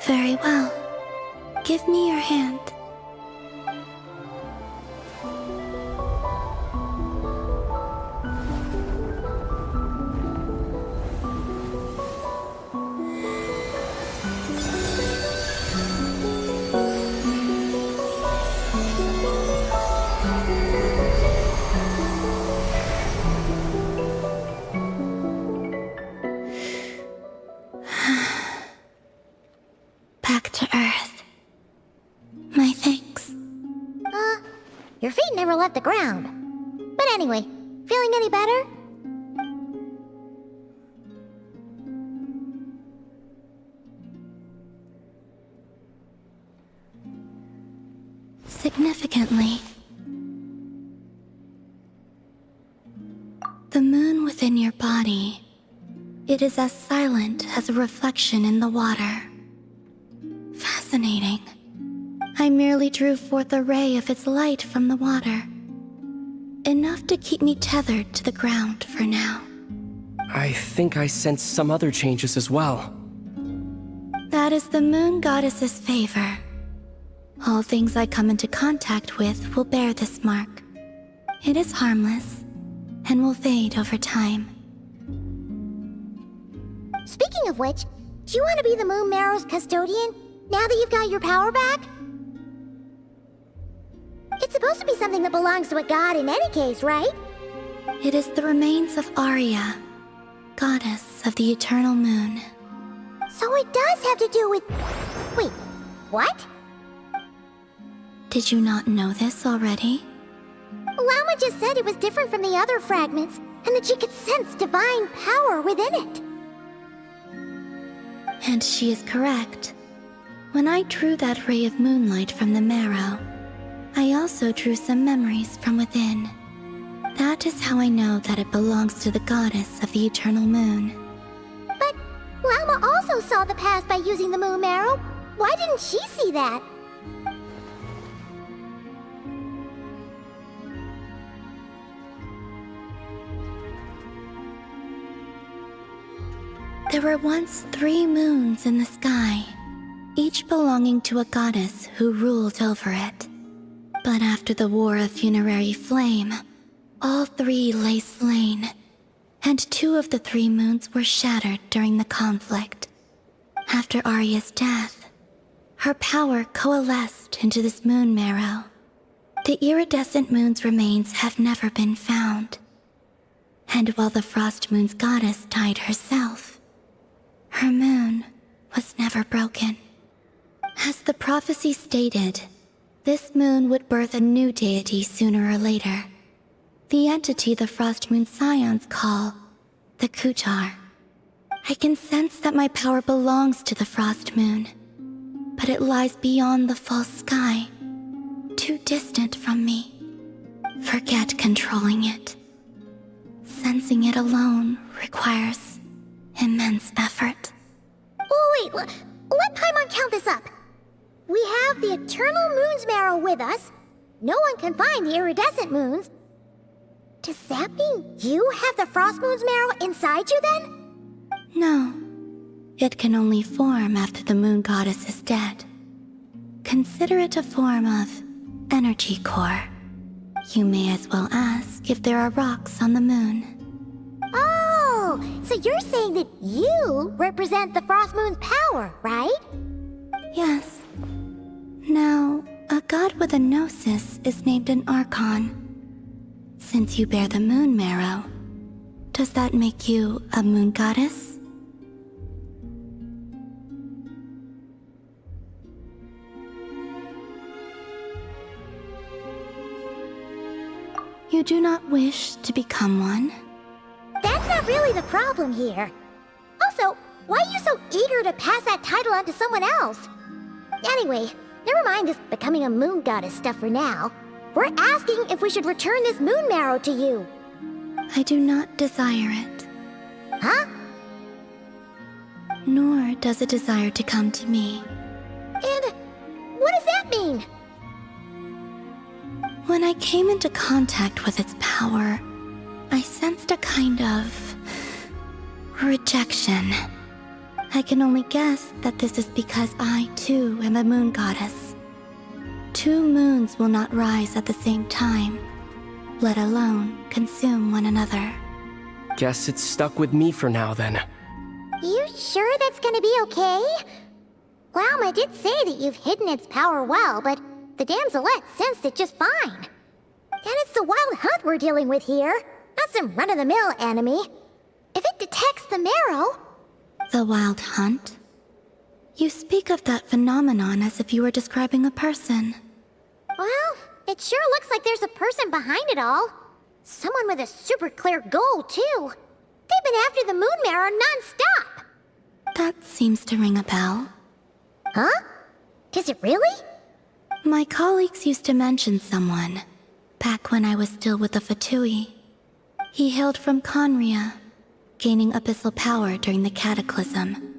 Very well. Give me your hand. Back to Earth. My thanks. Your feet never left the ground. But anyway, feeling any better? Significantly. The moon within your body. It is as silent as a reflection in the water. Fascinating. I merely drew forth a ray of its light from the water. Enough to keep me tethered to the ground for now. I think I sense some other changes as well. That is the moon goddess's favor. All things I come into contact with will bear this mark. It is harmless, and will fade over time. Speaking of which, do you want to be the Moon Marrow's custodian, now that you've got your power back? It's supposed to be something that belongs to a god in any case, right? It is the remains of Arya, goddess of the eternal moon. So it does have to do with... Wait, what? Did you not know this already? Lauma just said it was different from the other fragments, and that she could sense divine power within it. And she is correct. When I drew that ray of moonlight from the marrow, I also drew some memories from within. That is how I know that it belongs to the goddess of the eternal moon. But Lauma also saw the past by using the moon marrow. Why didn't she see that? There were once 3 moons in the sky, each belonging to a goddess who ruled over it. But after the War of Funerary Flame, all 3 lay slain, and 2 of the 3 moons were shattered during the conflict. After Arya's death, her power coalesced into this moon marrow. The iridescent moon's remains have never been found. And while the Frost Moon's goddess died herself, her moon was never broken. As the prophecy stated, this moon would birth a new deity sooner or later. The entity the Frost Moon Scions call the Kutar. I can sense that my power belongs to the Frost Moon, but it lies beyond the false sky, too distant from me. Forget controlling it. Sensing it alone requires immense effort. Oh wait, let Paimon count this up. We have the Eternal Moon's marrow with us. No one can find the iridescent moons. Does that mean you have the Frost Moon's marrow inside you then? No. It can only form after the moon goddess is dead. Consider it a form of energy core. You may as well ask if there are rocks on the moon. Oh, so you're saying that you represent the Frost Moon's power, right? Yes. Now, a god with a gnosis is named an Archon. Since you bear the moon marrow, does that make you a moon goddess? You do not wish to become one? That's not really the problem here. Also, why are you so eager to pass that title on to someone else? Anyway, never mind this becoming a moon goddess stuff for now. We're asking if we should return this moon marrow to you. I do not desire it. Huh? Nor does it desire to come to me. And what does that mean? When I came into contact with its power, I sensed a kind of rejection. I can only guess that this is because I, too, am a moon goddess. 2 moons will not rise at the same time, let alone consume one another. Guess it's stuck with me for now, then. You sure that's gonna be okay? Lauma did say that you've hidden its power well, but the damselette sensed it just fine. And it's the wild hunt we're dealing with here, not some run-of-the-mill enemy. If it detects the marrow... The wild hunt? You speak of that phenomenon as if you were describing a person. Well, it sure looks like there's a person behind it all. Someone with a super clear goal, too. They've been after the moon marrow non-stop. That seems to ring a bell. Huh? Does it really? My colleagues used to mention someone, back when I was still with the Fatui. He hailed from Conria, gaining abyssal power during the Cataclysm,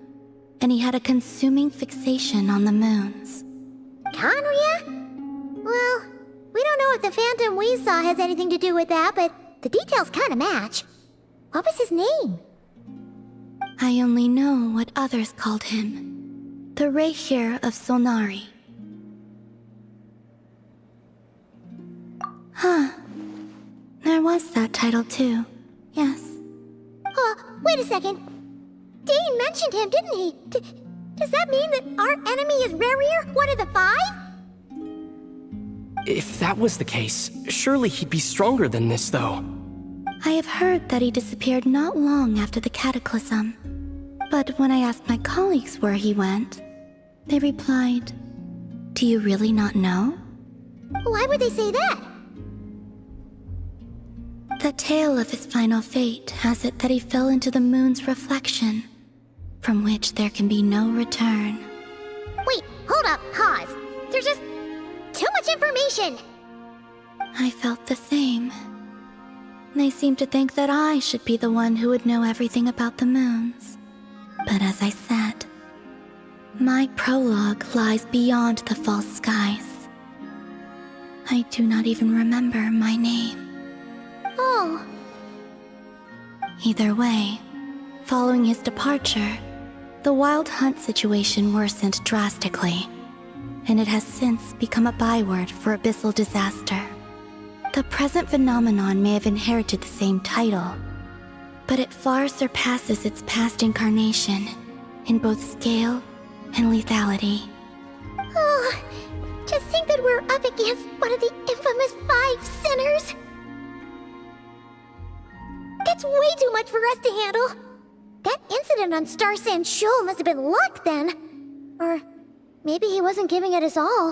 and he had a consuming fixation on the moons. Conria? Well, we don't know if the phantom we saw has anything to do with that, but the details kinda match. What was his name? I only know what others called him. The Rehir of Solnari. Huh. There was that title too. Yes. Wait a second. Dane mentioned him, didn't he? Does that mean that our enemy is Rehir, one of the 5? If that was the case, surely he'd be stronger than this, though. I have heard that he disappeared not long after the Cataclysm. But when I asked my colleagues where he went, they replied, "Do you really not know?" Why would they say that? The tale of his final fate has it that he fell into the moon's reflection, from which there can be no return. Wait, hold up, pause. There's just too much information. I felt the same. They seemed to think that I should be the one who would know everything about the moons. But as I said, my prologue lies beyond the false skies. I do not even remember my name. Oh. Either way, following his departure, the wild hunt situation worsened drastically, and it has since become a byword for abyssal disaster. The present phenomenon may have inherited the same title, but it far surpasses its past incarnation in both scale and lethality. Oh, just think that we're up against one of the infamous 5 sinners. That's way too much for us to handle. That incident on Star Sand Shoal must have been luck then. Or maybe he wasn't giving it his all.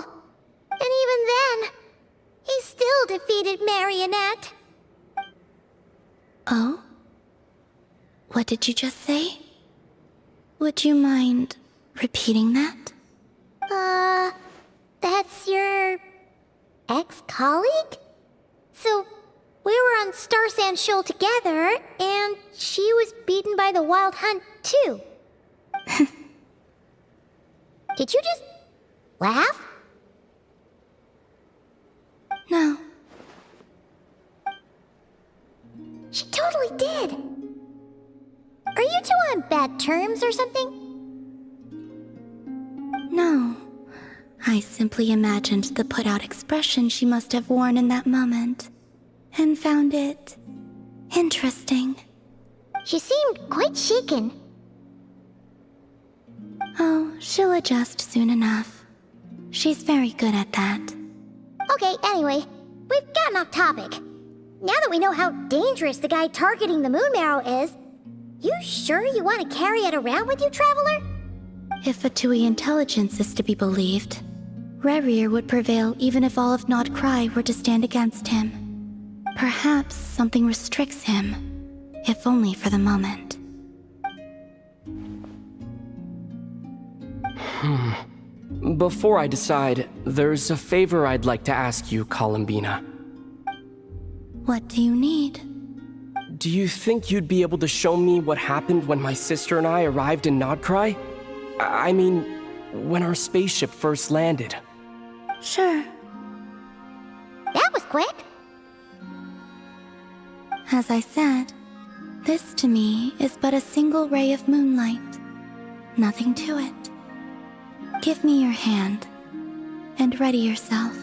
And even then, he still defeated Marionette. Oh? What did you just say? Would you mind repeating that? That's your ex-colleague? So, we were on Star Sand Shoal together, and she was beaten by the Wild Hunt, too. Did you just laugh? No. She totally did. Are you two on bad terms or something? No. I simply imagined the put-out expression she must have worn in that moment, and found it interesting. She seemed quite shaken. Oh, she'll adjust soon enough. She's very good at that. Okay, anyway, we've gotten off topic. Now that we know how dangerous the guy targeting the moon marrow is, you sure you want to carry it around with you, Traveler? If Fatui intelligence is to be believed, Rerir would prevail even if all of Nod-Crai were to stand against him. Perhaps something restricts him, if only for the moment. Before I decide, there's a favor I'd like to ask you, Columbina. What do you need? Do you think you'd be able to show me what happened when my sister and I arrived in Nod-Crai? I mean, when our spaceship first landed. Sure. That was quick. As I said, this to me is but a single ray of moonlight. Nothing to it. Give me your hand, and ready yourself.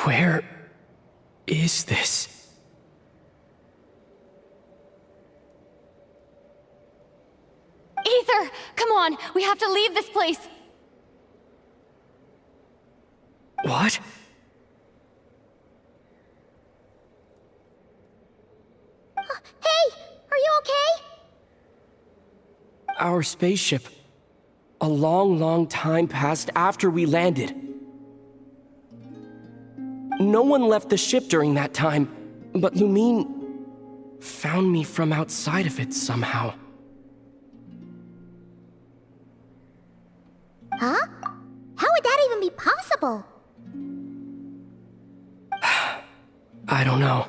Where is this? Ether! Come on! We have to leave this place! What? Hey! Are you okay? Our spaceship. A long, long time passed after we landed. No one left the ship during that time, but Lumine found me from outside of it somehow. Huh? How would that even be possible? I don't know.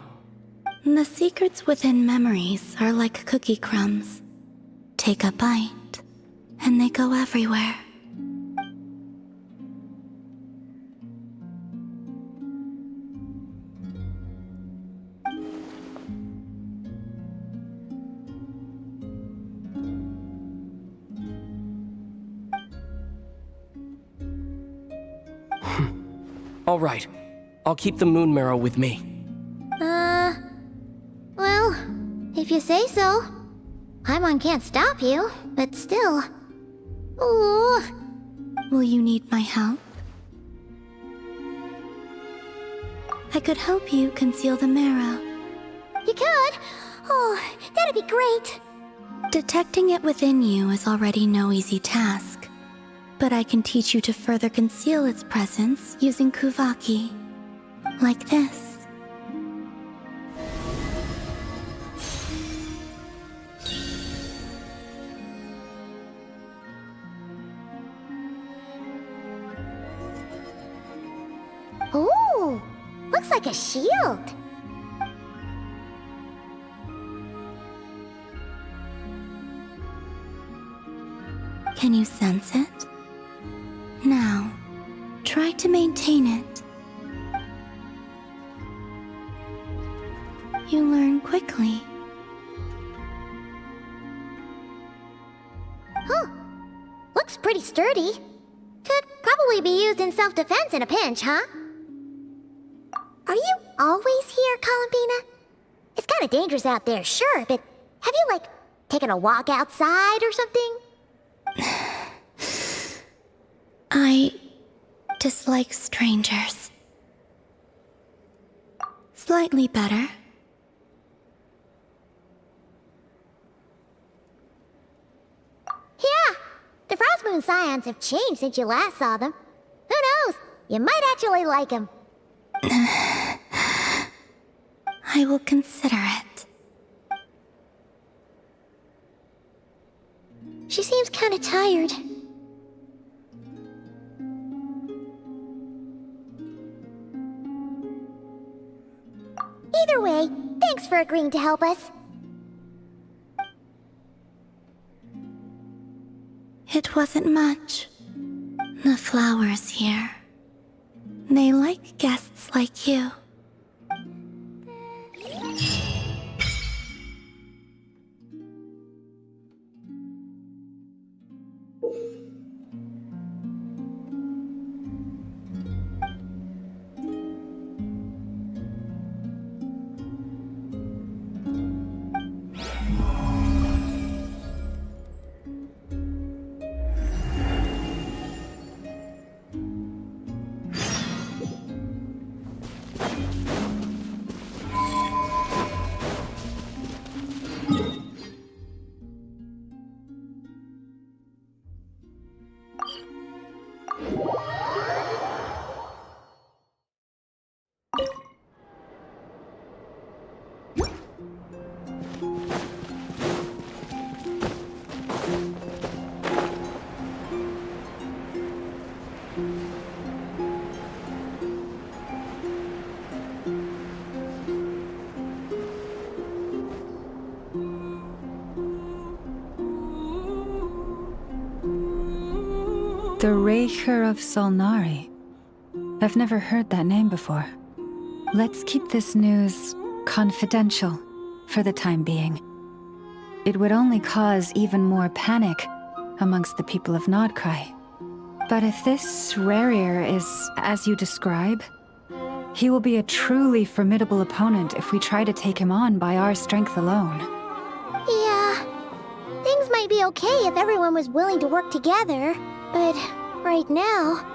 The secrets within memories are like cookie crumbs. Take a bite, and they go everywhere. All right. I'll keep the moon marrow with me. Well, if you say so. Paimon can't stop you, but still. Ooh. Will you need my help? I could help you conceal the marrow. You could? Oh, that'd be great. Detecting it within you is already no easy task. But I can teach you to further conceal its presence using Kuvaki. Like this. Ooh, looks like a shield. Can you sense it? Now, try to maintain it. You learn quickly. Huh. Looks pretty sturdy. Could probably be used in self-defense in a pinch, huh? Are you always here, Columbina? It's kinda dangerous out there, sure, but have you, like, taking a walk outside or something? I dislike strangers. Slightly better. Yeah, the Frost Moon Scions have changed since you last saw them. Who knows? You might actually like them. I will consider it. She seems kind of tired. Either way, thanks for agreeing to help us. It wasn't much. The flowers here. They like guests like you. The Raker of Solnari. I've never heard that name before. Let's keep this news confidential for the time being. It would only cause even more panic amongst the people of Nod-Crай. But if this Rarer is as you describe, he will be a truly formidable opponent if we try to take him on by our strength alone. Yeah, things might be okay if everyone was willing to work together, but right now...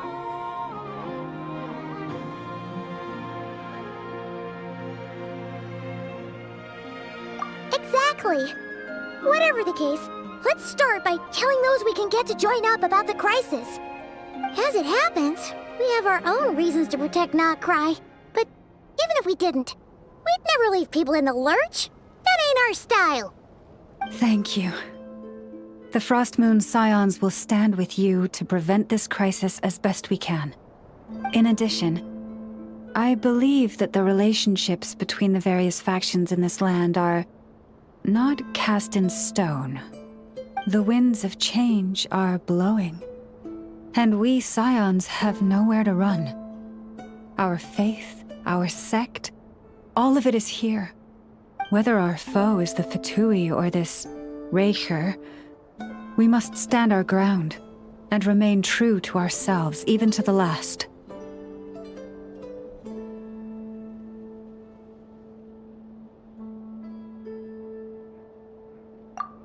Exactly. Whatever the case, let's start by telling those we can get to join up about the crisis. As it happens, we have our own reasons to protect Nod-Crай, but even if we didn't, we'd never leave people in the lurch. That ain't our style. Thank you. The Frost Moon Scions will stand with you to prevent this crisis as best we can. In addition, I believe that the relationships between the various factions in this land are not cast in stone. The winds of change are blowing, and we Scions have nowhere to run. Our faith, our sect, all of it is here. Whether our foe is the Fatui or this Raker, we must stand our ground and remain true to ourselves, even to the last.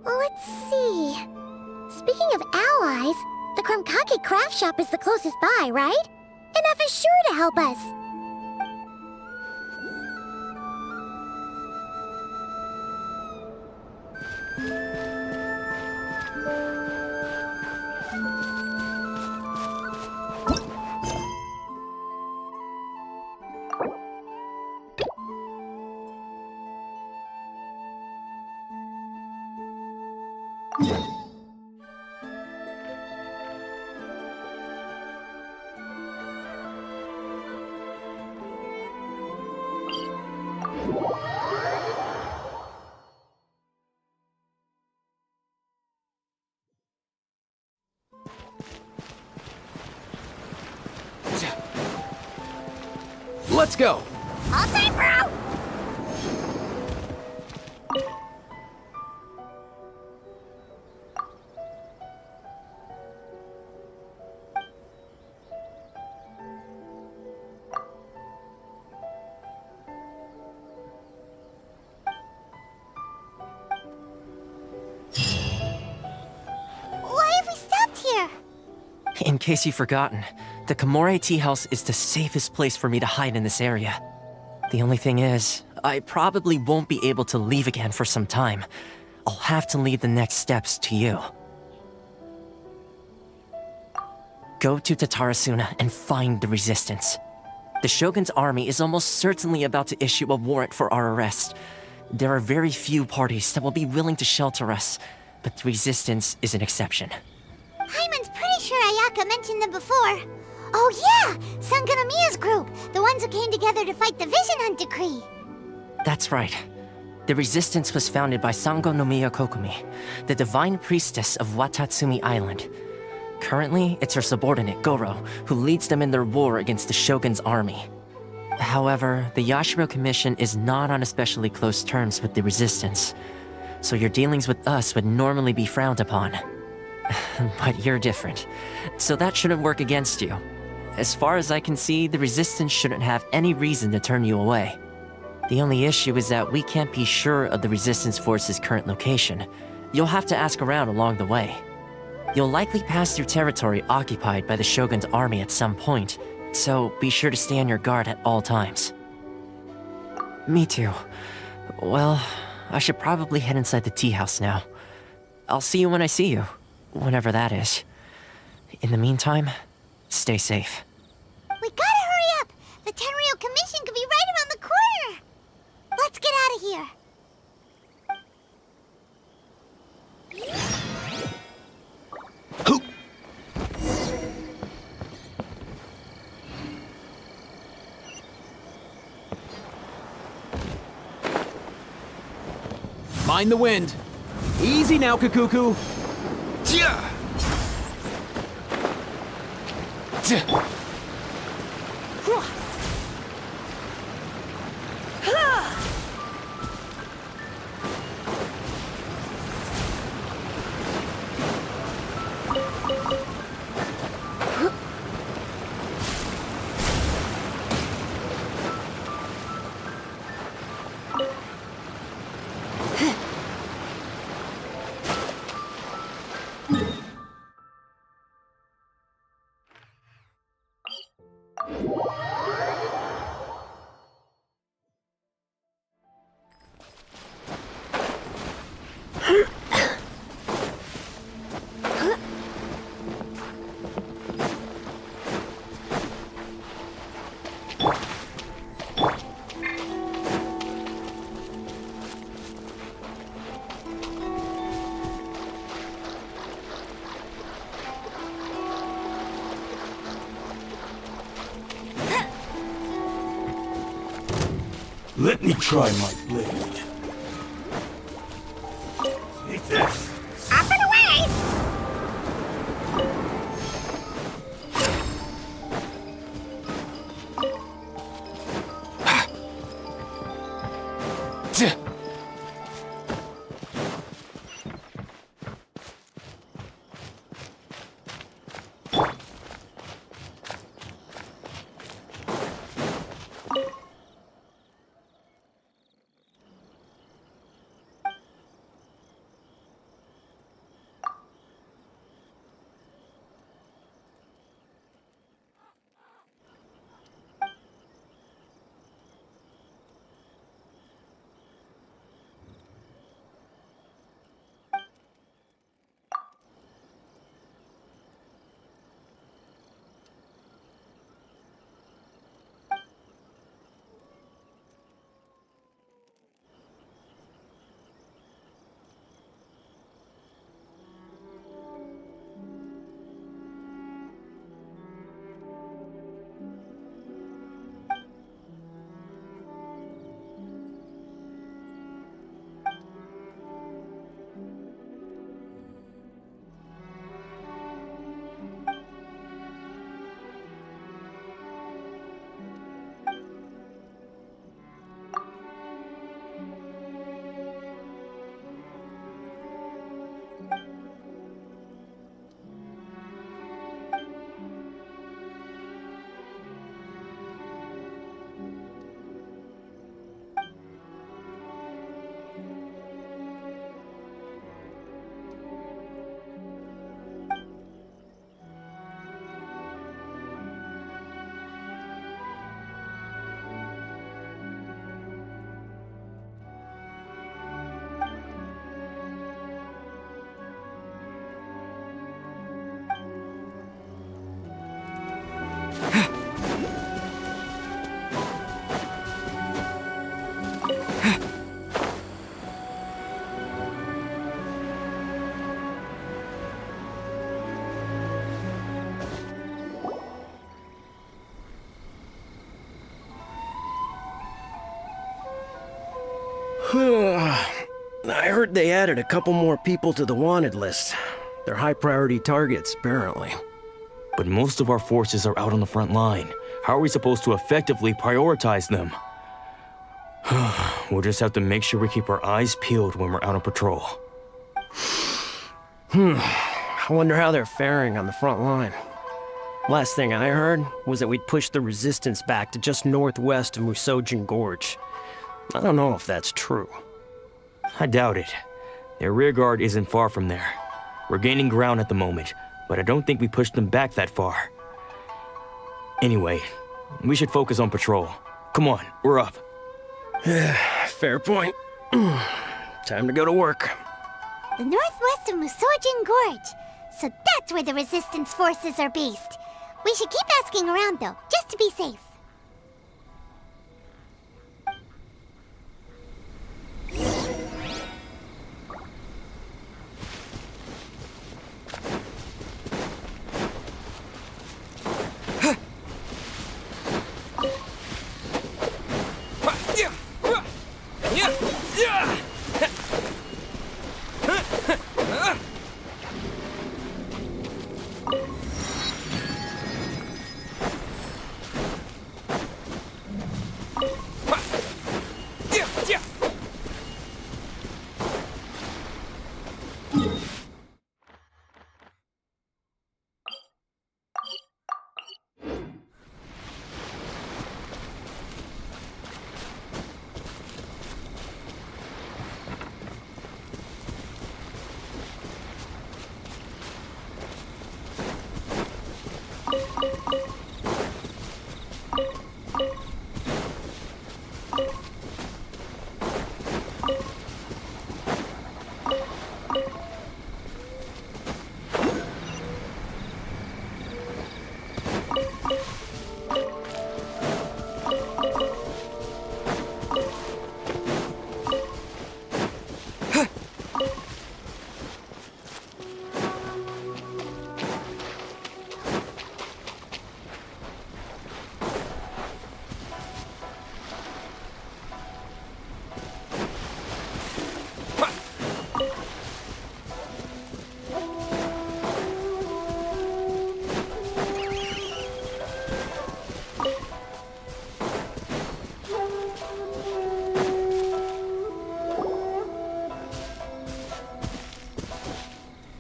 Let's see. Speaking of allies, the Krumkake craft shop is the closest by, right? Enough is sure to help us. Let's go! All time, bro! In case you've forgotten, the Komore Tea House is the safest place for me to hide in this area. The only thing is, I probably won't be able to leave again for some time. I'll have to leave the next steps to you. Go to Tatarasuna and find the resistance. The Shogun's army is almost certainly about to issue a warrant for our arrest. There are very few parties that will be willing to shelter us, but the resistance is an exception. Hyman's pretty sure Ayaka mentioned them before. Oh yeah! Sangonomiya's group! The ones who came together to fight the Vision Hunt decree! That's right. The resistance was founded by Sangonomiya Kokumi, the divine priestess of Watatsumi Island. Currently, it's her subordinate, Goro, who leads them in their war against the Shogun's army. However, the Yashiro Commission is not on especially close terms with the resistance, so your dealings with us would normally be frowned upon. But you're different, so that shouldn't work against you. As far as I can see, the resistance shouldn't have any reason to turn you away. The only issue is that we can't be sure of the resistance force's current location. You'll have to ask around along the way. You'll likely pass through territory occupied by the Shogun's army at some point, so be sure to stay on your guard at all times. Me too. Well, I should probably head inside the tea house now. I'll see you when I see you, whenever that is. In the meantime, stay safe. We gotta hurry up! The Tenryou Commission could be right around the corner! Let's get out of here! Mind the wind. Easy now, Kakuku. Let me try my blade. Take this! Up and away! heard they added a couple more people to the wanted list. They're high-priority targets, apparently. But most of our forces are out on the front line. How are we supposed to effectively prioritize them? We'll just have to make sure we keep our eyes peeled when we're out on patrol. I wonder how they're faring on the front line. Last thing I heard was that we'd pushed the resistance back to just northwest of Musojin Gorge. I don't know if that's true. I doubt it. Their rearguard isn't far from there. We're gaining ground at the moment, but I don't think we pushed them back that far. Anyway, we should focus on patrol. Come on, we're up. Fair point. Time to go to work. The northwest of Musojin Gorge. So that's where the resistance forces are based. We should keep asking around, though, just to be safe.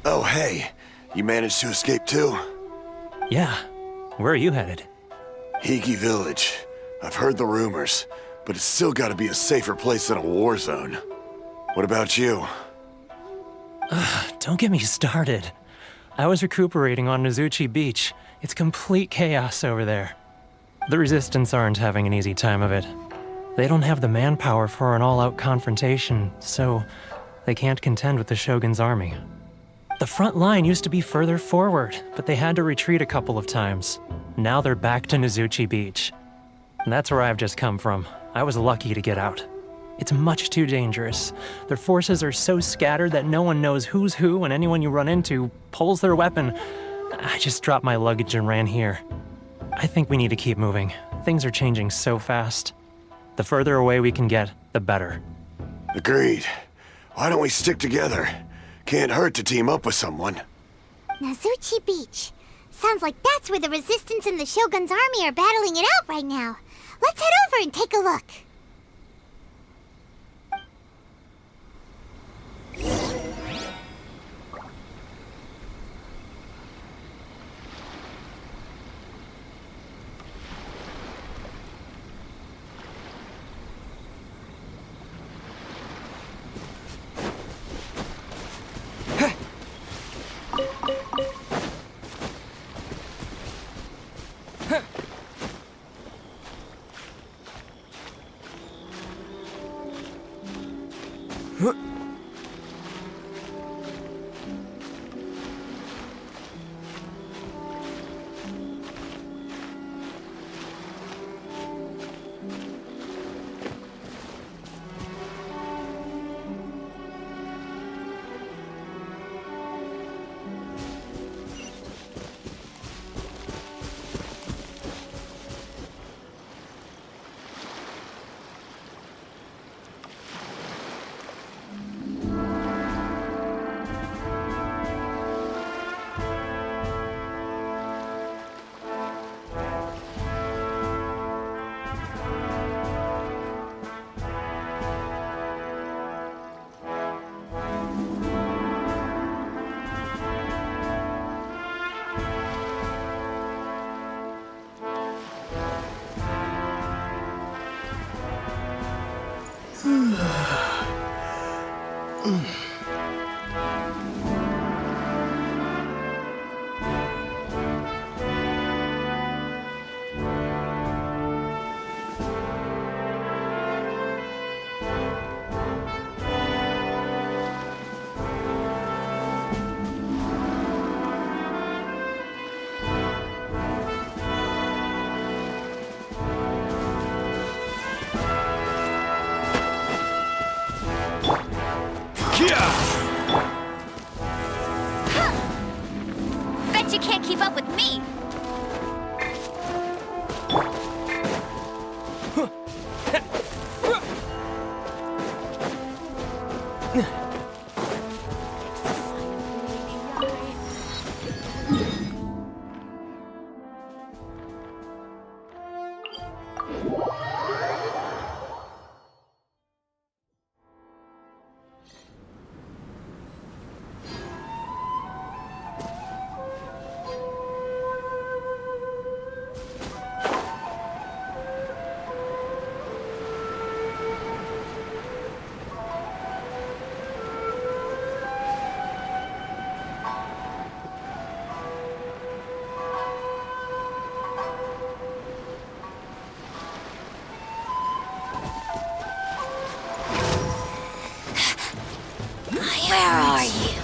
Oh, hey. You managed to escape too? Yeah. Where are you headed? Higi Village. I've heard the rumors, but it's still gotta be a safer place than a war zone. What about you? Don't get me started. I was recuperating on Nozuchi Beach. It's complete chaos over there. The Resistance aren't having an easy time of it. They don't have the manpower for an all-out confrontation, so they can't contend with the Shogun's army. The front line used to be further forward, but they had to retreat a couple of times. Now they're back to Nozuchi Beach. And that's where I've just come from. I was lucky to get out. It's much too dangerous. Their forces are so scattered that no one knows who's who, and anyone you run into pulls their weapon. I just dropped my luggage and ran here. I think we need to keep moving. Things are changing so fast. The further away we can get, the better. Agreed. Why don't we stick together? Can't hurt to team up with someone. Nozuchi Beach. Sounds like that's where the Resistance and the Shogun's army are battling it out right now. Let's head over and take a look. Bet you can't keep up with me. Where are you?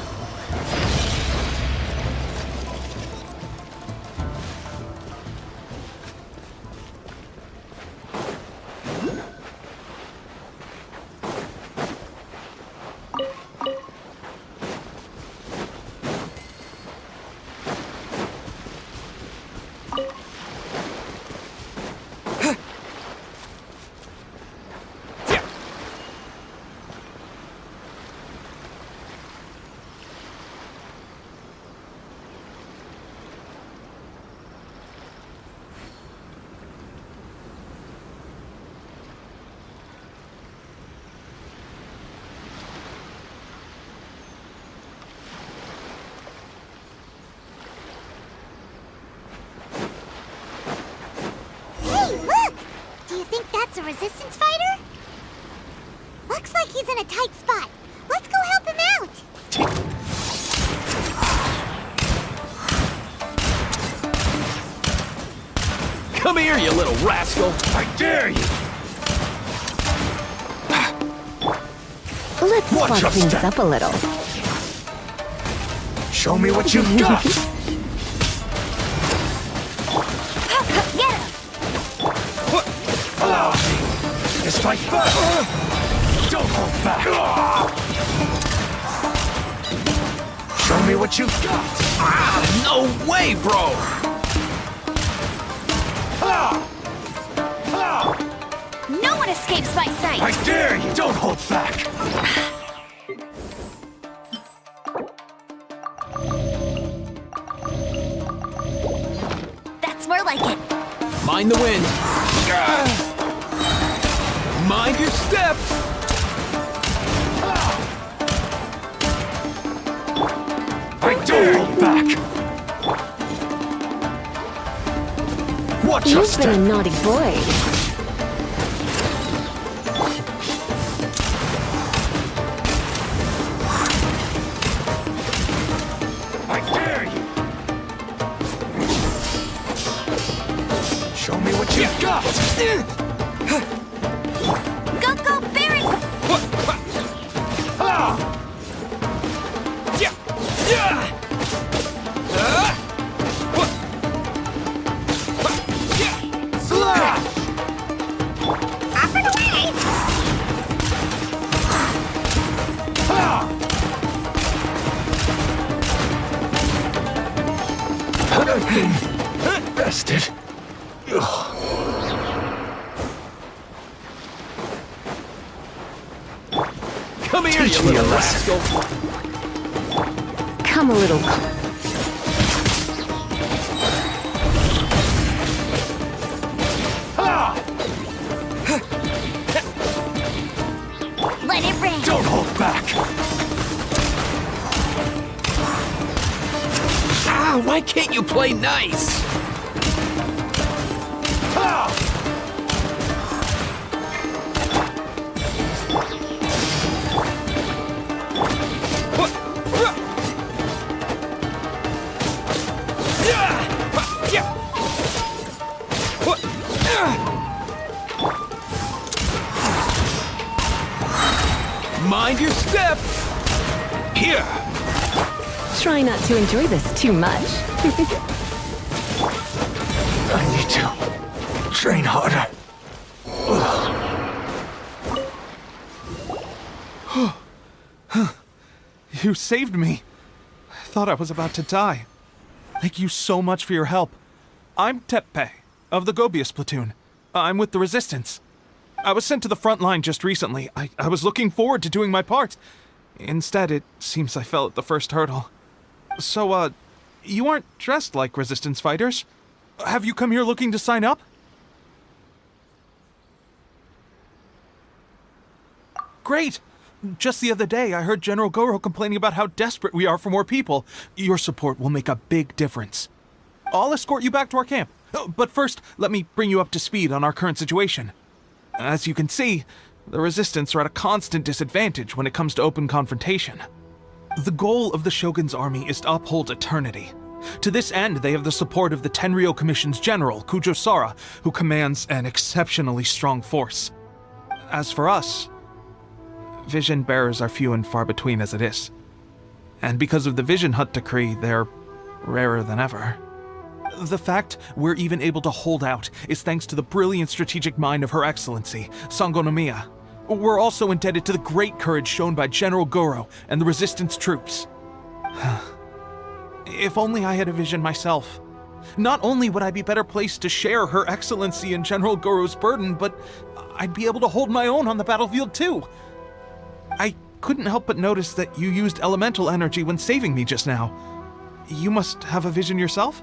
A resistance fighter? Looks like he's in a tight spot. Let's go help him out. Come here, you little rascal! I dare you! Let's spark things up a little. Show me what you've got! Get him! Just like that! Don't hold back! Show me what you've got! Ah, no way, bro! No one escapes my sight! I dare you! Don't hold back! That's more like it. Mind the wind! Mind your step! I dare you back! Watch your step! You've been a naughty boy. I dare you! Show me what you've got! Go, Barry! Slash! Up and away! I've been bested. Come here, you little rascal! Come a little. Let it rain! Don't hold back! Ah, why can't you play nice? Mind your step! Here! Try not to enjoy this too much. I need to train harder. You saved me. I thought I was about to die. Thank you so much for your help. I'm Tepe, of the Gobius platoon. I'm with the Resistance. I was sent to the front line just recently. I was looking forward to doing my part. Instead, it seems I fell at the first hurdle. So, you aren't dressed like Resistance fighters? Have you come here looking to sign up? Great! Just the other day, I heard General Goro complaining about how desperate we are for more people. Your support will make a big difference. I'll escort you back to our camp. But first, let me bring you up to speed on our current situation. As you can see, the Resistance are at a constant disadvantage when it comes to open confrontation. The goal of the Shogun's army is to uphold eternity. To this end, they have the support of the Tenryou Commission's general, Kujo Sara, who commands an exceptionally strong force. As for us, vision bearers are few and far between as it is. And because of the Vision Hut decree, they're rarer than ever. The fact we're even able to hold out is thanks to the brilliant strategic mind of Her Excellency, Sango Nomiya. We're also indebted to the great courage shown by General Goro and the Resistance troops. If only I had a vision myself. Not only would I be better placed to share Her Excellency and General Goro's burden, but I'd be able to hold my own on the battlefield too. I couldn't help but notice that you used elemental energy when saving me just now. You must have a vision yourself?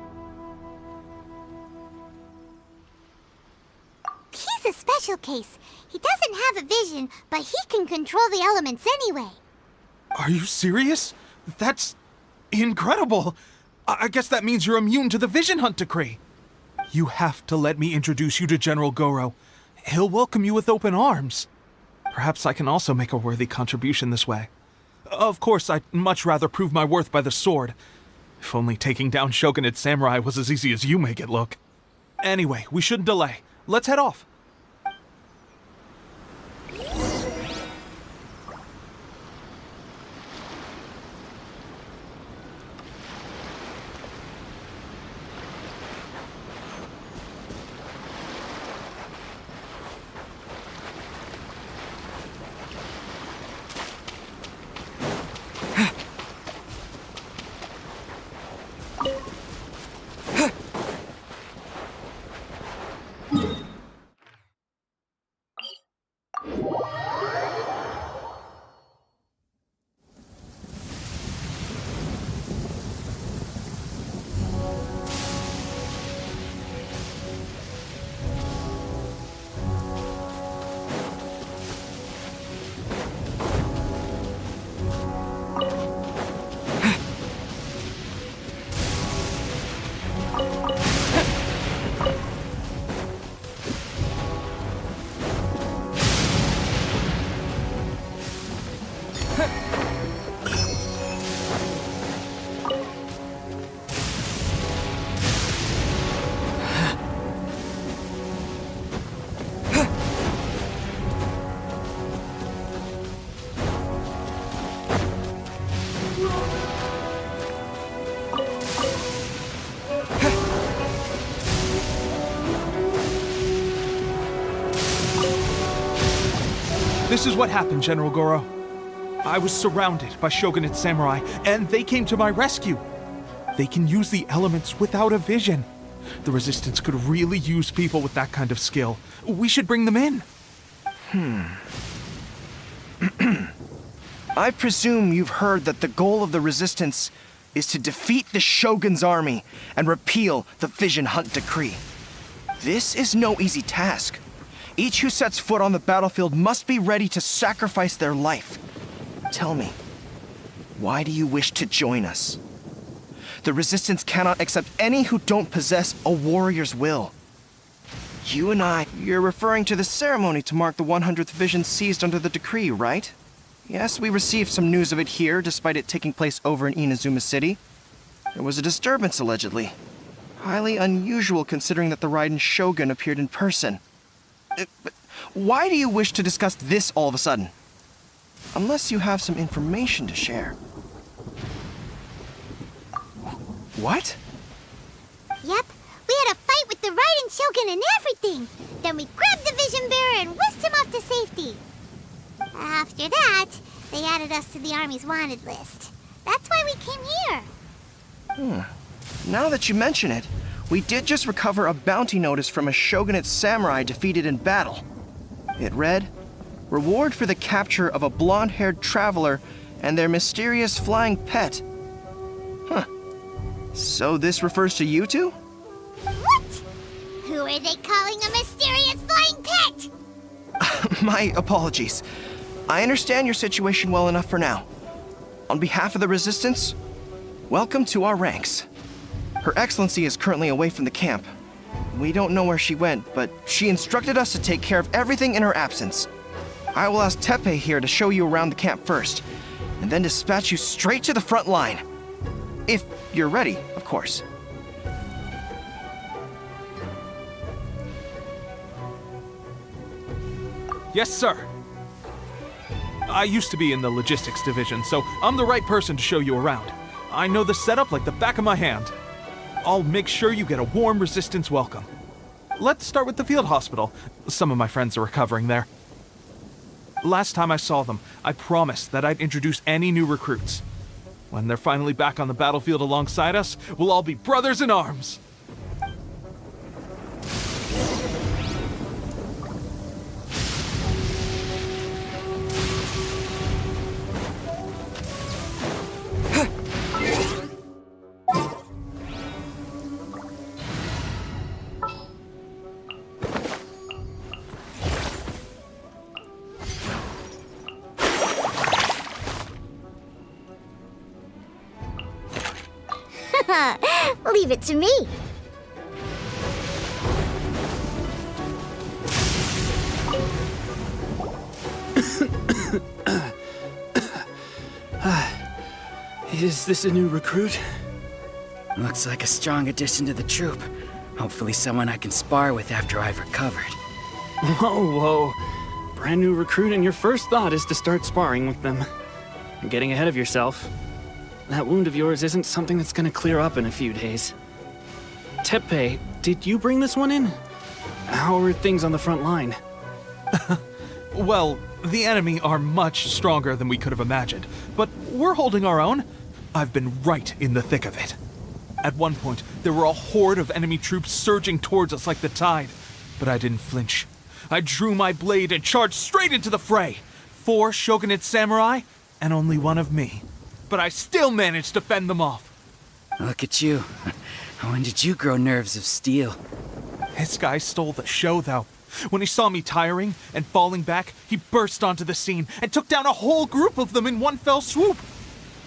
He's a special case. He doesn't have a vision, but he can control the elements anyway. Are you serious? That's incredible. I guess that means you're immune to the Vision Hunt decree. You have to let me introduce you to General Goro. He'll welcome you with open arms. Perhaps I can also make a worthy contribution this way. Of course, I'd much rather prove my worth by the sword. If only taking down Shogunate samurai was as easy as you make it look. Anyway, we shouldn't delay. Let's head off. This is what happened, General Goro. I was surrounded by Shogunate samurai, and they came to my rescue. They can use the elements without a vision. The Resistance could really use people with that kind of skill. We should bring them in. I presume you've heard that the goal of the Resistance is to defeat the Shogun's army and repeal the Vision Hunt decree. This is no easy task. Each who sets foot on the battlefield must be ready to sacrifice their life. Tell me, why do you wish to join us? The Resistance cannot accept any who don't possess a warrior's will. You and you're referring to the ceremony to mark the 100th vision seized under the decree, right? Yes, we received some news of it here, despite it taking place over in Inazuma City. There was a disturbance, allegedly. Highly unusual considering that the Raiden Shogun appeared in person. But why do you wish to discuss this all of a sudden? Unless you have some information to share. What? Yep, we had a fight with the Raiden Shogun and everything. Then we grabbed the Vision Bearer and whisked him off to safety. After that, they added us to the Army's wanted list. That's why we came here. Now that you mention it, we did just recover a bounty notice from a shogunate samurai defeated in battle. It read, "Reward for the capture of a blonde-haired traveler and their mysterious flying pet." Huh. So this refers to you two? What? Who are they calling a mysterious flying pet? My apologies. I understand your situation well enough for now. On behalf of the Resistance, welcome to our ranks. Her Excellency is currently away from the camp. We don't know where she went, but she instructed us to take care of everything in her absence. I will ask Teppei here to show you around the camp first, and then dispatch you straight to the front line. If you're ready, of course. Yes, sir. I used to be in the logistics division, so I'm the right person to show you around. I know the setup like the back of my hand. I'll make sure you get a warm Resistance welcome. Let's start with the field hospital. Some of my friends are recovering there. Last time I saw them, I promised that I'd introduce any new recruits. When they're finally back on the battlefield alongside us, we'll all be brothers in arms. Leave it to me. Is this a new recruit? Looks like a strong addition to the troop. Hopefully someone I can spar with after I've recovered. Whoa. Brand new recruit and your first thought is to start sparring with them. You're getting ahead of yourself. That wound of yours isn't something that's gonna clear up in a few days. Teppei, did you bring this one in? How are things on the front line? Well, the enemy are much stronger than we could have imagined, but we're holding our own. I've been right in the thick of it. At one point, there were a horde of enemy troops surging towards us like the tide, but I didn't flinch. I drew my blade and charged straight into the fray. 4 shogunate samurai, and only one of me. But I still managed to fend them off. Look at you. When did you grow nerves of steel? This guy stole the show, though. When he saw me tiring and falling back, he burst onto the scene and took down a whole group of them in one fell swoop.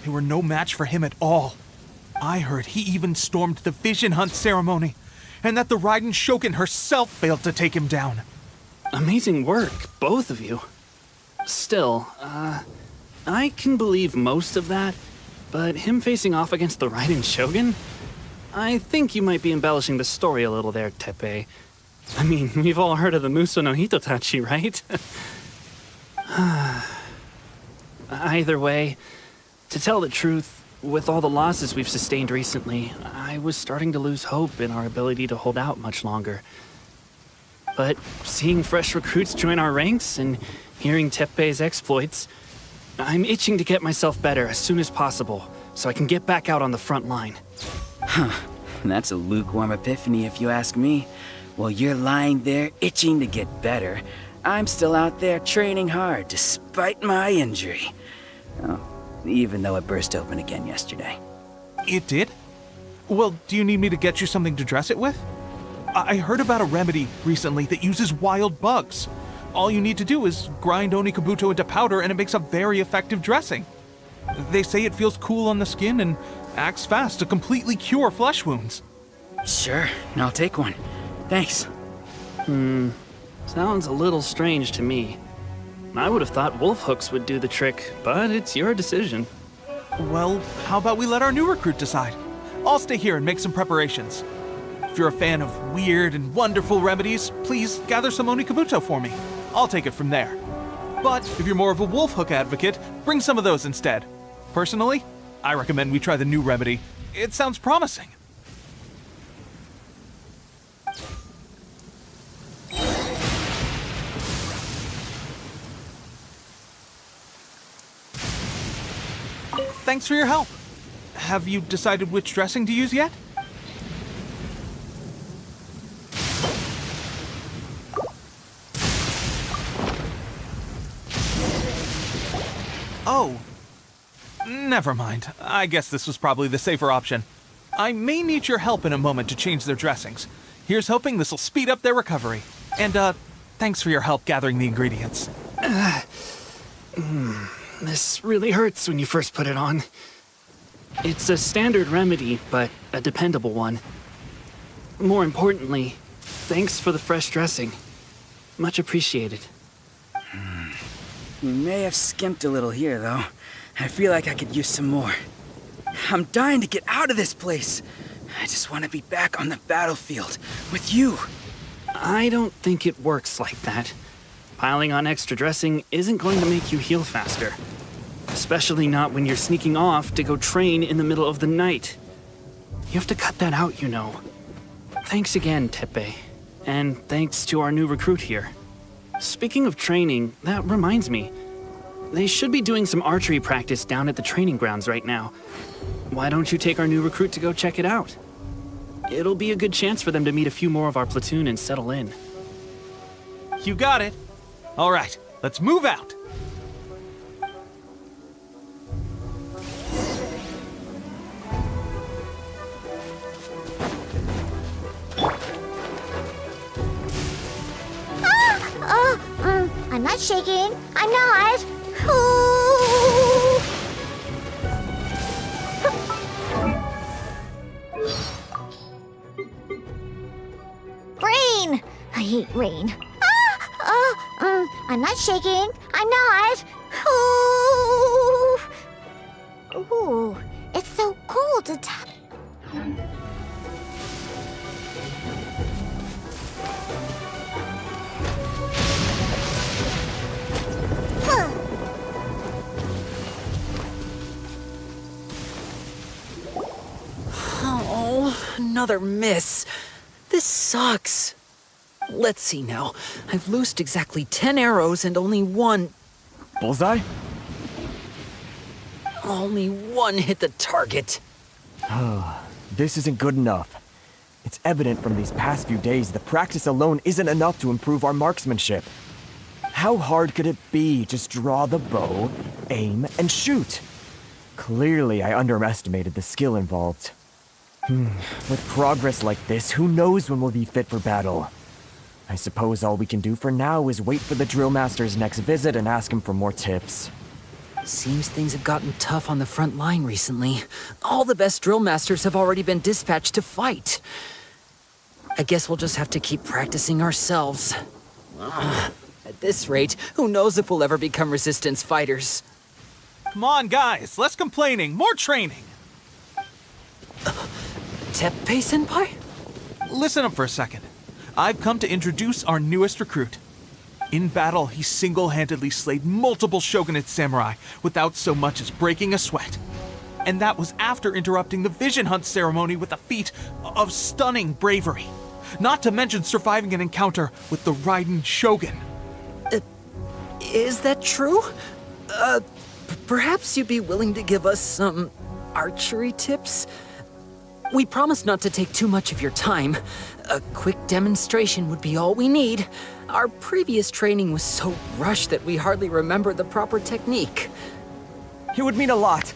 They were no match for him at all. I heard he even stormed the vision hunt ceremony, and that the Raiden Shogun herself failed to take him down. Amazing work, both of you. Still, I can believe most of that, but him facing off against the Raiden Shogun? I think you might be embellishing the story a little there, Teppei. I mean, we've all heard of the Muso no Hitotachi, right? Either way, to tell the truth, with all the losses we've sustained recently, I was starting to lose hope in our ability to hold out much longer. But seeing fresh recruits join our ranks and hearing Teppei's exploits, I'm itching to get myself better as soon as possible, so I can get back out on the front line. Huh. That's a lukewarm epiphany if you ask me. While you're lying there itching to get better, I'm still out there training hard despite my injury. Oh, even though it burst open again yesterday. It did? Well, do you need me to get you something to dress it with? I heard about a remedy recently that uses wild bugs. All you need to do is grind Onikabuto into powder and it makes a very effective dressing. They say it feels cool on the skin and acts fast to completely cure flesh wounds. Sure, I'll take one. Thanks. Sounds a little strange to me. I would have thought wolf hooks would do the trick, but it's your decision. Well, how about we let our new recruit decide? I'll stay here and make some preparations. If you're a fan of weird and wonderful remedies, please gather some onikabuto for me. I'll take it from there. But if you're more of a wolf hook advocate, bring some of those instead. Personally, I recommend we try the new remedy. It sounds promising. Thanks for your help. Have you decided which dressing to use yet? Oh. Never mind. I guess this was probably the safer option. I may need your help in a moment to change their dressings. Here's hoping this'll speed up their recovery. And, thanks for your help gathering the ingredients. This really hurts when you first put it on. It's a standard remedy, but a dependable one. More importantly, thanks for the fresh dressing. Much appreciated. We may have skimped a little here, though. I feel like I could use some more. I'm dying to get out of this place. I just want to be back on the battlefield with you. I don't think it works like that. Piling on extra dressing isn't going to make you heal faster. Especially not when you're sneaking off to go train in the middle of the night. You have to cut that out, you know. Thanks again, Tepe. And thanks to our new recruit here. Speaking of training, that reminds me. They should be doing some archery practice down at the training grounds right now. Why don't you take our new recruit to go check it out? It'll be a good chance for them to meet a few more of our platoon and settle in. You got it. All right, let's move out. I'm not shaking. I'm not. Ooh. Rain! I hate rain. I'm not shaking. I'm not. Ooh. Ooh, it's so cold to touch. Oh, another miss. This sucks. Let's see now. I've loosed exactly 10 arrows and only one... Bullseye? Only one hit the target. This isn't good enough. It's evident from these past few days the practice alone isn't enough to improve our marksmanship. How hard could it be? Just draw the bow, aim, and shoot. Clearly, I underestimated the skill involved. With progress like this, who knows when we'll be fit for battle? I suppose all we can do for now is wait for the drill master's next visit and ask him for more tips. Seems things have gotten tough on the front line recently. All the best drill masters have already been dispatched to fight. I guess we'll just have to keep practicing ourselves. At this rate, who knows if we'll ever become resistance fighters. Come on, guys, less complaining, more training. Teppei-senpai? Listen up for a second. I've come to introduce our newest recruit. In battle, he single-handedly slayed multiple shogunate samurai without so much as breaking a sweat. And that was after interrupting the vision hunt ceremony with a feat of stunning bravery. Not to mention surviving an encounter with the Raiden Shogun. Is that true? Perhaps you'd be willing to give us some archery tips? We promise not to take too much of your time. A quick demonstration would be all we need. Our previous training was so rushed that we hardly remember the proper technique. It would mean a lot.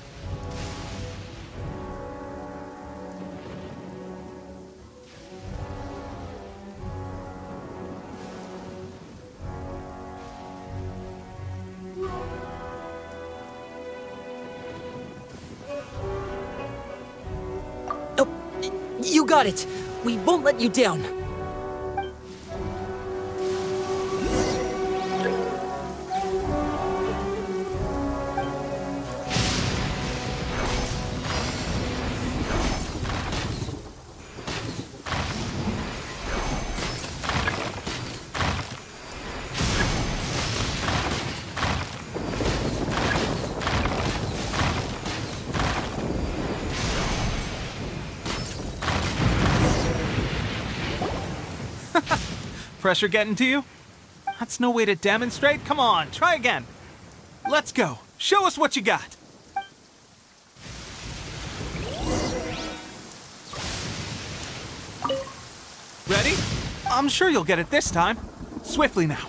You got it! We won't let you down! Pressure getting to you? That's no way to demonstrate. Come on, try again. Let's go. Show us what you got. Ready? I'm sure you'll get it this time. Swiftly now.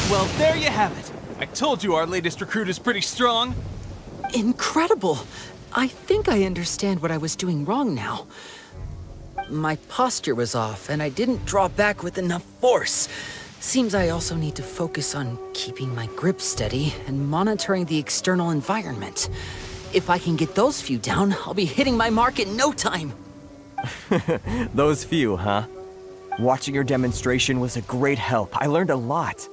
Well, there you have it. I told you our latest recruit is pretty strong. Incredible! I think I understand what I was doing wrong now. My posture was off, and I didn't draw back with enough force. Seems I also need to focus on keeping my grip steady and monitoring the external environment. If I can get those few down, I'll be hitting my mark in no time. Those few, huh? Watching your demonstration was a great help. I learned a lot.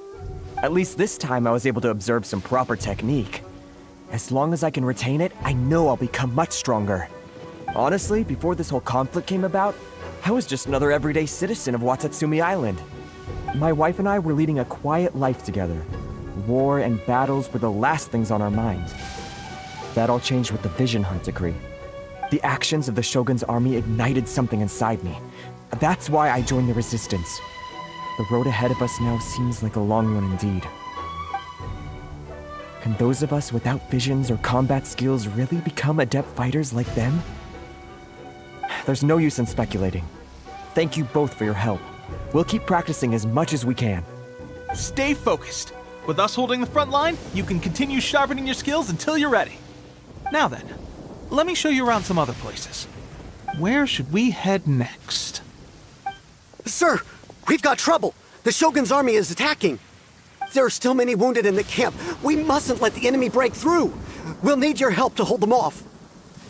At least this time I was able to observe some proper technique. As long as I can retain it, I know I'll become much stronger. Honestly, before this whole conflict came about, I was just another everyday citizen of Watatsumi Island. My wife and I were leading a quiet life together. War and battles were the last things on our minds. That all changed with the Vision Hunt decree. The actions of the Shogun's army ignited something inside me. That's why I joined the resistance. The road ahead of us now seems like a long one indeed. Can those of us without visions or combat skills really become adept fighters like them? There's no use in speculating. Thank you both for your help. We'll keep practicing as much as we can. Stay focused. With us holding the front line, you can continue sharpening your skills until you're ready. Now then, let me show you around some other places. Where should we head next? Sir, we've got trouble. The Shogun's army is attacking. There are still many wounded in the camp. We mustn't let the enemy break through. We'll need your help to hold them off.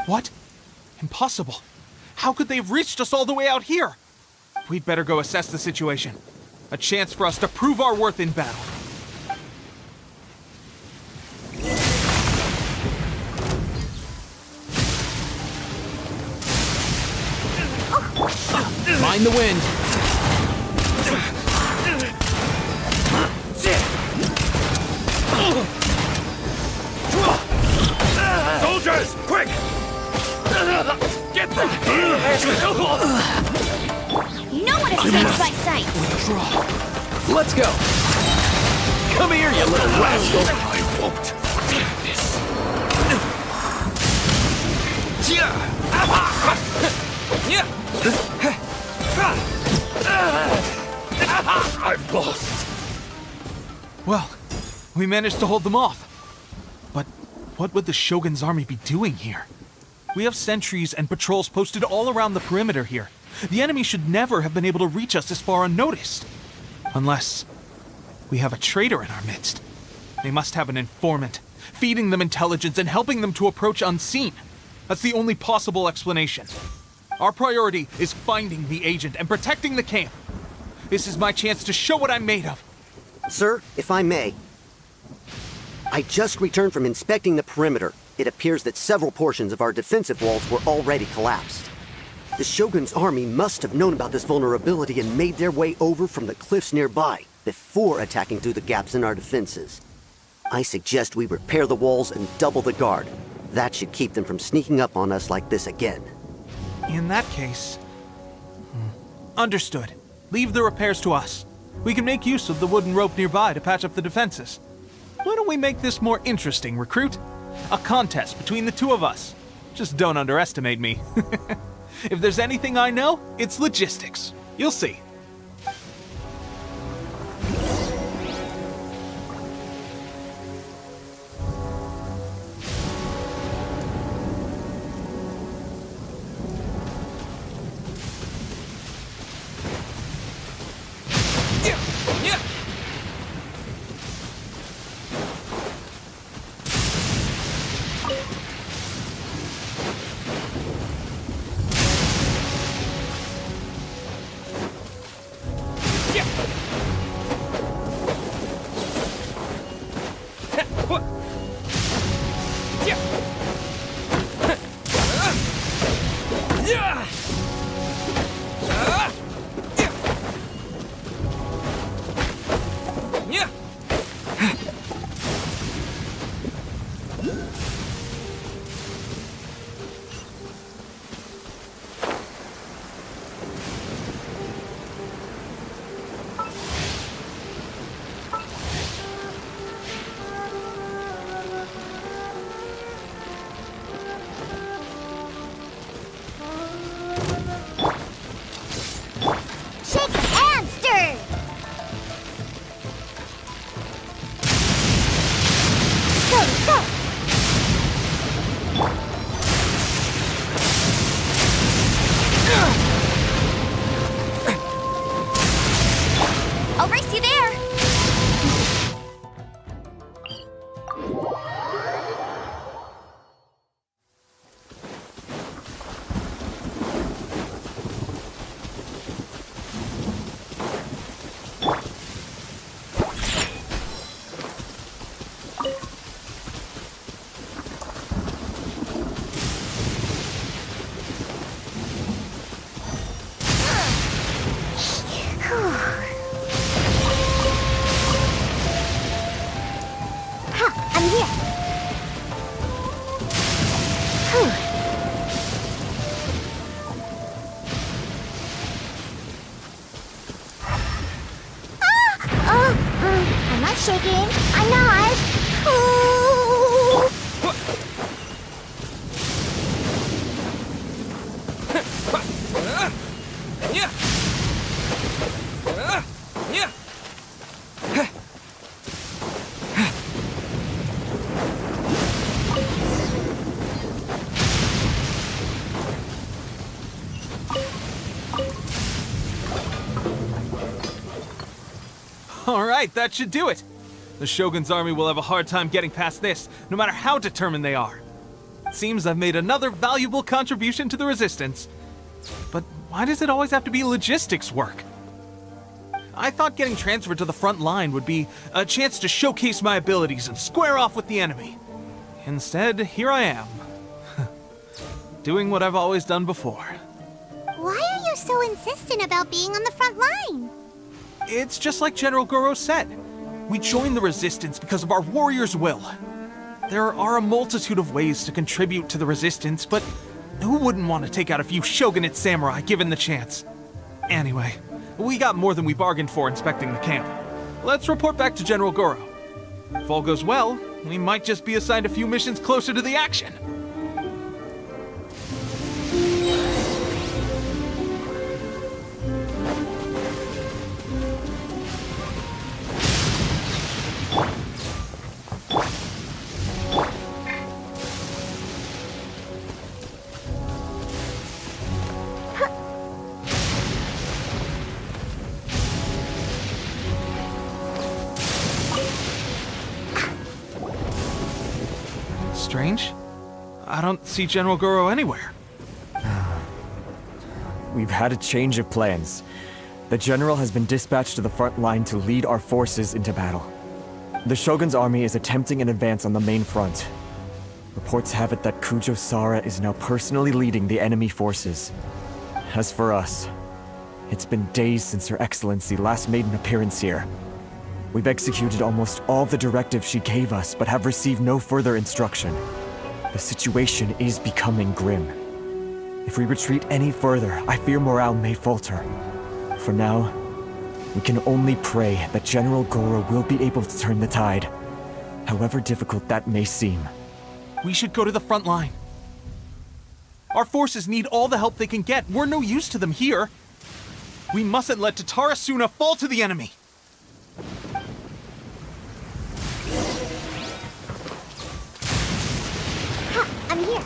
What? Impossible. How could they have reached us all the way out here? We'd better go assess the situation. A chance for us to prove our worth in battle. Mind the wind. Soldiers, quick! Get them! No one escapes my sight. Let's go! Come here, you little rascal! I won't. I've lost. Well, we managed to hold them off. But what would the Shogun's army be doing here? We have sentries and patrols posted all around the perimeter here. The enemy should never have been able to reach us this far unnoticed. Unless we have a traitor in our midst. They must have an informant, feeding them intelligence and helping them to approach unseen. That's the only possible explanation. Our priority is finding the agent and protecting the camp. This is my chance to show what I'm made of. Sir, if I may. I just returned from inspecting the perimeter. It appears that several portions of our defensive walls were already collapsed. The Shogun's army must have known about this vulnerability and made their way over from the cliffs nearby before attacking through the gaps in our defenses. I suggest we repair the walls and double the guard. That should keep them from sneaking up on us like this again. In that case... Understood. Leave the repairs to us. We can make use of the wooden rope nearby to patch up the defenses. Why don't we make this more interesting, recruit? A contest between the two of us. Just don't underestimate me. If there's anything I know, it's logistics. You'll see. I'm not shaking. I'm not. Ooh. Alright, that should do it. The Shogun's army will have a hard time getting past this, no matter how determined they are. It seems I've made another valuable contribution to the Resistance. But why does it always have to be logistics work? I thought getting transferred to the front line would be a chance to showcase my abilities and square off with the enemy. Instead, here I am. Doing what I've always done before. Why are you so insistent about being on the front line? It's just like General Goro said. We joined the Resistance because of our warrior's will. There are a multitude of ways to contribute to the Resistance, but who wouldn't want to take out a few shogunate samurai given the chance? Anyway, we got more than we bargained for inspecting the camp. Let's report back to General Goro. If all goes well, we might just be assigned a few missions closer to the action. Strange. I don't see General Goro anywhere. We've had a change of plans. The general has been dispatched to the front line to lead our forces into battle. The Shogun's army is attempting an advance on the main front. Reports have it that Kujo Sara is now personally leading the enemy forces. As for us, it's been days since Her Excellency last made an appearance here. We've executed almost all the directives she gave us, but have received no further instruction. The situation is becoming grim. If we retreat any further, I fear morale may falter. For now, we can only pray that General Goro will be able to turn the tide, however difficult that may seem. We should go to the front line. Our forces need all the help they can get. We're no use to them here. We mustn't let Tatarasuna fall to the enemy. I'm here.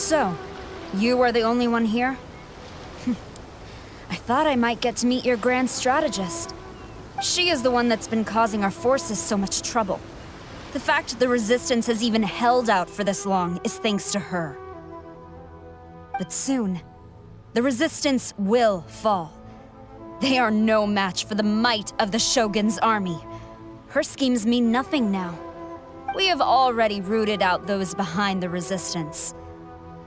So, you are the only one here? I thought I might get to meet your grand strategist. She is the one that's been causing our forces so much trouble. The fact the Resistance has even held out for this long is thanks to her. But soon, the Resistance will fall. They are no match for the might of the Shogun's army. Her schemes mean nothing now. We have already rooted out those behind the Resistance.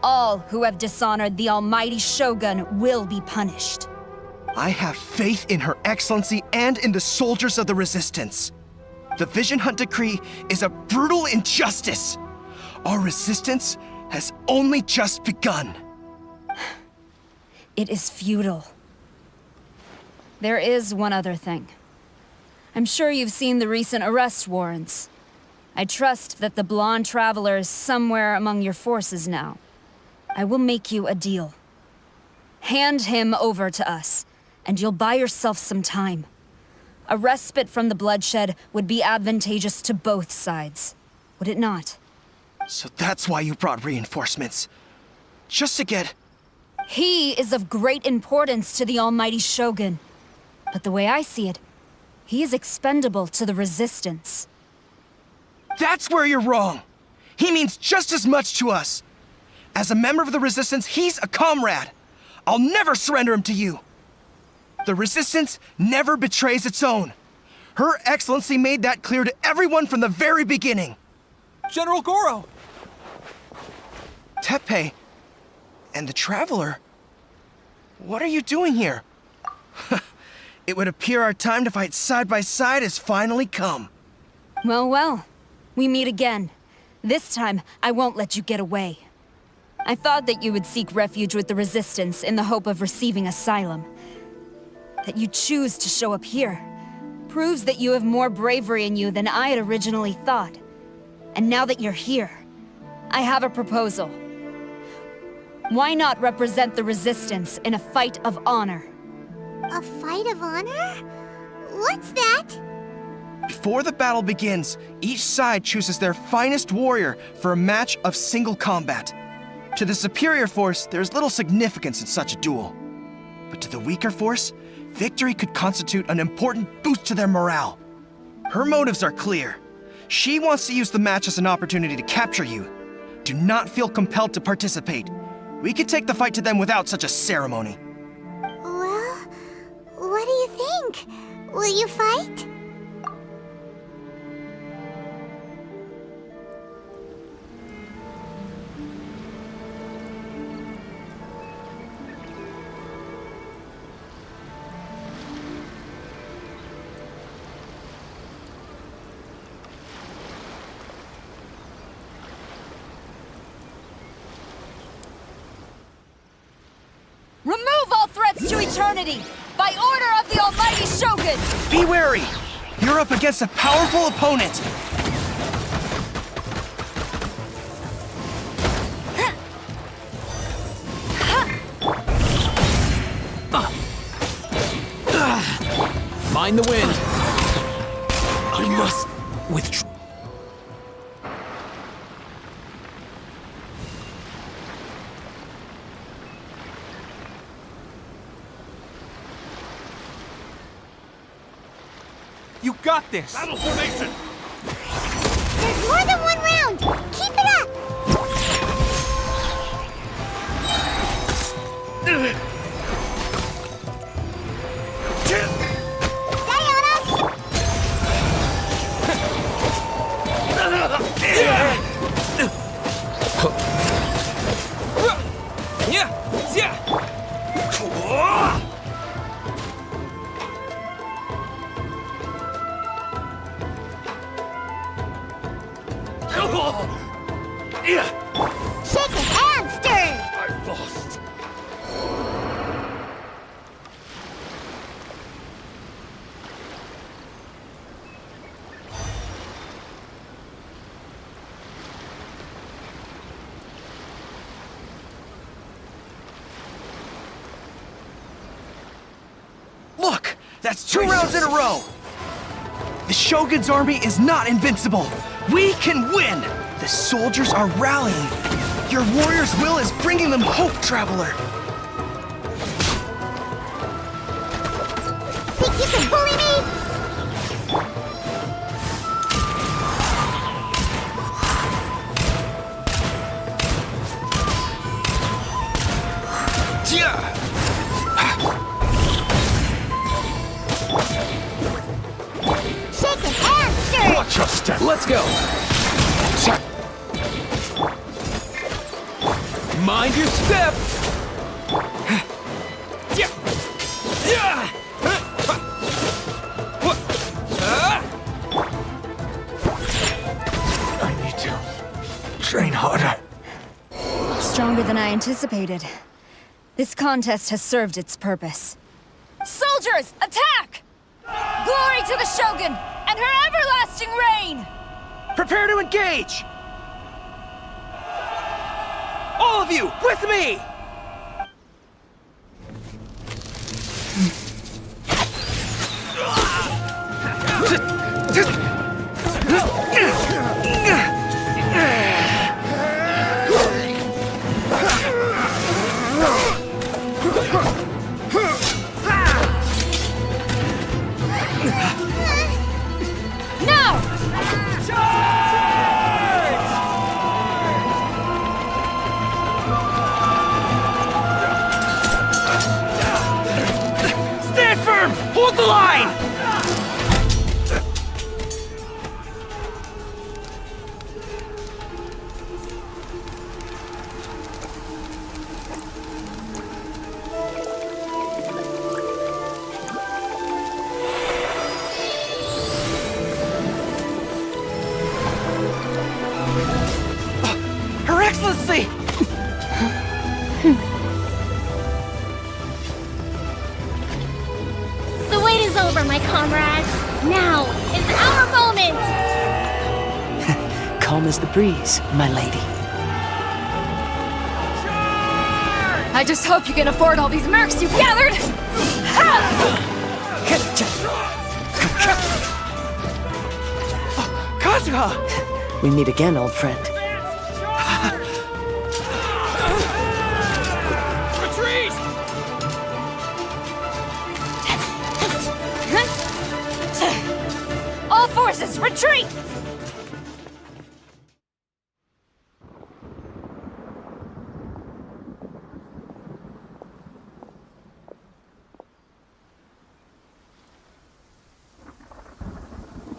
All who have dishonored the almighty Shogun will be punished. I have faith in Her Excellency and in the soldiers of the Resistance. The Vision Hunt Decree is a brutal injustice. Our resistance has only just begun. It is futile. There is one other thing. I'm sure you've seen the recent arrest warrants. I trust that the blonde traveler is somewhere among your forces now. I will make you a deal. Hand him over to us, and you'll buy yourself some time. A respite from the bloodshed would be advantageous to both sides, would it not? So that's why you brought reinforcements. Just to get... He is of great importance to the almighty Shogun. But the way I see it, he is expendable to the Resistance. That's where you're wrong! He means just as much to us! As a member of the Resistance, he's a comrade! I'll never surrender him to you! The Resistance never betrays its own. Her Excellency made that clear to everyone from the very beginning. General Goro! Teppei and the Traveler? What are you doing here? It would appear our time to fight side by side has finally come. Well, well. We meet again. This time, I won't let you get away. I thought that you would seek refuge with the Resistance in the hope of receiving asylum. That you choose to show up here proves that you have more bravery in you than I had originally thought. And now that you're here, I have a proposal. Why not represent the Resistance in a fight of honor? A fight of honor? What's that? Before the battle begins, each side chooses their finest warrior for a match of single combat. To the superior force, there is little significance in such a duel. But to the weaker force, victory could constitute an important boost to their morale. Her motives are clear. She wants to use the match as an opportunity to capture you. Do not feel compelled to participate. We could take the fight to them without such a ceremony. Well, what do you think? Will you fight? Remove all threats to eternity! By order of the almighty Shogun! Be wary! You're up against a powerful opponent! Mind the wind! I must withdraw. You got this! Battle formation! There's more than one round! Keep it up! Shaken and stirred! I've lost. Look! That's 2 rounds in a row! The Shogun's army is not invincible! We can win! The soldiers are rallying. Your warrior's will is bringing them hope, traveler. Think you can bully me? Shaking and stirring. Watch your step. Let's go. Mind your step. I need to train harder. Stronger than I anticipated. This contest has served its purpose. Soldiers, attack! Glory to the Shogun and her everlasting reign! Prepare to engage! All of you, with me! Hold the line! Her Excellency! The wait is over, my comrades. Now is our moment! Calm as the breeze, my lady. I just hope you can afford all these mercs you've gathered! Kazuha! We meet again, old friend. Retreat! All forces, retreat!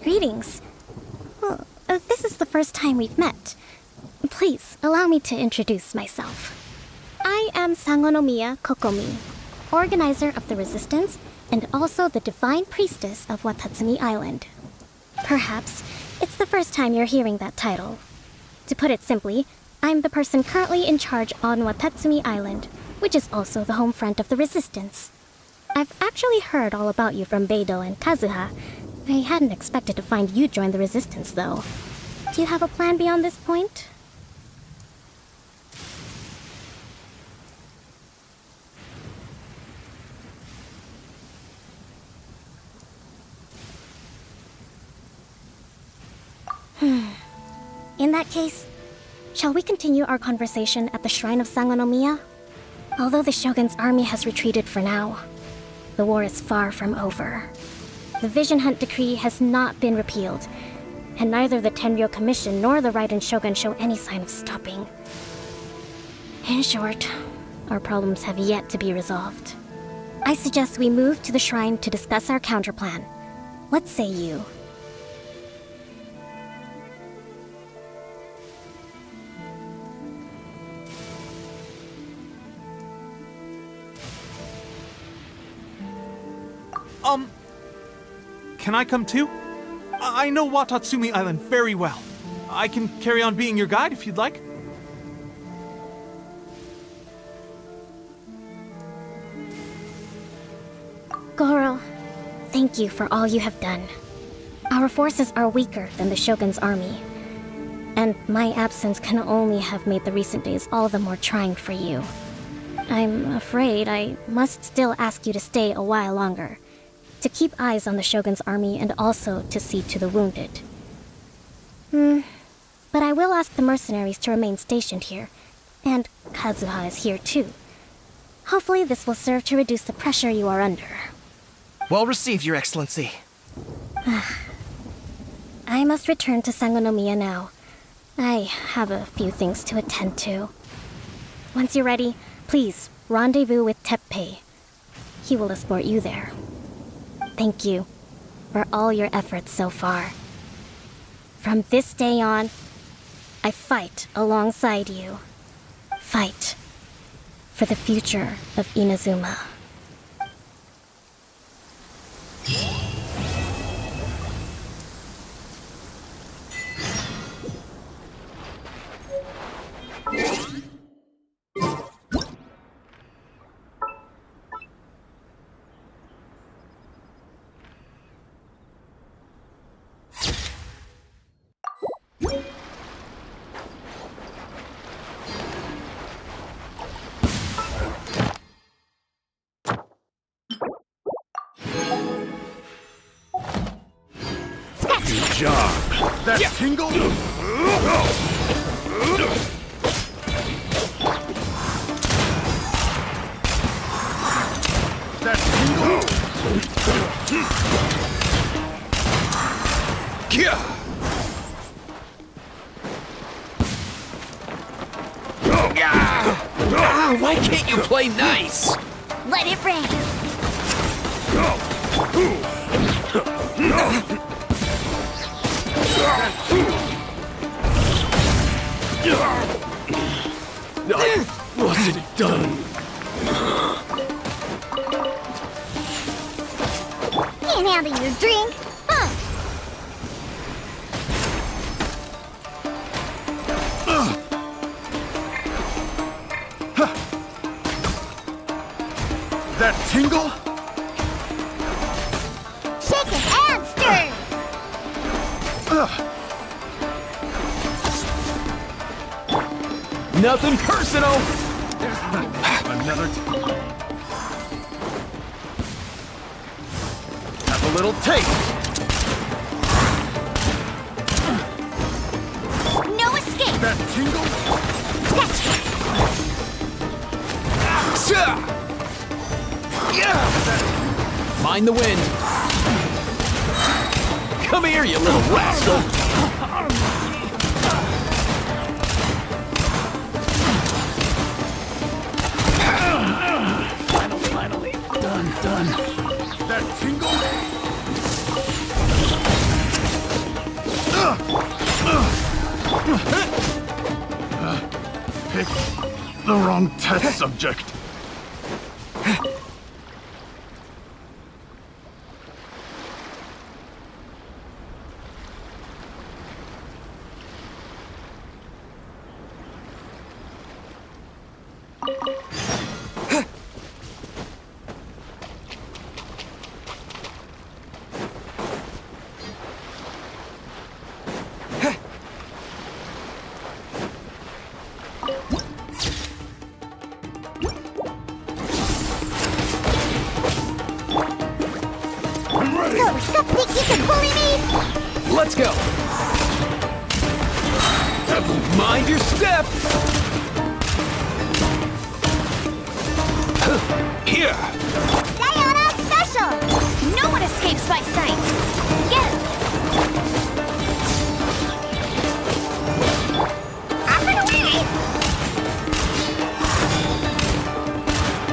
Greetings. Well, this is the first time we've met. Please, allow me to introduce myself. I am Sangonomiya Kokomi, organizer of the Resistance and also the Divine Priestess of Watatsumi Island. Perhaps it's the first time you're hearing that title. To put it simply, I'm the person currently in charge on Watatsumi Island, which is also the home front of the Resistance. I've actually heard all about you from Beidou and Kazuha. I hadn't expected to find you join the Resistance, though. Do you have a plan beyond this point? In that case, shall we continue our conversation at the Shrine of Sangonomiya? Although the Shogun's army has retreated for now, the war is far from over. The Vision Hunt Decree has not been repealed, and neither the Tenryo Commission nor the Raiden Shogun show any sign of stopping. In short, our problems have yet to be resolved. I suggest we move to the shrine to discuss our counterplan. What say you? Can I come too? I know Watatsumi Island very well. I can carry on being your guide if you'd like. Goro, thank you for all you have done. Our forces are weaker than the Shogun's army, and my absence can only have made the recent days all the more trying for you. I'm afraid I must still ask you to stay a while longer, to keep eyes on the Shogun's army and also to see to the wounded. But I will ask the mercenaries to remain stationed here, And Kazuha is here too. Hopefully this will serve to reduce the pressure you are under. Well received, Your Excellency. I must return to Sangonomiya now. I have a few things to attend to. Once you're ready, please rendezvous with Teppei. He will escort you there. Thank you for all your efforts so far. From this day on, I fight alongside you. Fight for the future of Inazuma. Good job. That tingle? That tingle? Why can't you play nice? Let it rain. I wasn't done. Can't handle your drink, huh? That tingle? Shake it and stir. Nothing personal. Another have a little taste. No escape. That tingle? Mind the wind. Come here, you little rascal. Finally. Done. That tingle? Picked the wrong test subject. Let's go. Mind your step. Here. Diana Special! No one escapes my sights. Get him! Up and away!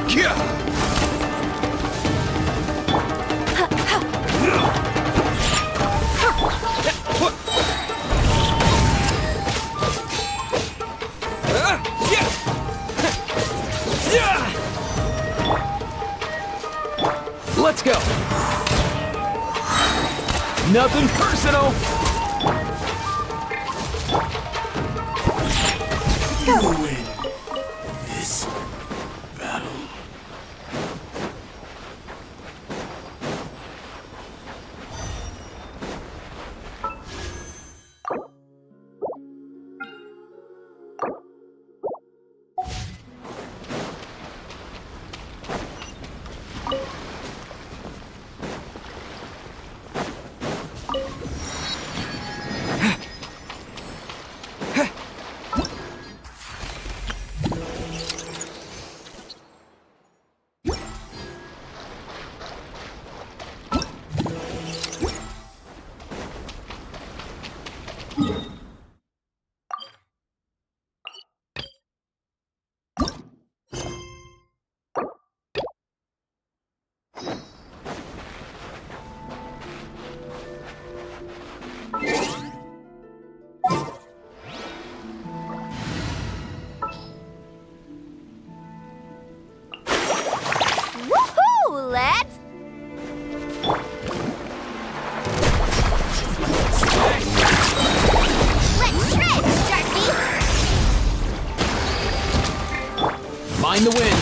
Here. Let's go. Nothing personal. Go. Win this battle. let's... Let's shred, Sharky! Mind the wind.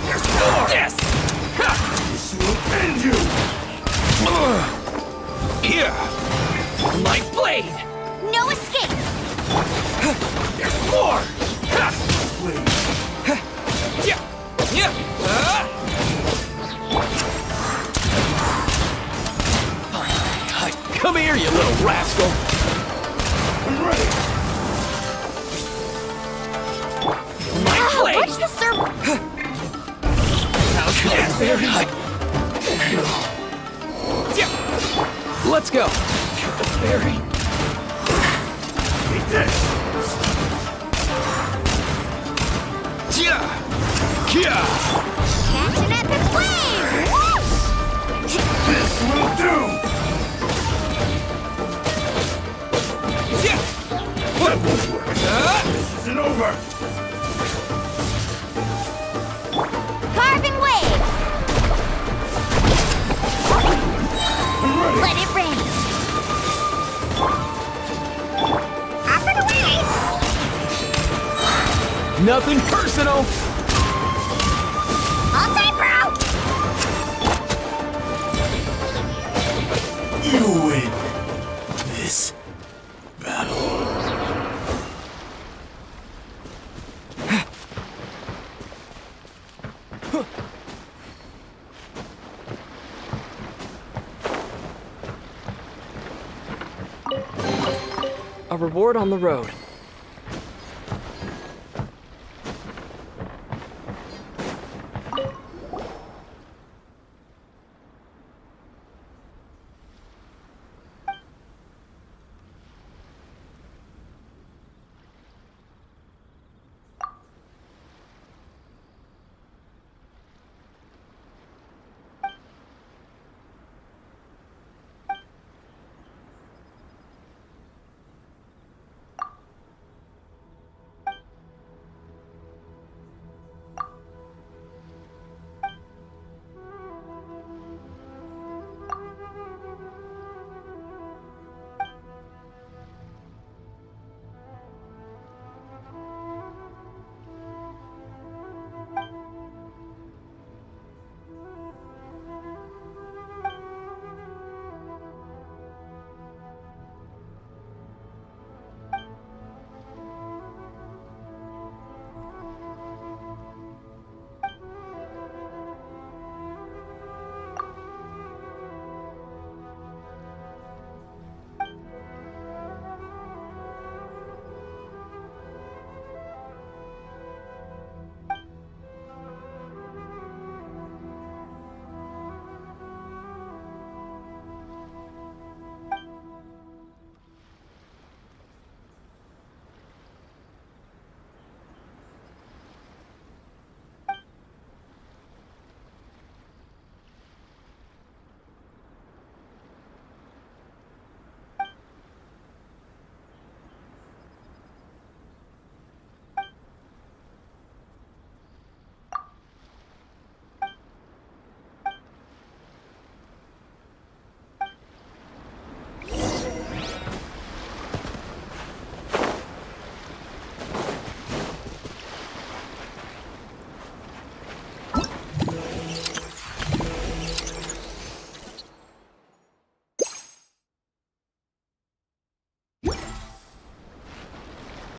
There's more! Yes! This will end you! Here! My blade! No escape! There's more! Come here, you little rascal. I'm ready. My blade! Where's the server? Let's go. Barry. Eat this. Kia! Catch an epic wave! Whoosh! This will do. That won't work. This isn't over. Carving waves! I'm ready. Let it rain! Up and away! Nothing personal. All time, bro! You win this battle. A reward on the road.